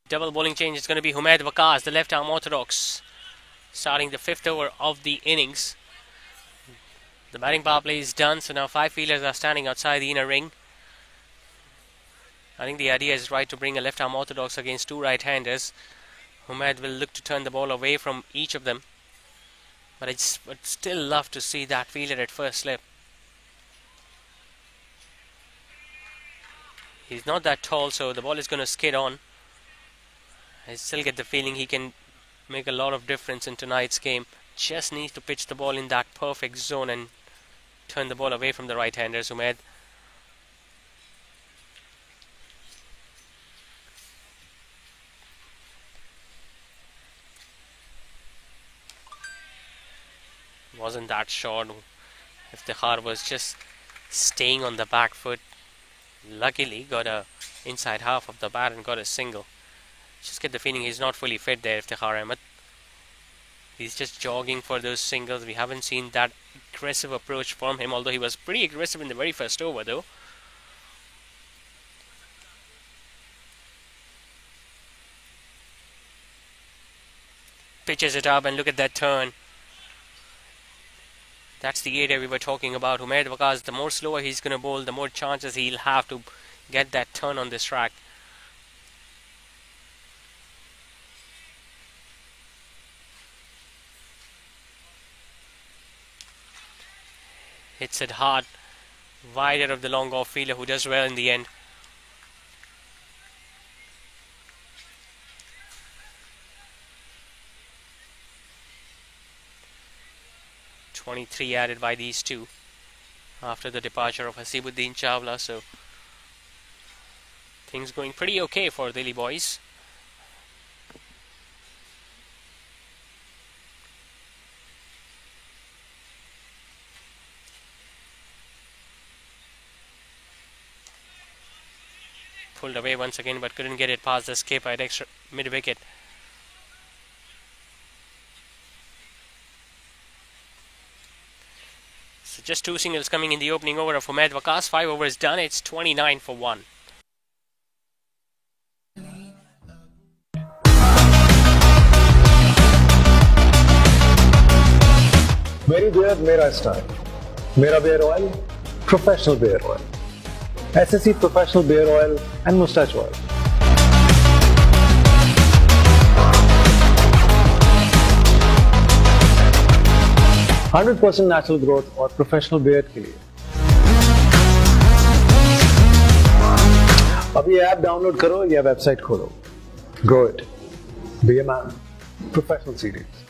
Double bowling change is going to be Humaid Waqas, the left arm orthodox, starting the 5th over of the innings. The batting power play is done, so now 5 fielders are standing outside the inner ring. I think the idea is right to bring a left arm orthodox against 2 right-handers. Humaid will look to turn the ball away from each of them, but I would still love to see that fielder at first slip. He's not that tall, so the ball is going to skid on. I still get the feeling he can make a lot of difference in tonight's game. Just needs to pitch the ball in that perfect zone and turn the ball away from the right-handers, Humaid. Wasn't that short. Iftikhar was just staying on the back foot. Luckily got a inside half of the bat and got a single. Just get the feeling he's not fully fit there, Iftikhar Ahmed. He's just jogging for those singles. We haven't seen that aggressive approach from him, although he was pretty aggressive in the very first over though. Pitches it up and look at that turn. That's the area we were talking about. Humaid Waqas, the more slower he's going to bowl, the more chances he'll have to get that turn on this track. Hits it hard, wider of the long off fielder who does well in the end. .23 added by these two after the departure of Hasibuddin Chawla, so things going pretty okay for Delhi boys. Pulled away once again, but couldn't get it past the skipper at extra mid-wicket. So just 2 singles coming in the opening over of Humaid Waqas. 5 overs done. It's 29 for 1. मेरी beard मेरा स्टाइल, मेरा beard oil professional beard oil, SSE professional beard oil and moustache oil. 100% natural growth और professional beard के लिए अभी app download करो या वेबसाइट खोलो। Grow it, be a man, professional series.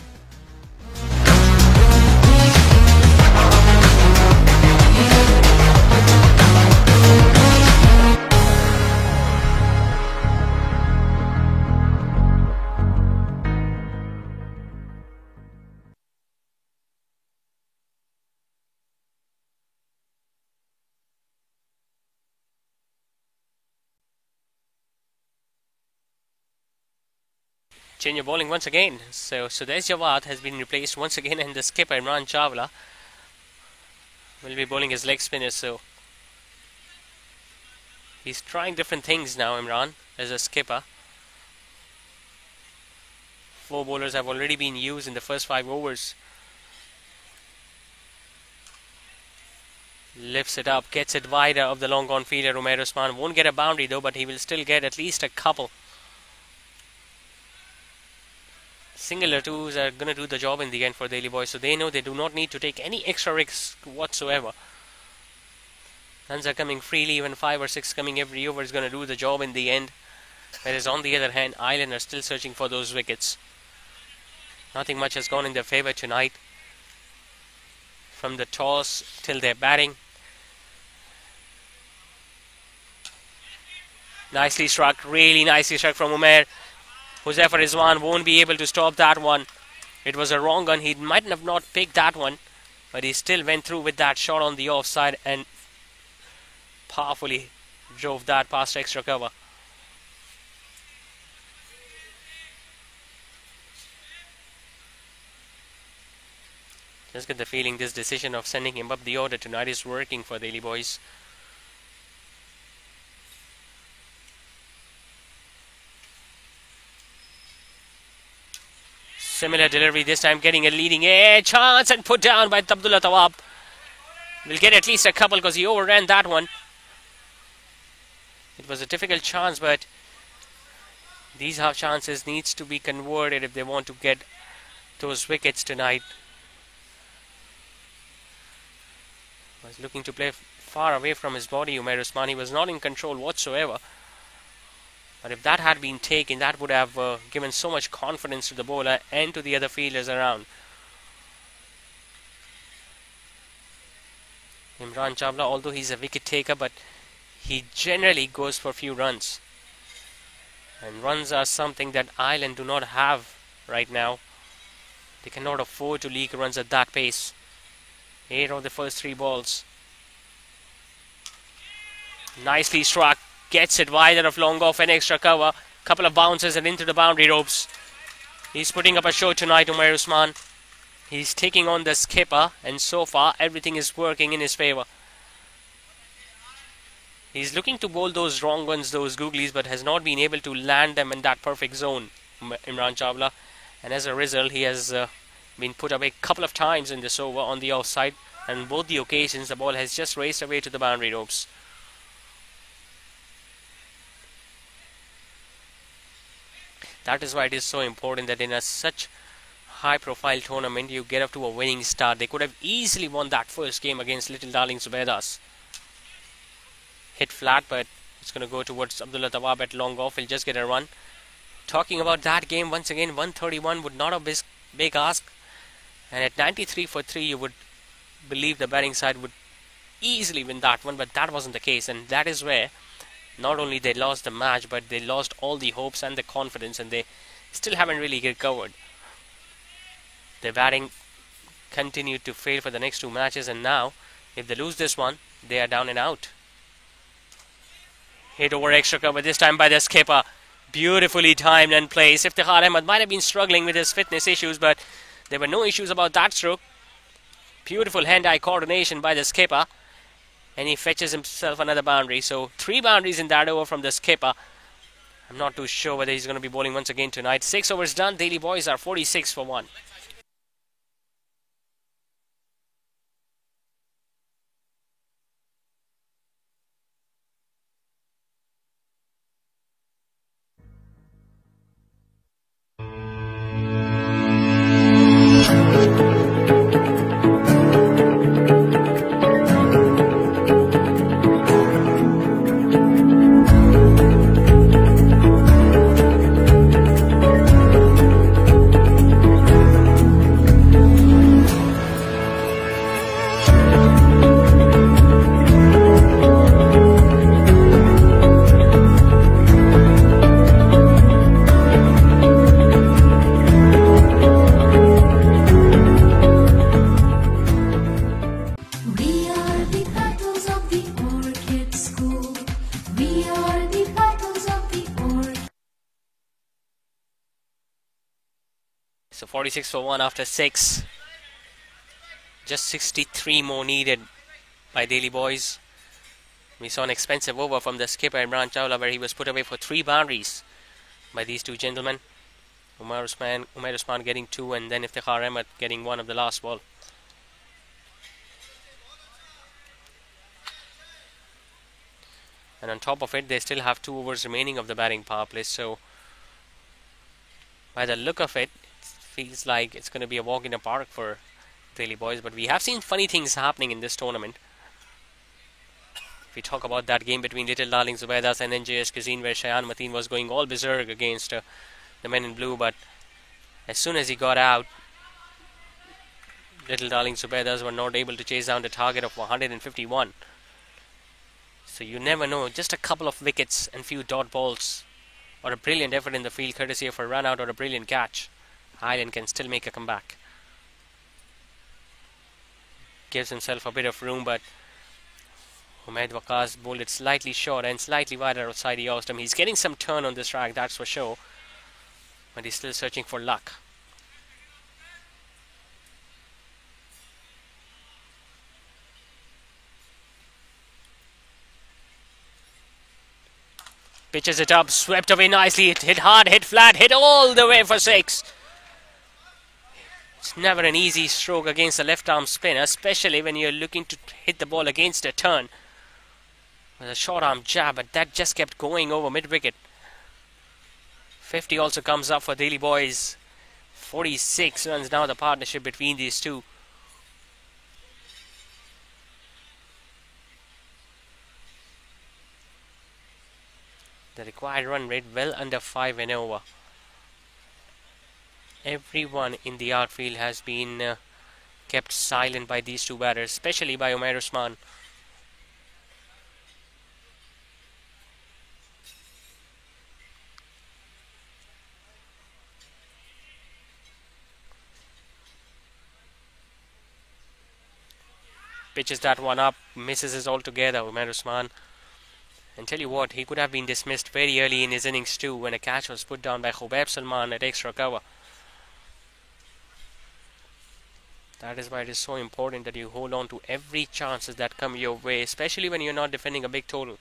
Change of bowling once again. So Sudesh Jawad has been replaced once again, and the skipper Imran Chawla will be bowling his leg spinner. So he's trying different things now, Imran, as a skipper. 4 bowlers have already been used in the first 5 overs. Lifts it up, gets it wider of the long on fielder. Umair Usman won't get a boundary though, but he will still get at least a couple. Single or twos are going to do the job in the end for Delhi Boys, so they know they do not need to take any extra risk whatsoever. Runs are coming freely, even 5 or 6 coming every over is going to do the job in the end. Whereas on the other hand, Ireland are still searching for those wickets. Nothing much has gone in their favour tonight. From the toss till their batting. Nicely struck, really nicely struck from Umair. Huzaifa Rizwan won't be able to stop that one. It was a wrong gun. He might have not picked that one, but he still went through with that shot on the offside and powerfully drove that past extra cover. Just get the feeling this decision of sending him up the order tonight is working for Delhi Boys. Similar delivery this time, getting a leading edge chance and put down by Abdullah Tawab. Will get at least a couple because he overran that one. It was a difficult chance, but these half chances needs to be converted if they want to get those wickets tonight. Was looking to play far away from his body. Umair Usmani was not in control whatsoever. But if that had been taken, that would have given so much confidence to the bowler and to the other fielders around. Imran Chawla, although he's a wicket taker, but he generally goes for few runs. And runs are something that Ireland do not have right now. They cannot afford to leak runs at that pace. 8 of the first 3 balls. Nicely struck. Gets it wider of long off and extra cover. Couple of bounces and into the boundary ropes. He's putting up a show tonight, Umair Usman. He's taking on the skipper, and so far everything is working in his favour. He's looking to bowl those wrong ones, those googlies, but has not been able to land them in that perfect zone, Imran Chawla. And as a result, he has been put away a couple of times in this over on the offside. And on both the occasions, the ball has just raced away to the boundary ropes. That is why it is so important that in a such high-profile tournament, you get up to a winning start. They could have easily won that first game against Little Darling Zubaydas. Hit flat, but it's going to go towards Abdullah Tawab at long off. He'll just get a run. Talking about that game, once again, 131 would not have big ask. And at 93 for 3, you would believe the batting side would easily win that one, but that wasn't the case. And that is where not only they lost the match, but they lost all the hopes and the confidence, and they still haven't really recovered. Their batting continued to fail for the next 2 matches, and now, if they lose this one, they are down and out. Hit over extra cover, this time by the skipper. Beautifully timed and placed. Iftikhar Ahmed might have been struggling with his fitness issues, but there were no issues about that stroke. Beautiful hand-eye coordination by the skipper. And he fetches himself another boundary. So 3 boundaries in that over from the skipper. I'm not too sure whether he's going to be bowling once again tonight. 6 overs done. Delhi Boys are 46 for 1. of the Orchid School. We are the petals of the orchid. So 46 for 1 after 6. Just 63 more needed by Delhi Boys. We saw an expensive over from the skipper Imran Chawla where he was put away for 3 boundaries by these two gentlemen. Umair Usman getting 2 and then Iftikhar Ahmed getting 1 of the last ball. And on top of it, they still have 2 overs remaining of the batting power play. So by the look of it, it feels like it's going to be a walk in the park for Delhi Boys. But we have seen funny things happening in this tournament. If we talk about that game between Little Darling Zubaidas and NJS Cuisine, where Shayan Mateen was going all berserk against the men in blue, but as soon as he got out, Little Darling Zubaidas were not able to chase down the target of 151. So you never know, just a couple of wickets and few dot balls or a brilliant effort in the field courtesy of a run out or a brilliant catch, Ireland can still make a comeback. Gives himself a bit of room, but Umaid Waqas bowled it slightly short and slightly wider outside the off stump. He's getting some turn on this track, that's for sure, but he's still searching for luck. Pitches it up, swept away nicely, it hit hard, hit flat, hit all the way for 6. It's never an easy stroke against a left arm spinner, especially when you're looking to hit the ball against a turn. With a short arm jab, but that just kept going over mid wicket. 50 also comes up for Delhi Boys. 46 runs now the partnership between these two. The required run rate well under 5 and over. Everyone in the outfield has been kept silent by these two batters, especially by Umair Usman. Pitches that one up, misses it altogether, Umair Usman. And tell you what, he could have been dismissed very early in his innings too when a catch was put down by Khubaib Salman at extra cover. That is why it is so important that you hold on to every chances that come your way, especially when you're not defending a big total.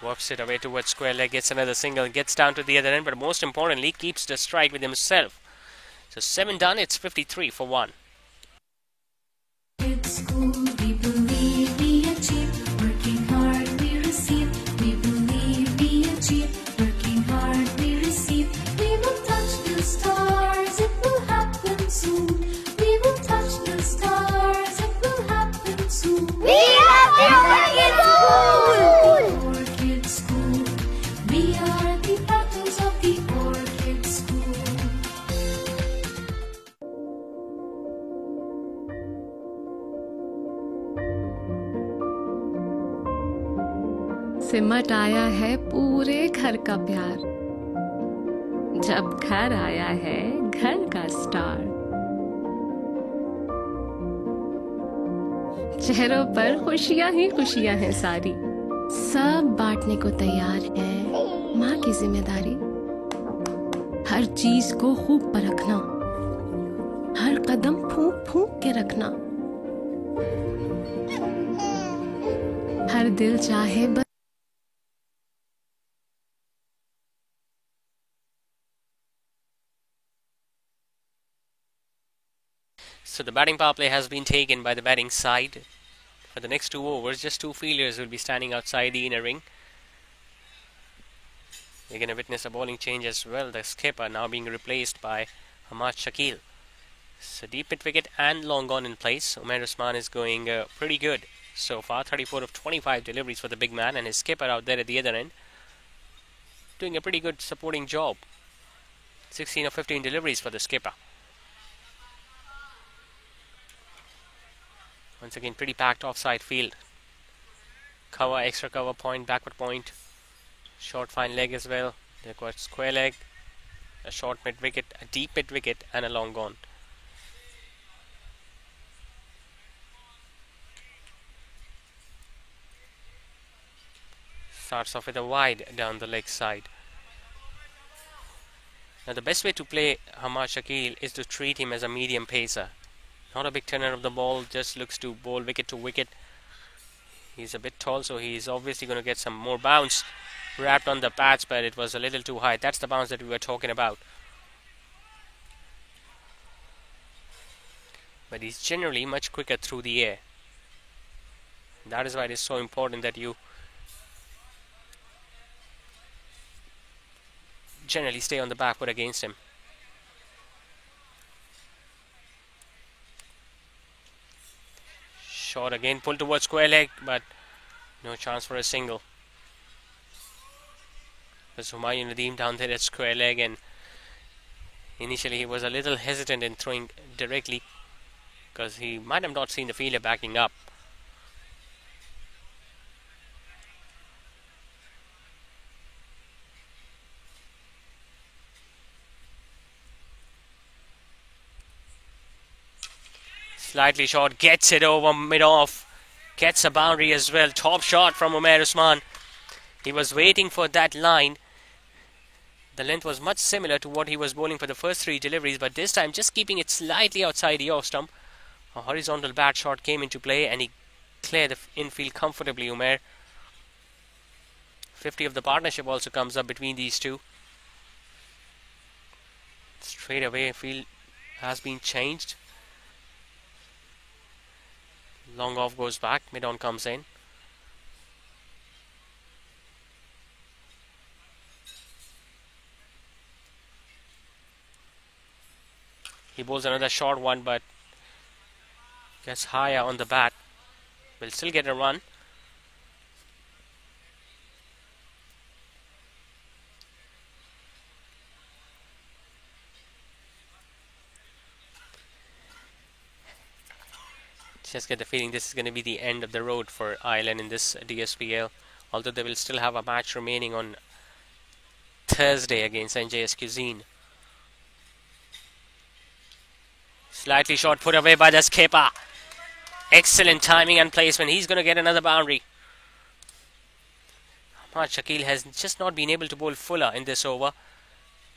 Works it away towards square leg, gets another single, gets down to the other end, but most importantly, keeps the strike with himself. So 7 done, it's 53 for 1. School, we believe we achieve. Working hard, we receive. We believe we achieve. Working hard, we receive. We will touch the stars. It will happen soon. We will touch the stars. It will happen soon. We have the Orchid School! Orchid School. We are the petals of the Orchid School. सिमट आया है पूरे घर का प्यार, जब घर आया है घर का स्टार। चेहरों पर खुशियां ही खुशियां हैं सारी, सब बांटने को तैयार है माँ की जिम्मेदारी। हर चीज को खूब परखना, हर कदम फूंक फूंक के रखना, हर दिल चाहे बस So the batting power play has been taken by the batting side. For the next 2 overs, just 2 fielders will be standing outside the inner ring. We're going to witness a bowling change as well. The skipper now being replaced by Hamad Shakil. So deep mid wicket and long on in place. Umair Usman is going pretty good so far. 34 of 25 deliveries for the big man, and his skipper out there at the other end doing a pretty good supporting job. 16 of 15 deliveries for the skipper. Once again, pretty packed offside field. Cover, extra cover point, backward point. Short fine leg as well. They've got square leg, a short mid wicket, a deep mid wicket, and a long gone. Starts off with a wide down the leg side. Now the best way to play Hamad Shakil is to treat him as a medium pacer. Not a big turner of the ball, just looks to bowl wicket to wicket. He's a bit tall, so he's obviously going to get some more bounce wrapped on the pads, but it was a little too high. That's the bounce that we were talking about. But he's generally much quicker through the air. That is why it is so important that you generally stay on the back foot against him. Shot again, pulled towards square leg, but no chance for a single. There's Humayun Nadeem down there at square leg, and initially he was a little hesitant in throwing directly because he might have not seen the fielder backing up. Slightly short, gets it over mid-off, gets a boundary as well. Top shot from Umair Usman. He was waiting for that line. The length was much similar to what he was bowling for the first three deliveries, but this time just keeping it slightly outside the off stump. A horizontal bat shot came into play and he cleared the infield comfortably, Umair. 50 of the partnership also comes up between these two. Straight away, field has been changed. Long off goes back, mid-on comes in. He bowls another short one, but gets higher on the bat. Will still get a run. Just get the feeling this is going to be the end of the road for Ireland in this DSPL. Although they will still have a match remaining on Thursday against NJS Cuisine. Slightly short, put away by the skipper. Excellent timing and placement. He's going to get another boundary. Hamad Shakil has just not been able to bowl fuller in this over.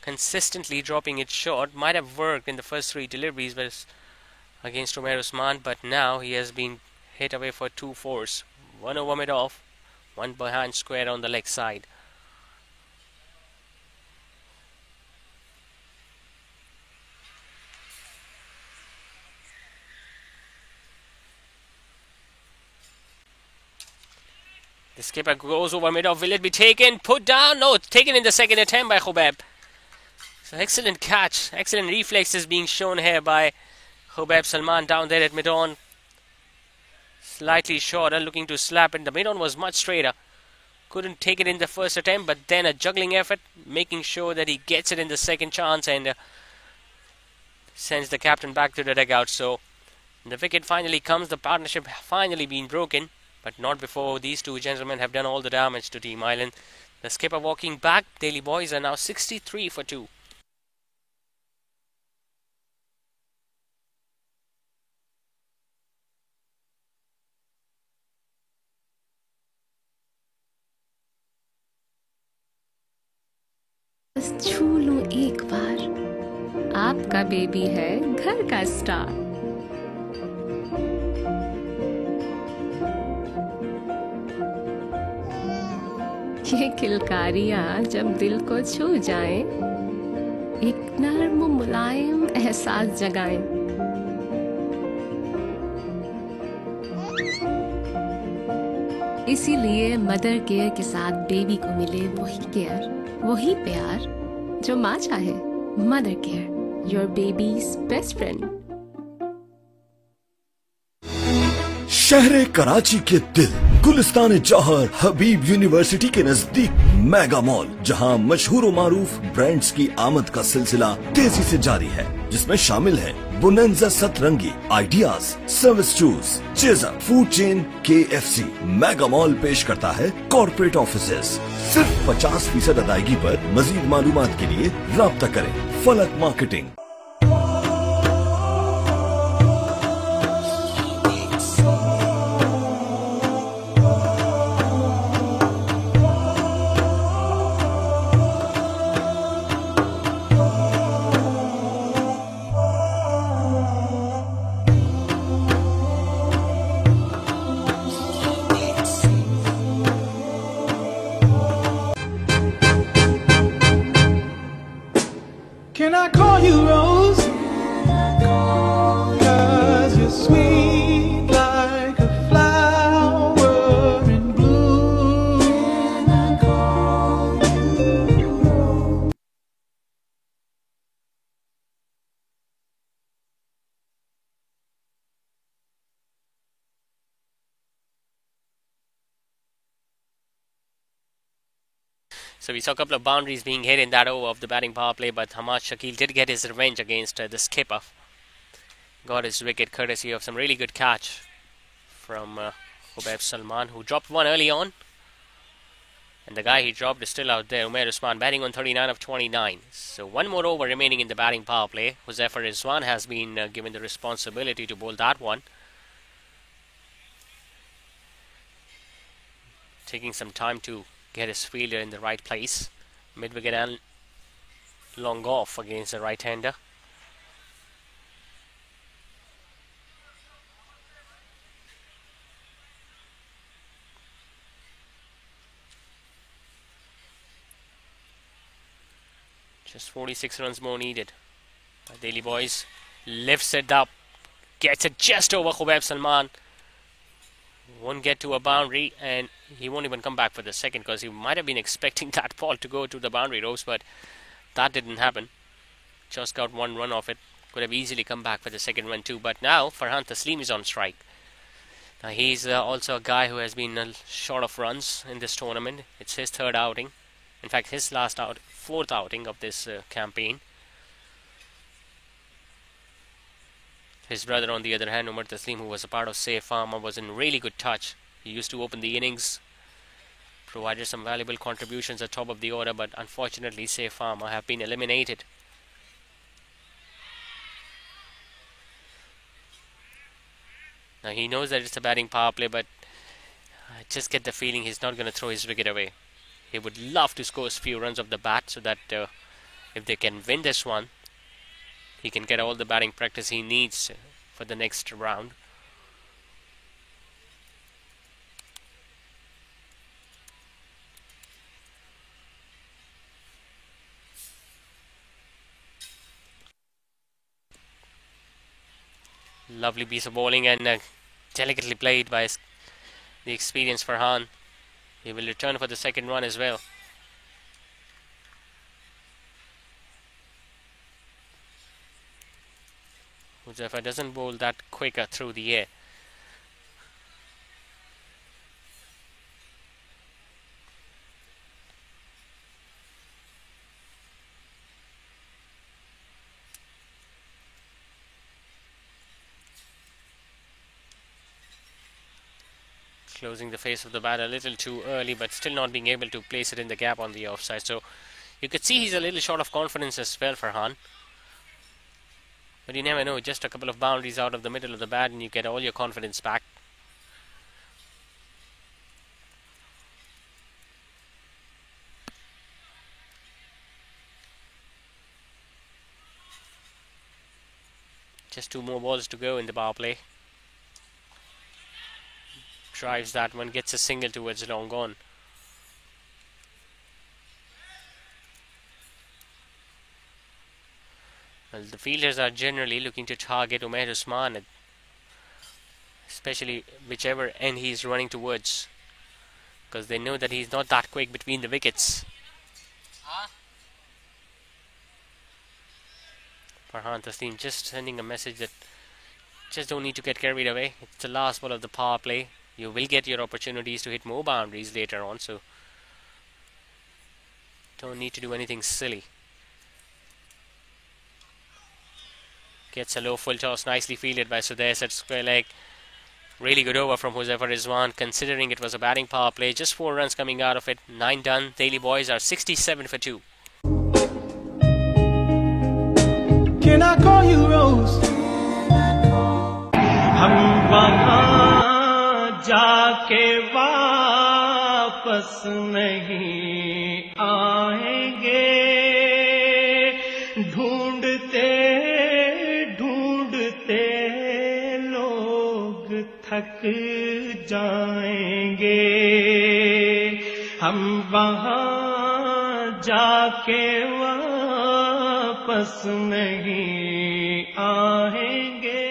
Consistently dropping it short. Might have worked in the first three deliveries against Umair Usman, but now he has been hit away for 2 fours. One over mid-off, one behind square on the leg side. The skipper goes over mid-off. Will it be taken? Put down? No, it's taken in the second attempt by Khubab. So excellent catch. Excellent reflexes being shown here by Khubab Salman down there at mid-on. Slightly shorter, looking to slap it. The mid-on was much straighter. Couldn't take it in the first attempt, but then a juggling effort, making sure that he gets it in the second chance and sends the captain back to the dugout. So the wicket finally comes. The partnership finally been broken, but not before these two gentlemen have done all the damage to Team Ireland. The skipper walking back. Delhi boys are now 63 for 2. बस छू लूं एक बार, आपका baby है घर का star. ये किलकारियां जब दिल को छू जाएं, एक नर्म मुलायम एहसास जगाएं। इसीलिए मदर केयर के साथ बेबी को मिले वही केयर, वही प्यार जो माँ चाहे। Mother care, your babies best friend. शहर कराची के दिल गुलिस्तान जौहर हबीब यूनिवर्सिटी के नजदीक मेगा मॉल, जहां मशहूर व मारूफ ब्रांड्स की आमद का सिलसिला तेजी से जारी है, जिसमें शामिल है बोनेंजा सतरंगी, ideas, service shoes, chaser, food chain KFC। Mega mall पेश करता है कॉर्पोरेट ऑफिसेज। सिर्फ 50% अदायगी पर मजीद मालूमात के लिए राब्ता करें फलक marketing. So we saw a couple of boundaries being hit in that over of the batting power play, but Hamad Shakil did get his revenge against the skipper. Got his wicket courtesy of some really good catch from Hubaib Salman, who dropped one early on. And the guy he dropped is still out there, Umair Usman, batting on 39 of 29. So one more over remaining in the batting power play. Huzaifar Rizwan has been given the responsibility to bowl that one. Taking some time to get his fielder in the right place. Mid-wicket and long off against the right-hander. Just 46 runs more needed. Delhi Boys lifts it up, gets it just over Hubaib Salman. Won't get to a boundary, and he won't even come back for the second because he might have been expecting that ball to go to the boundary ropes, but that didn't happen. Just got one run off it. Could have easily come back for the second one too, but now Farhan Taslim is on strike. Now he's also a guy who has been short of runs in this tournament. It's his third outing. In fact, his fourth outing of this campaign. His brother, on the other hand, Umar Taslim, who was a part of Saif Farmer, was in really good touch. He used to open the innings, provided some valuable contributions at top of the order, but unfortunately Saif Farmer have been eliminated. Now he knows that it's a batting power play, but I just get the feeling he's not going to throw his wicket away. He would love to score a few runs off the bat so that if they can win this one, he can get all the batting practice he needs for the next round. Lovely piece of bowling and delicately played by the experienced Farhan. He will return for the second run as well. Huzaifar doesn't bowl that quicker through the air. Closing the face of the bat a little too early, but still not being able to place it in the gap on the offside. So you could see he's a little short of confidence as well, Farhan. But you never know, just a couple of boundaries out of the middle of the bat and you get all your confidence back. Just two more balls to go in the power play. Drives that one, gets a single towards long on. Well, the fielders are generally looking to target Umair Usman, especially whichever end he's running towards, because they know that he's not that quick between the wickets. Farhan Taslim just sending a message that just don't need to get carried away. It's the last ball of the power play. You will get your opportunities to hit more boundaries later on, so don't need to do anything silly. Gets a low full toss, nicely fielded by Sudesh at square leg. Really good over from Huzaifar Rizwan, considering it was a batting power play. Just 4 runs coming out of it, 9 done. Delhi Boys are 67 for 2. Can I call you Rose? हम वहाँ जाके वापस नहीं आएंगे, ढूंढते ढूंढते लोग थक जाएंगे, हम वहाँ जाके वापस नहीं आएंगे.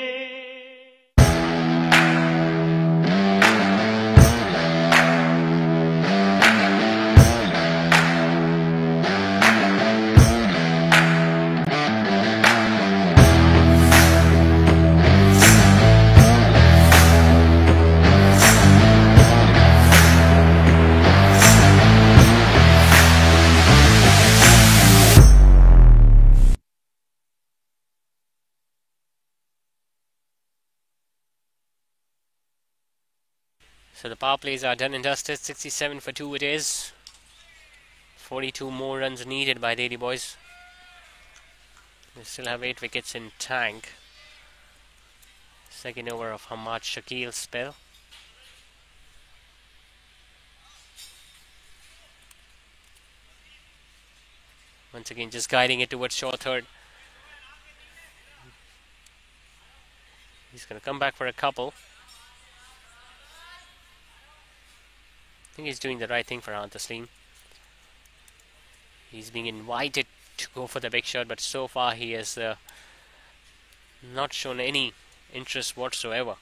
So the power plays are done and dusted. 67 for 2 it is. 42 more runs needed by Delhi boys. They still have 8 wickets in tank. Second over of Hamad Shakil's spell. Once again just guiding it towards short third. He's going to come back for a couple. I think he's doing the right thing for Ant Taslim. He's being invited to go for the big shot, but so far he has not shown any interest whatsoever.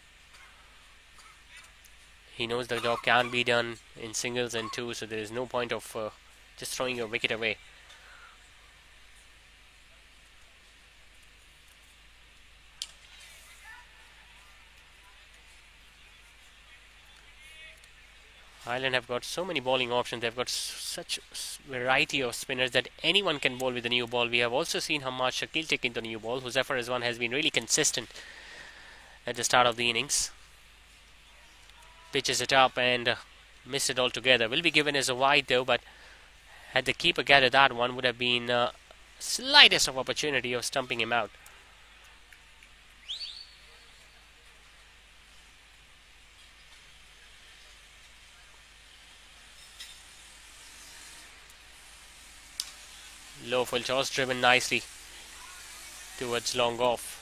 He knows the job can be done in singles and twos, so there is no point of just throwing your wicket away. Ireland have got so many bowling options. They've got such variety of spinners that anyone can bowl with the new ball. We have also seen Hamad Shakil take into the new ball. Huzaifar Rizwan has been really consistent at the start of the innings. Pitches it up and missed it altogether. Will be given as a wide though, but had the keeper gathered that one, would have been slightest of opportunity of stumping him out. Low full toss driven nicely towards long off.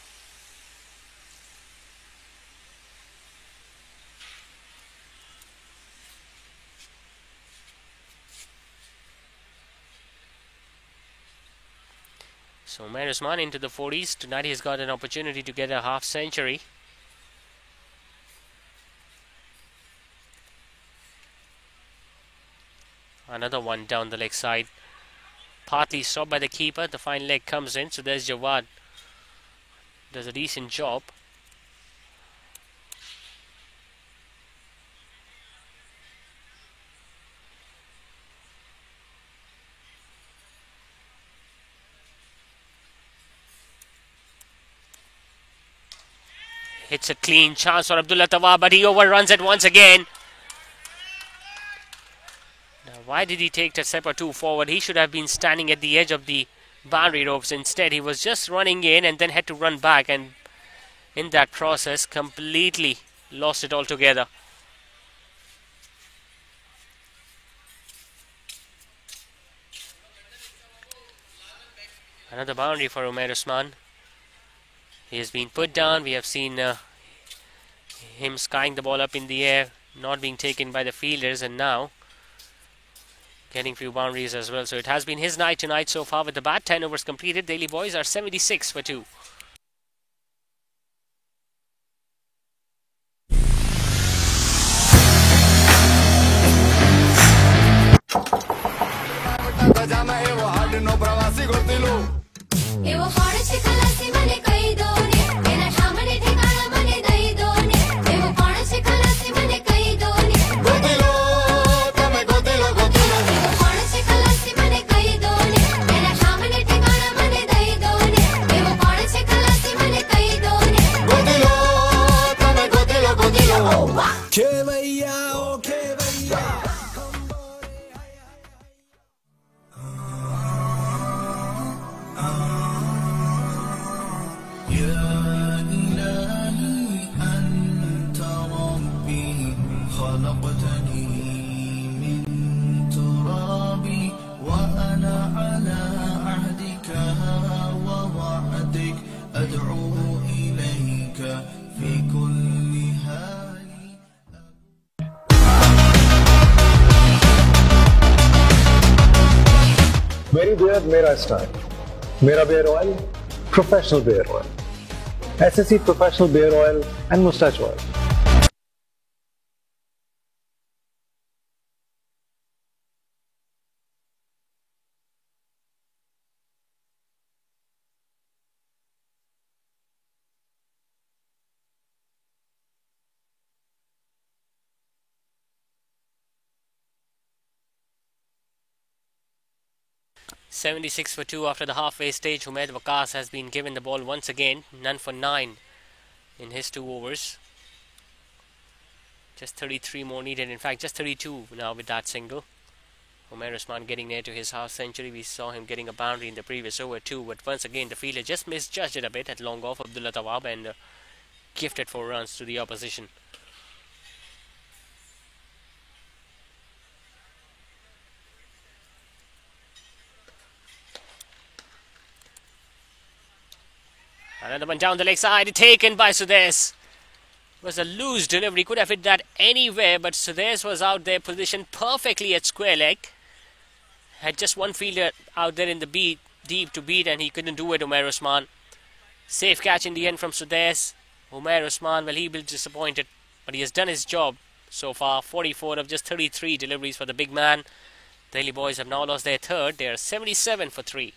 So Umair Usman into the 40s. Tonight he's got an opportunity to get a half century. Another one down the leg side. Partly stopped by the keeper. The fine leg comes in. So there's Jawad. Does a decent job. Hits a clean chance for Abdullah Tawab, but he overruns it once again. Now, why did he take that step or two forward? He should have been standing at the edge of the boundary ropes. Instead, he was just running in and then had to run back, and in that process, completely lost it altogether. Another boundary for Umair Usman. He has been put down. We have seen him skying the ball up in the air, not being taken by the fielders, and now getting few boundaries as well. So it has been his night tonight so far with the bat. 10 overs completed. Delhi boys are 76 for 2. मेरी beard मेरा स्टाइल, मेरा beard oil professional beard oil, SSC professional beard oil and moustache oil. .76 for 2 after the halfway stage. Humaid Waqas has been given the ball once again. None for 9 in his 2 overs. Just 33 more needed. In fact, just 32 now with that single. Umair Usman getting near to his half century. We saw him getting a boundary in the previous over too, but once again the fielder just misjudged it a bit at long off Abdullah Tawab and gifted 4 runs to the opposition. Another one down the leg side, taken by Sudais. Was a loose delivery, could have hit that anywhere, but Sudais was out there positioned perfectly at square leg. Had just one fielder out there in the deep to beat, and he couldn't do it, Umair Usman. Safe catch in the end from Sudais. Umair Usman, well, he will be disappointed, but he has done his job so far. 44 of just 33 deliveries for the big man. Delhi boys have now lost their third. They are 77 for 3.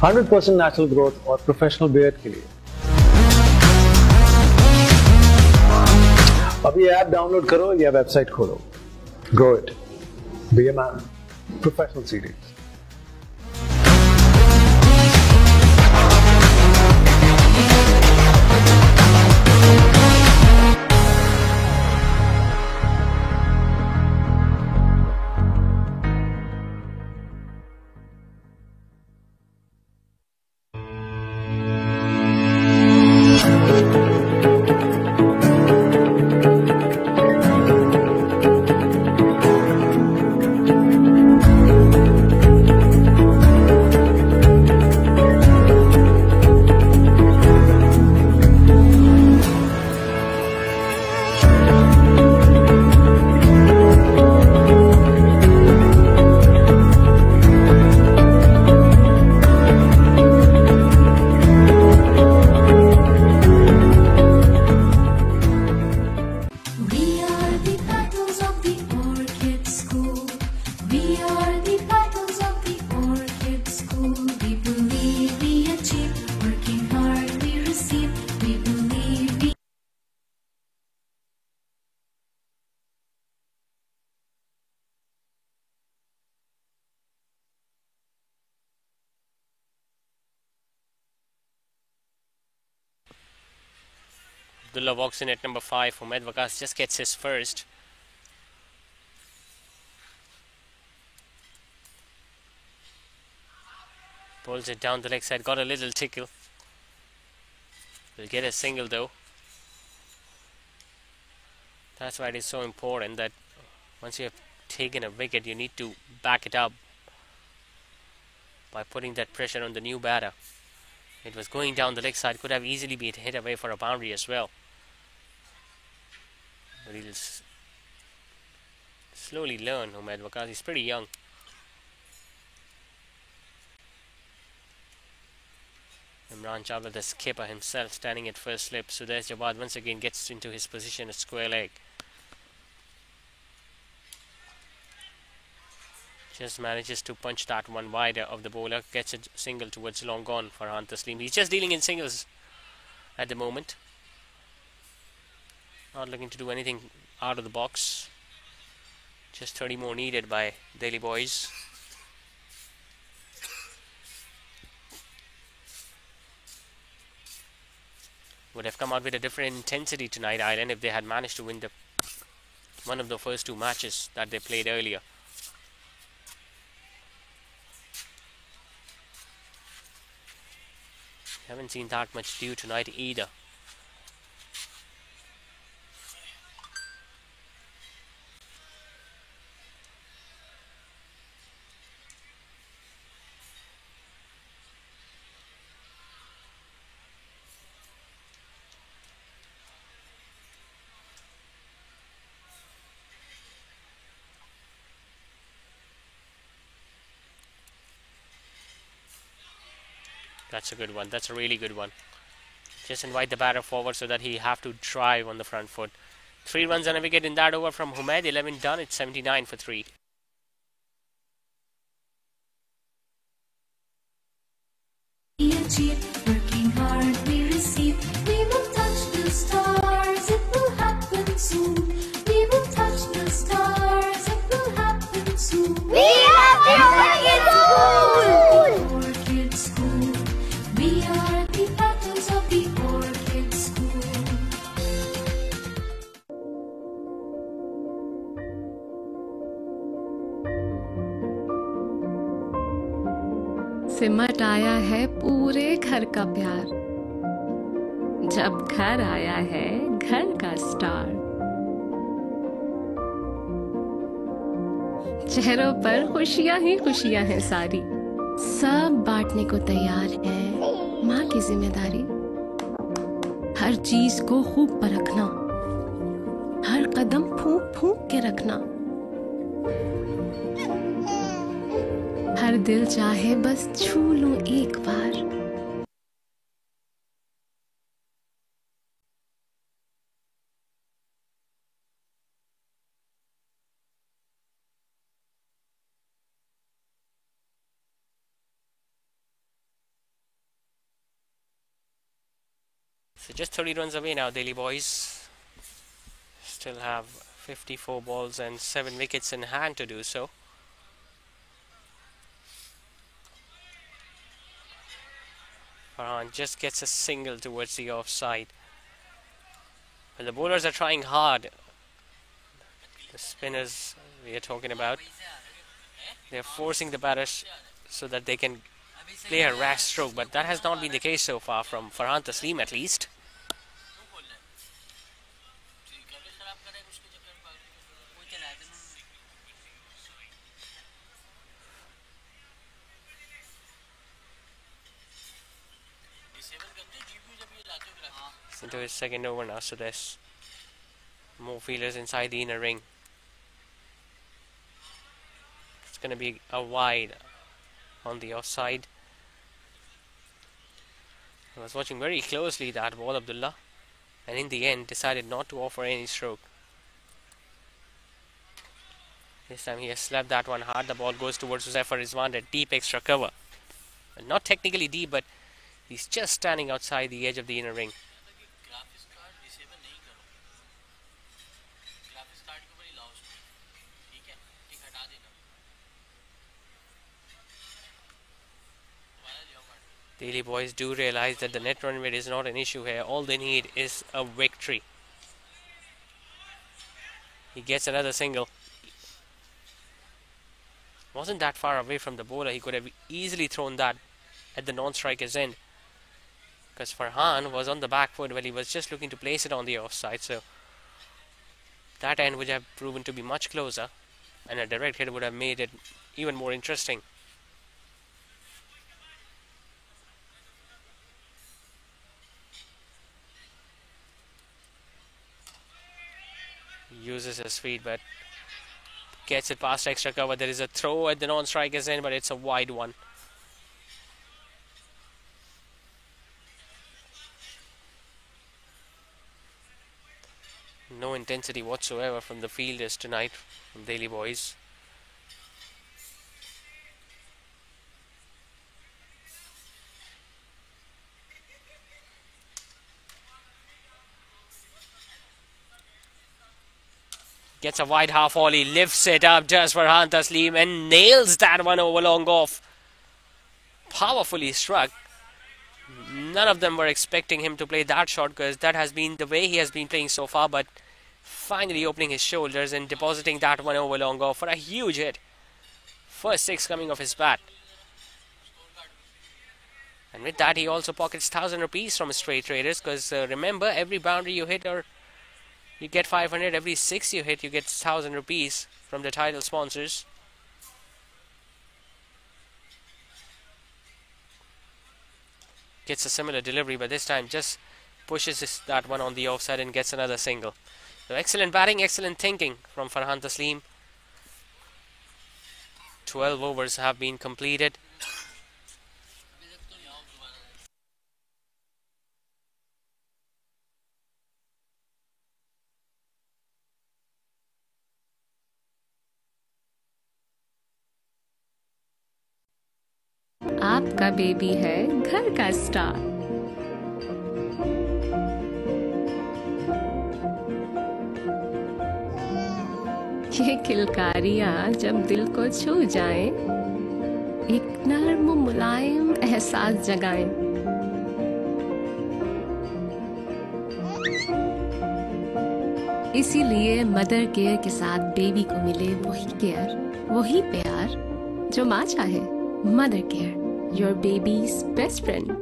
%100% natural growth और professional beard के लिए अभी app download करो या website खोलो. Grow it. Be a man. Professional series. Abdullah walks in at number 5. Umaid Waqas just gets his first. Pulls it down the leg side. Got a little tickle. Will get a single though. That's why it is so important that once you have taken a wicket, you need to back it up by putting that pressure on the new batter. It was going down the leg side. Could have easily been hit away for a boundary as well. But he'll slowly learn, Umaid Waqas. He's pretty young. Imran Chawla, the skipper himself, standing at first slip. Sudais Jawad once again gets into his position at square leg. Just manages to punch that one wider of the bowler. Gets a single towards long on for Farhan Taslim. He's just dealing in singles at the moment. Not looking to do anything out of the box. Just 30 more needed by Delhi boys. Would have come out with a different intensity tonight, Ireland, if they had managed to win one of the first 2 matches that they played earlier. Haven't seen that much dew tonight either. That's a good one. That's a really good one. Just invite the batter forward so that he have to drive on the front foot. 3 runs and a wicket in that over from Umaid. 11 done. It's 79 for 3. Working hard we receive. We will touch the stars. It will happen soon. We will touch the stars. It will happen soon. We are सिमट आया है पूरे घर का प्यार, जब घर आया है घर का स्टार। चेहरों पर खुशियां ही खुशियां हैं सारी, सब बांटने को तैयार है माँ की जिम्मेदारी। हर चीज को खूब परखना, हर कदम फूंक फूंक के रखना, हर दिल चाहे बस छू लूं एक बार। So just 30 runs away now, Delhi boys. Still have 54 balls and 7 wickets in hand to do so. Farhan just gets a single towards the offside. Well, the bowlers are trying hard. The spinners we are talking about. They are forcing the batters so that they can play a rash stroke, but that has not been the case so far from Farhan Taslim at least. It's into his second over now, so there's more fielders inside the inner ring. It's going to be a wide on the offside. I was watching very closely that ball, Abdullah, and in the end decided not to offer any stroke. This time he has slapped that one hard. The ball goes towards Zafar Rizwan, a deep extra cover. Not technically deep, but he's just standing outside the edge of the inner ring. Delhi boys do realize that the net run rate is not an issue here. All they need is a victory. He gets another single. Wasn't that far away from the bowler. He could have easily thrown that at the non-striker's end, because Farhan was on the back foot while he was just looking to place it on the offside. So that end would have proven to be much closer, and a direct hit would have made it even more interesting. Uses his feet but gets it past extra cover. There is a throw at the non-striker's end, but it's a wide one. No intensity whatsoever from the fielders tonight from Delhi boys. Gets a wide half volley, lifts it up just for Farhan Taslim and nails that one over long off. Powerfully struck. None of them were expecting him to play that shot, because that has been the way he has been playing so far, but finally opening his shoulders and depositing that one over long off for a huge hit. First 6 coming off his bat. And with that he also pockets 1,000 rupees from straight traders, because remember, every boundary you hit or you get 500, every 6 you hit you get 1,000 rupees from the title sponsors. Gets a similar delivery, but this time just pushes that one on the offside and gets another single. So excellent batting, excellent thinking from Farhan Taslim. 12 overs have been completed. आपका baby है घर का star. ये किलकारियां जब दिल को छू जाएं, एक नर्म मुलायम एहसास जगाएं। इसीलिए मदर केयर के साथ बेबी को मिले वही केयर, वही प्यार जो माँ चाहे। Mother care, your baby's best friend.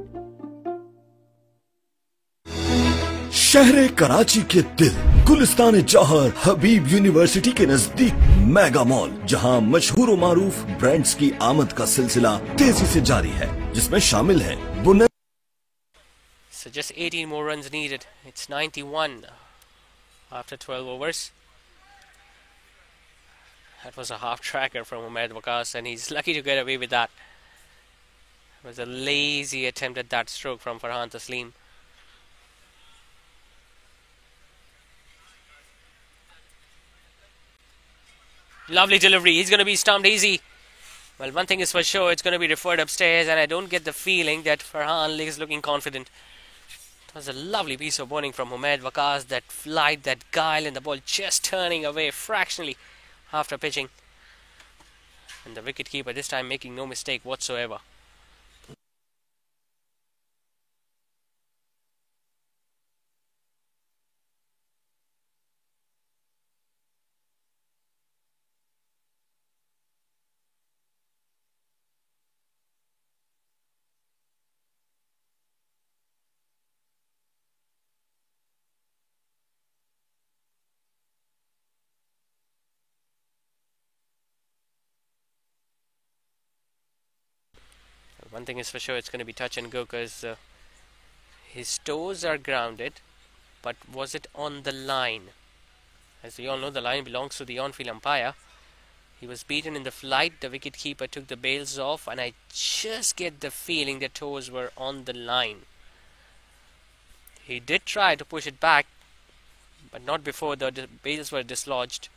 शहर कराची के दिल गुलिस्तान जौहर हबीब यूनिवर्सिटी के नजदीक मेगा मॉल, जहां मशहूर मारूफ ब्रांड्स की आमद का सिलसिला तेजी से जारी है, जिसमें शामिल है बुने। So just 18 more runs needed. It's 91 after 12 overs. That was a half tracker from Umaid Waqas, and he's lucky to get away with that. It was a lazy attempt at that stroke from Farhan Taslim. Lovely delivery. He's going to be stumped easy. Well, one thing is for sure, it's going to be referred upstairs, and I don't get the feeling that Farhan is looking confident. It was a lovely piece of bowling from Umaid Waqas. That flight, that guile, and the ball just turning away fractionally after pitching. And the wicketkeeper this time making no mistake whatsoever. One thing is for sure, it's going to be touch and go, because his toes are grounded, but was it on the line? As we all know, the line belongs to the on-field umpire. He was beaten in the flight, the wicketkeeper took the bails off, and I just get the feeling the toes were on the line. He did try to push it back, but not before the bails were dislodged.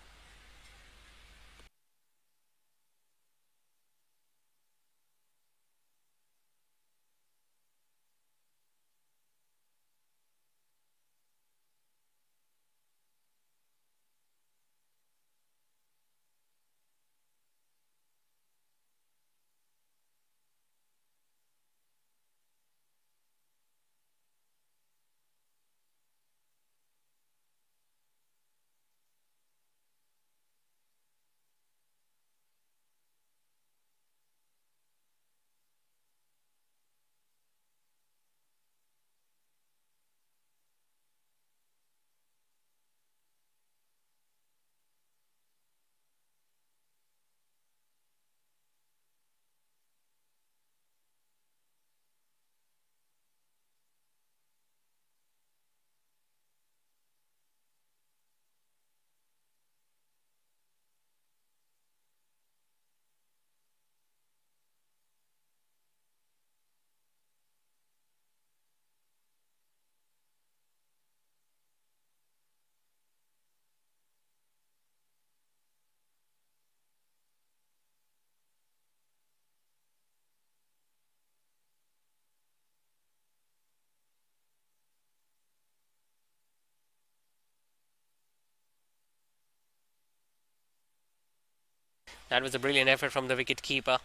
That was a brilliant effort from the wicketkeeper.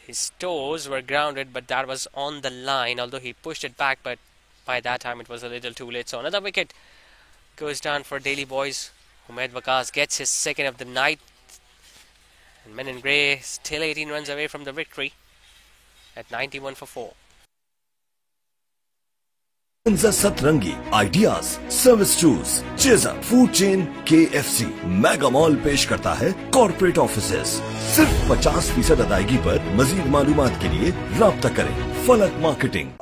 His toes were grounded, but that was on the line, although he pushed it back, but by that time it was a little too late. So another wicket goes down for Delhi boys. Umaid Waqas gets his second of the night. And men in grey still 18 runs away from the victory at 91 for 4. सतरंगी ideas service tools chaser food chain KFC mega mall पेश करता है corporate offices. सिर्फ 50% अदायगी पर मजीद मालूमात के लिए राब्ता करें फलक marketing.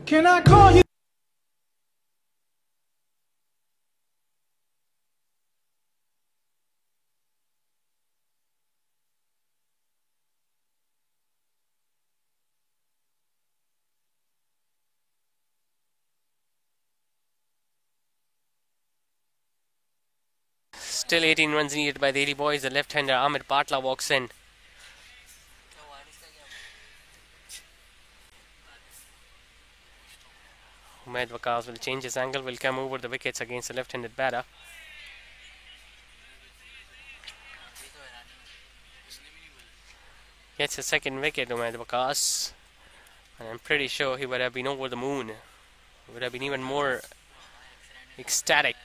Can I call you? Still 18 runs needed by the Delhi boys. The left-hander Ahmed Patla walks in. Umaid Waqas will change his angle, will come over the wickets against the left-handed batter. Gets a second wicket, Umaid Waqas. And I'm pretty sure he would have been over the moon. He would have been even more ecstatic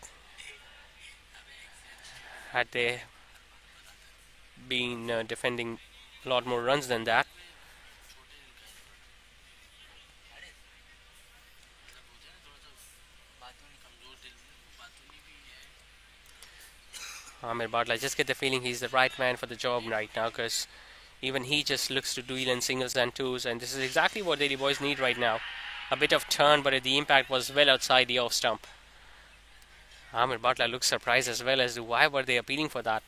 had they been defending a lot more runs than that. Amir Bartla, I just get the feeling he's the right man for the job right now, because even he just looks to deal in singles and twos, and this is exactly what Delhi boys need right now. A bit of turn, but the impact was well outside the off stump. Amir Bartla looks surprised as well as to why were they appealing for that.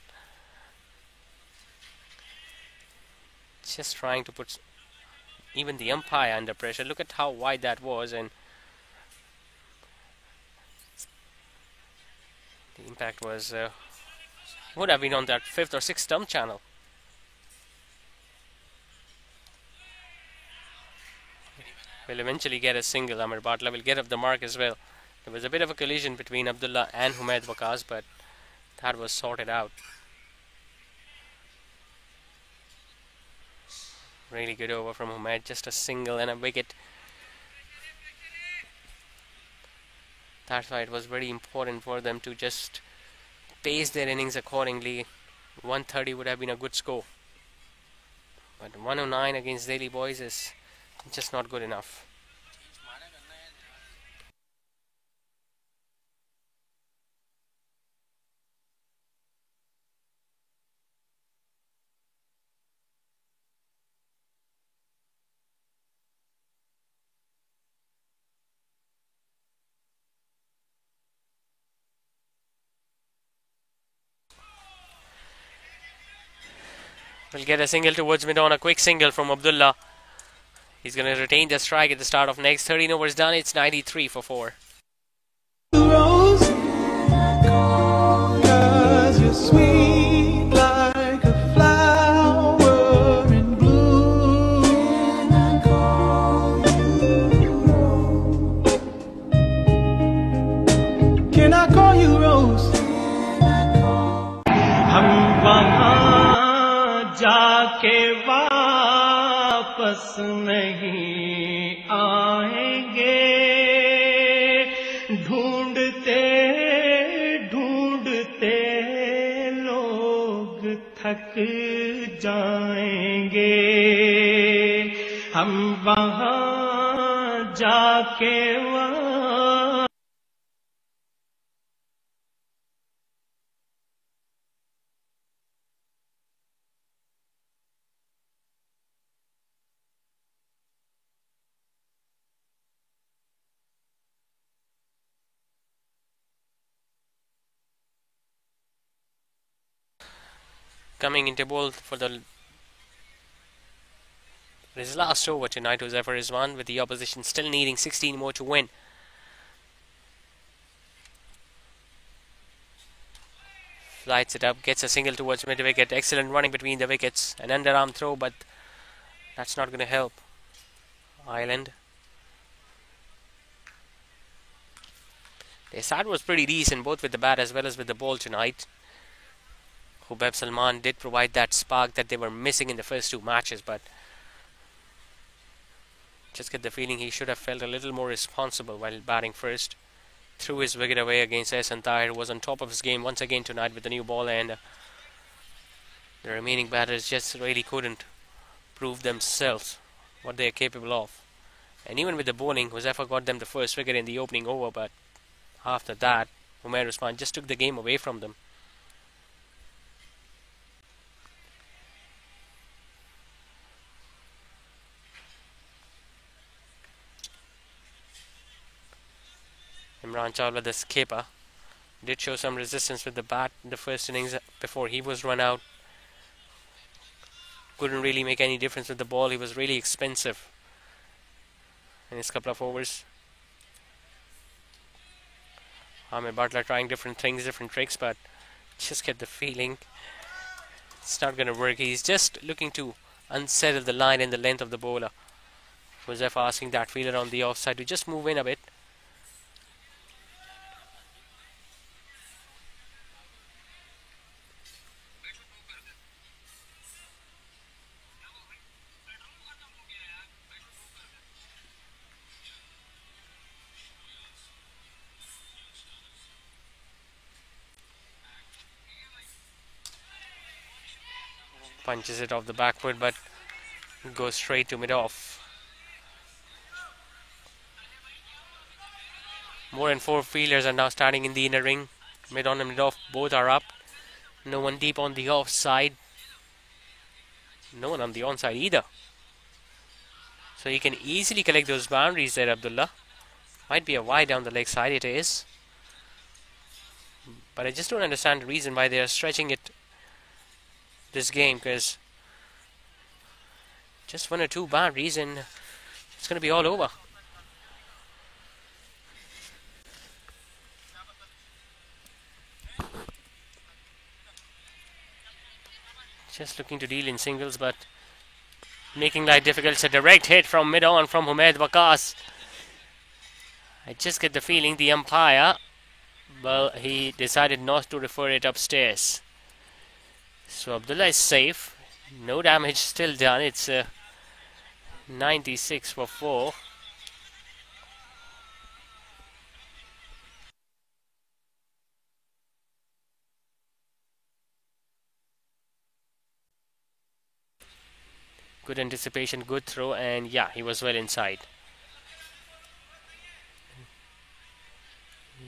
Just trying to put even the umpire under pressure. Look at how wide that was, and the impact was would have been on that 5th or 6th stump channel. Will eventually get a single. Amir Bartla will get up the mark as well. There was a bit of a collision between Abdullah and Umaid Waqas, but that was sorted out. Really good over from Umaid, just a single and a wicket. That's why it was very important for them to just pace their innings accordingly. 130 would have been a good score, but 109 against Delhi boys is just not good enough. Will get a single towards mid on, a quick single from Abdullah. He's going to retain the strike at the start of next. 13 overs done, it's 93 for 4. Rose, 'cause you're sweet like a flower in bloom. Can I call you Rose? हम वहाँ जाके वापस नहीं आएंगे, ढूंढते ढूंढते लोग थक जाएंगे, हम वहाँ जाके coming into bowl for the his last over tonight was ever is one, with the opposition still needing 16 more to win. Flights it up, gets a single towards mid wicket. Excellent running between the wickets. An underarm throw, but that's not going to help Ireland. Their start was pretty decent, both with the bat as well as with the ball tonight. Hubab Salman did provide that spark that they were missing in the first two matches, but just get the feeling he should have felt a little more responsible while batting first. Threw his wicket away against Ehsan Tahir, who was on top of his game once again tonight with the new ball, and the remaining batters just really couldn't prove themselves what they are capable of. And even with the bowling, Huzaifar got them the first wicket in the opening over, but after that, Umair Usman just took the game away from them. Imran Chawla, the skipper, did show some resistance with the bat in the first innings before he was run out. Couldn't really make any difference with the ball. He was really expensive in his couple of overs. Amir Bartla trying different things, different tricks, but just get the feeling it's not going to work. He's just looking to unsettle the line and the length of the bowler. Huzaifar asking that fielder on the offside to just move in a bit. Punches it off the back foot, but goes straight to mid-off. More than 4 fielders are now starting in the inner ring. Mid-on and mid-off both are up. No one deep on the offside. No one on the onside either. So he can easily collect those boundaries there, Abdullah. Might be a wide down the leg side, it is. But I just don't understand the reason why they are stretching it this game, because just 1 or 2 boundaries and it's going to be all over. Just looking to deal in singles, but making life difficult. It's a direct hit from mid-on from Humaid Waqas. I just get the feeling the umpire, well, he decided not to refer it upstairs. So Abdullah is safe. No damage still done. It's 96 for 4. Good anticipation, good throw, and yeah, he was well inside.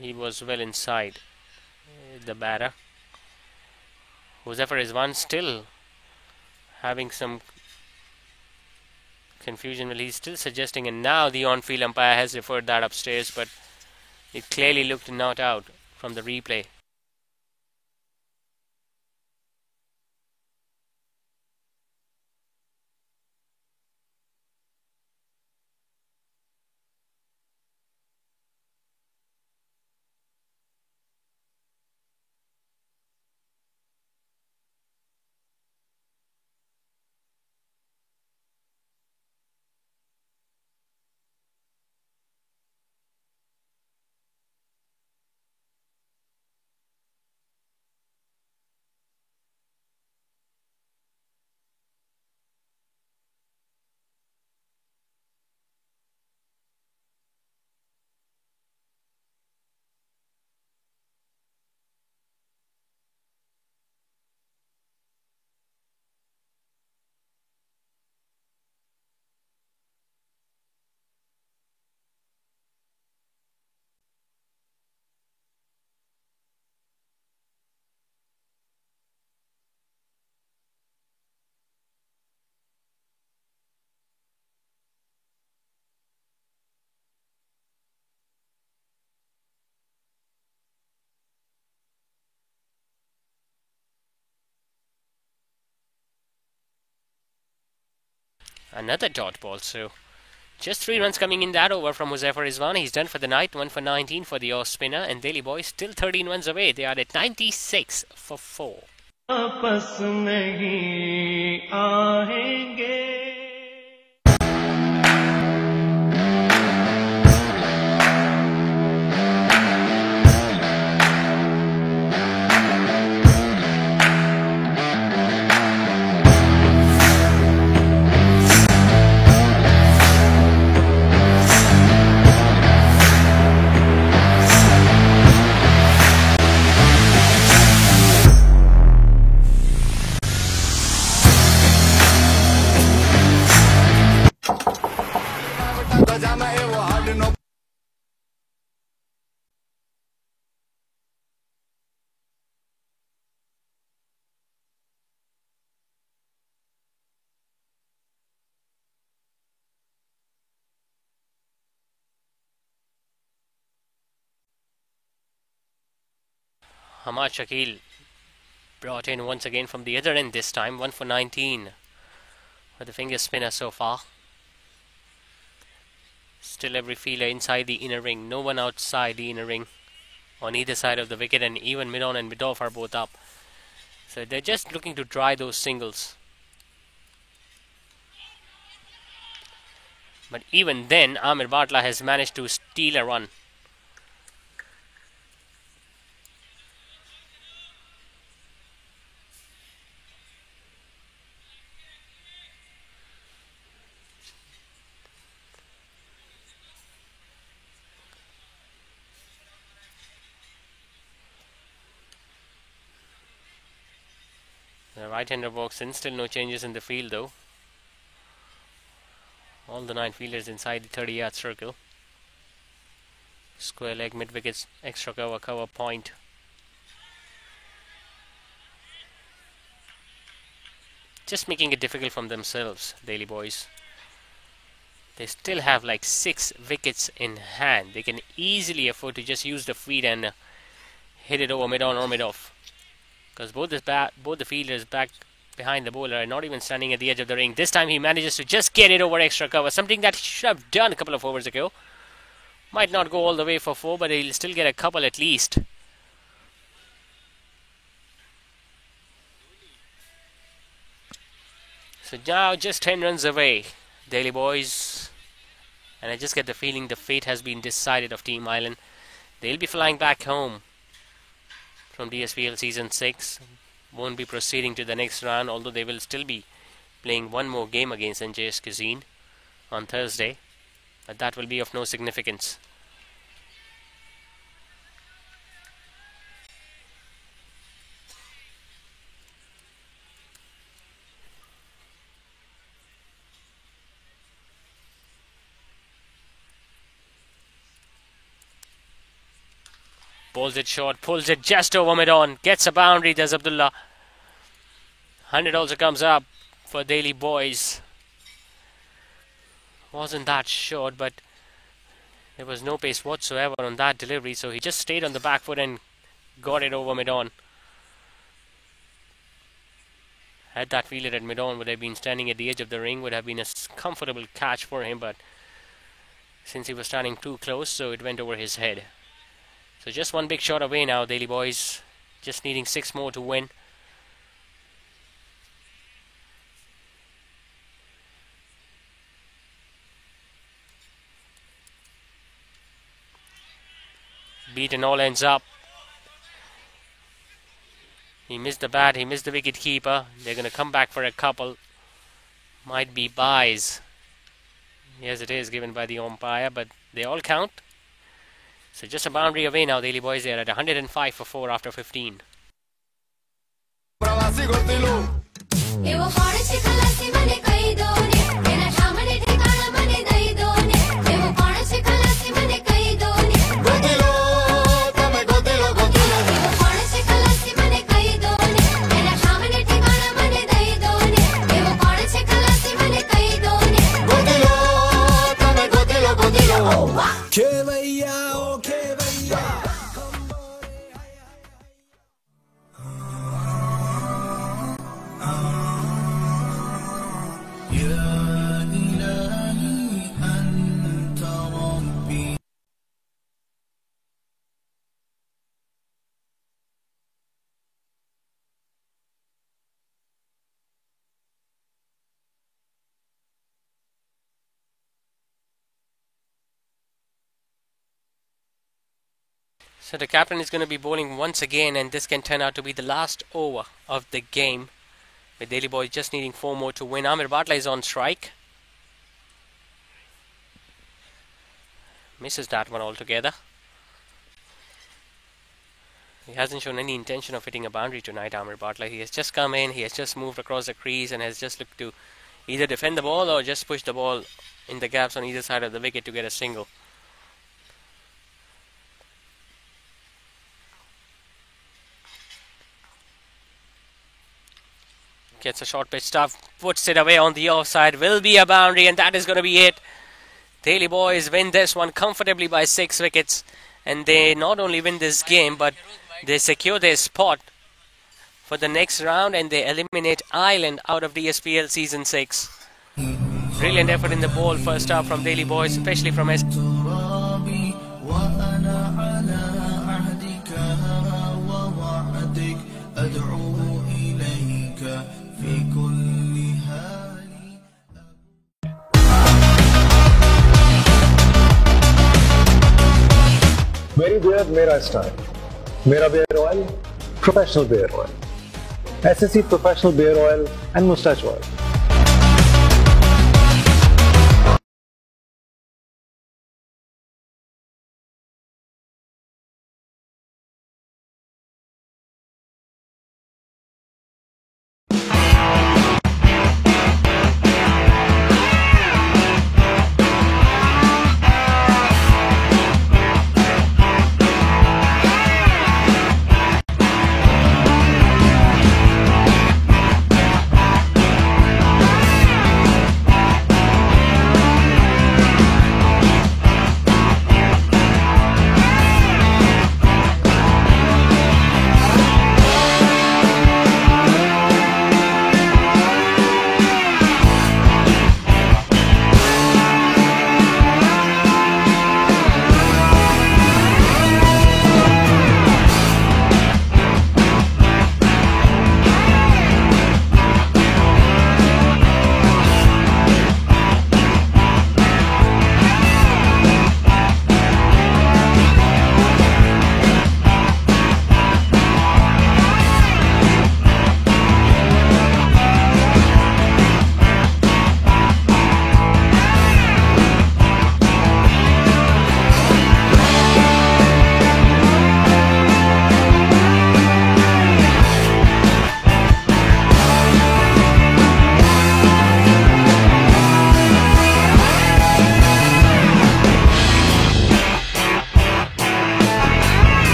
He was well inside the batter. Huzaifar Rizwan still having some confusion. Well, he's still suggesting, and now the on-field umpire has referred that upstairs, but it clearly looked not out from the replay. Another dot ball, so just 3 runs coming in that over from Huzaifar Rizwan. He's done for the night, 1 for 19 for the off spinner, and Delhi Boys still 13 runs away. They are at 96 for 4. आपस नहीं आएंगे Hamad Shakil brought in once again from the other end this time, 1 for 19 for the finger spinner so far. Still every fielder inside the inner ring, no one outside the inner ring on either side of the wicket, and even mid-on and mid-off are both up. So they're just looking to dry those singles. But even then, Amir Bartla has managed to steal a run. Right-hander walks in, still no changes in the field though. All the 9 fielders inside the 30-yard circle. Square leg, mid-wickets, extra cover point. Just making it difficult for themselves, Delhi boys. They still have like 6 wickets in hand. They can easily afford to just use the feet and hit it over mid-on or mid-off. Because both the fielders back behind the bowler are not even standing at the edge of the ring. This time he manages to just get it over extra cover. Something that he should have done a couple of overs ago. Might not go all the way for 4, but he'll still get a couple at least. So now just 10 runs away, Delhi boys. And I just get the feeling the fate has been decided of Team Island. They'll be flying back home from DSPL Season 6. Won't be proceeding to the next round, although they will still be playing one more game against NJS Cuisine on Thursday. But that will be of no significance. Pulls it short, pulls it just over mid-on, gets a boundary, there's Abdullah. 100 also comes up for Delhi boys. Wasn't that short, but there was no pace whatsoever on that delivery, so he just stayed on the back foot and got it over mid-on. Had that fielder at mid-on, would have been standing at the edge of the ring, would have been a comfortable catch for him, but since he was standing too close, so it went over his head. So just one big shot away now, Delhi boys. Just needing 6 more to win. Beaten all ends up. He missed the bat, he missed the wicket keeper. They're going to come back for a couple. Might be buys. Yes, it is given by the umpire, but they all count. So just a boundary away now, Delhi boys. They're at 105 for 4 after 15. So the captain is going to be bowling once again, and this can turn out to be the last over of the game, with Delhi boys just needing 4 more to win. Amir Batla is on strike. Misses that one altogether. He hasn't shown any intention of hitting a boundary tonight, Amir Batla. He has just come in, he has just moved across the crease and has just looked to either defend the ball or just push the ball in the gaps on either side of the wicket to get a single. Gets a short pitch stuff, puts it away on the offside, will be a boundary, and that is going to be it. Delhi boys win this one comfortably by 6 wickets, and they not only win this game, but they secure their spot for the next round, and they eliminate Island out of DSPL Season 6. Brilliant effort in the ball first half from Delhi boys, especially from S. मेरी beard मेरा स्टाइल, मेरा beard oil professional beard oil, SSC professional beard oil and moustache oil.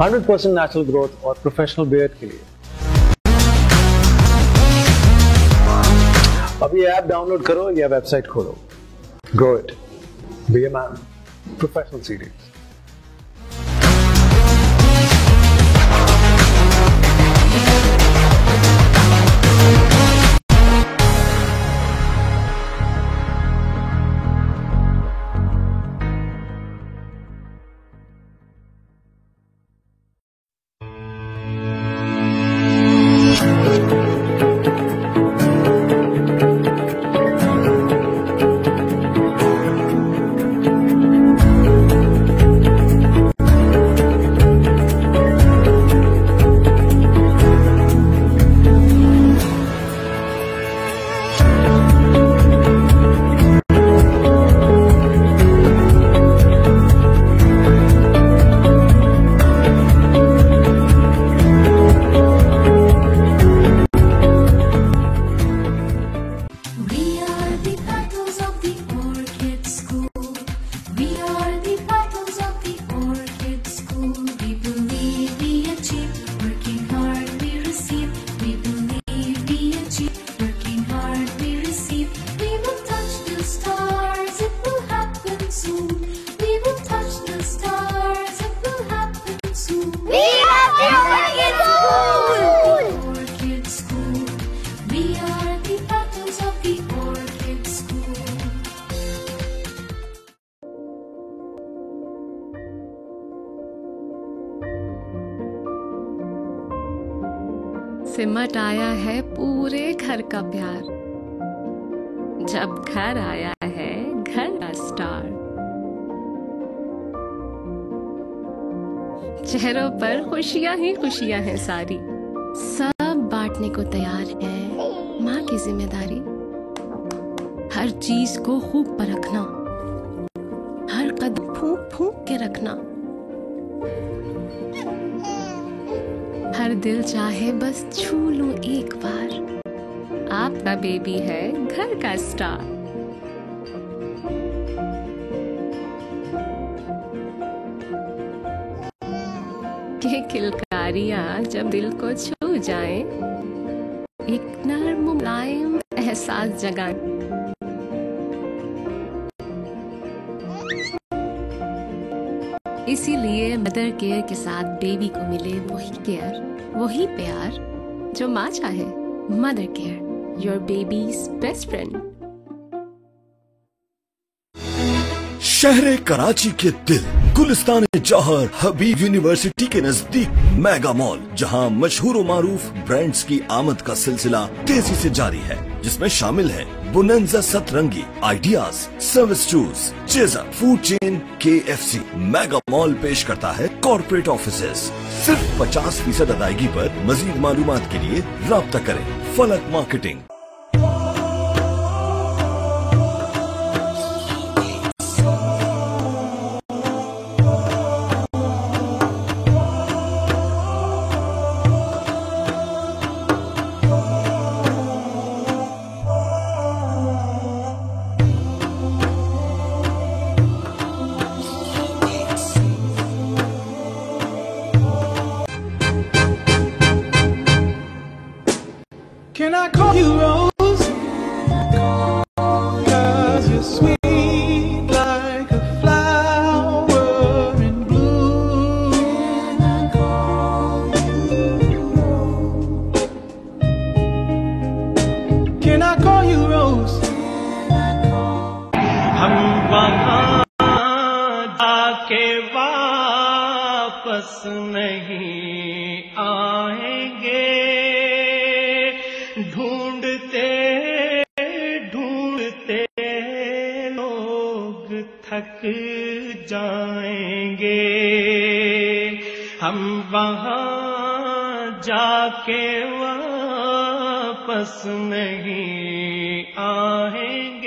100% natural growth और professional beard के लिए अब ये app download करो या वेबसाइट खोलो। Grow it, be a man, professional series. सिमट आया है पूरे घर का प्यार, जब घर आया है घर का स्टार। चेहरों पर खुशियां ही खुशियां हैं सारी, सब बांटने को तैयार है माँ की जिम्मेदारी। हर चीज को खूब परखना, हर कदम फूंक फूंक के रखना। हर दिल चाहे बस छू लूं एक बार, आपका बेबी है घर का स्टार। ये किलकारियां जब दिल को छू जाएं, एक नर्म मुलायम एहसास जगाएं। इसीलिए मदर केयर के साथ बेबी को मिले वही केयर, वही प्यार जो माँ चाहे। Mother care, your babies best friend. शहर कराची के दिल गुलिस्तान जौहर हबीब यूनिवर्सिटी के नजदीक मेगा मॉल, जहां मशहूर व मारूफ ब्रांड्स की आमद का सिलसिला तेजी से जारी है, जिसमें शामिल है बोनंजा सतरंगी, ideas, service shoes, chaser, food chain KFC। Mega mall पेश करता है कॉर्पोरेट ऑफिसेज। सिर्फ 50% अदायगी पर। मजीद मालूमात के लिए राब्ता करें फलक marketing. Can I call you Rose? 'Cause you're sweet like a flower in bloom. Can I call you Rose? हम वहाँ जाके वापस नहीं आएंगे, ढूंढते ढूंढते लोग थक जाएंगे। हम वहाँ जाके वापस नहीं आएंगे।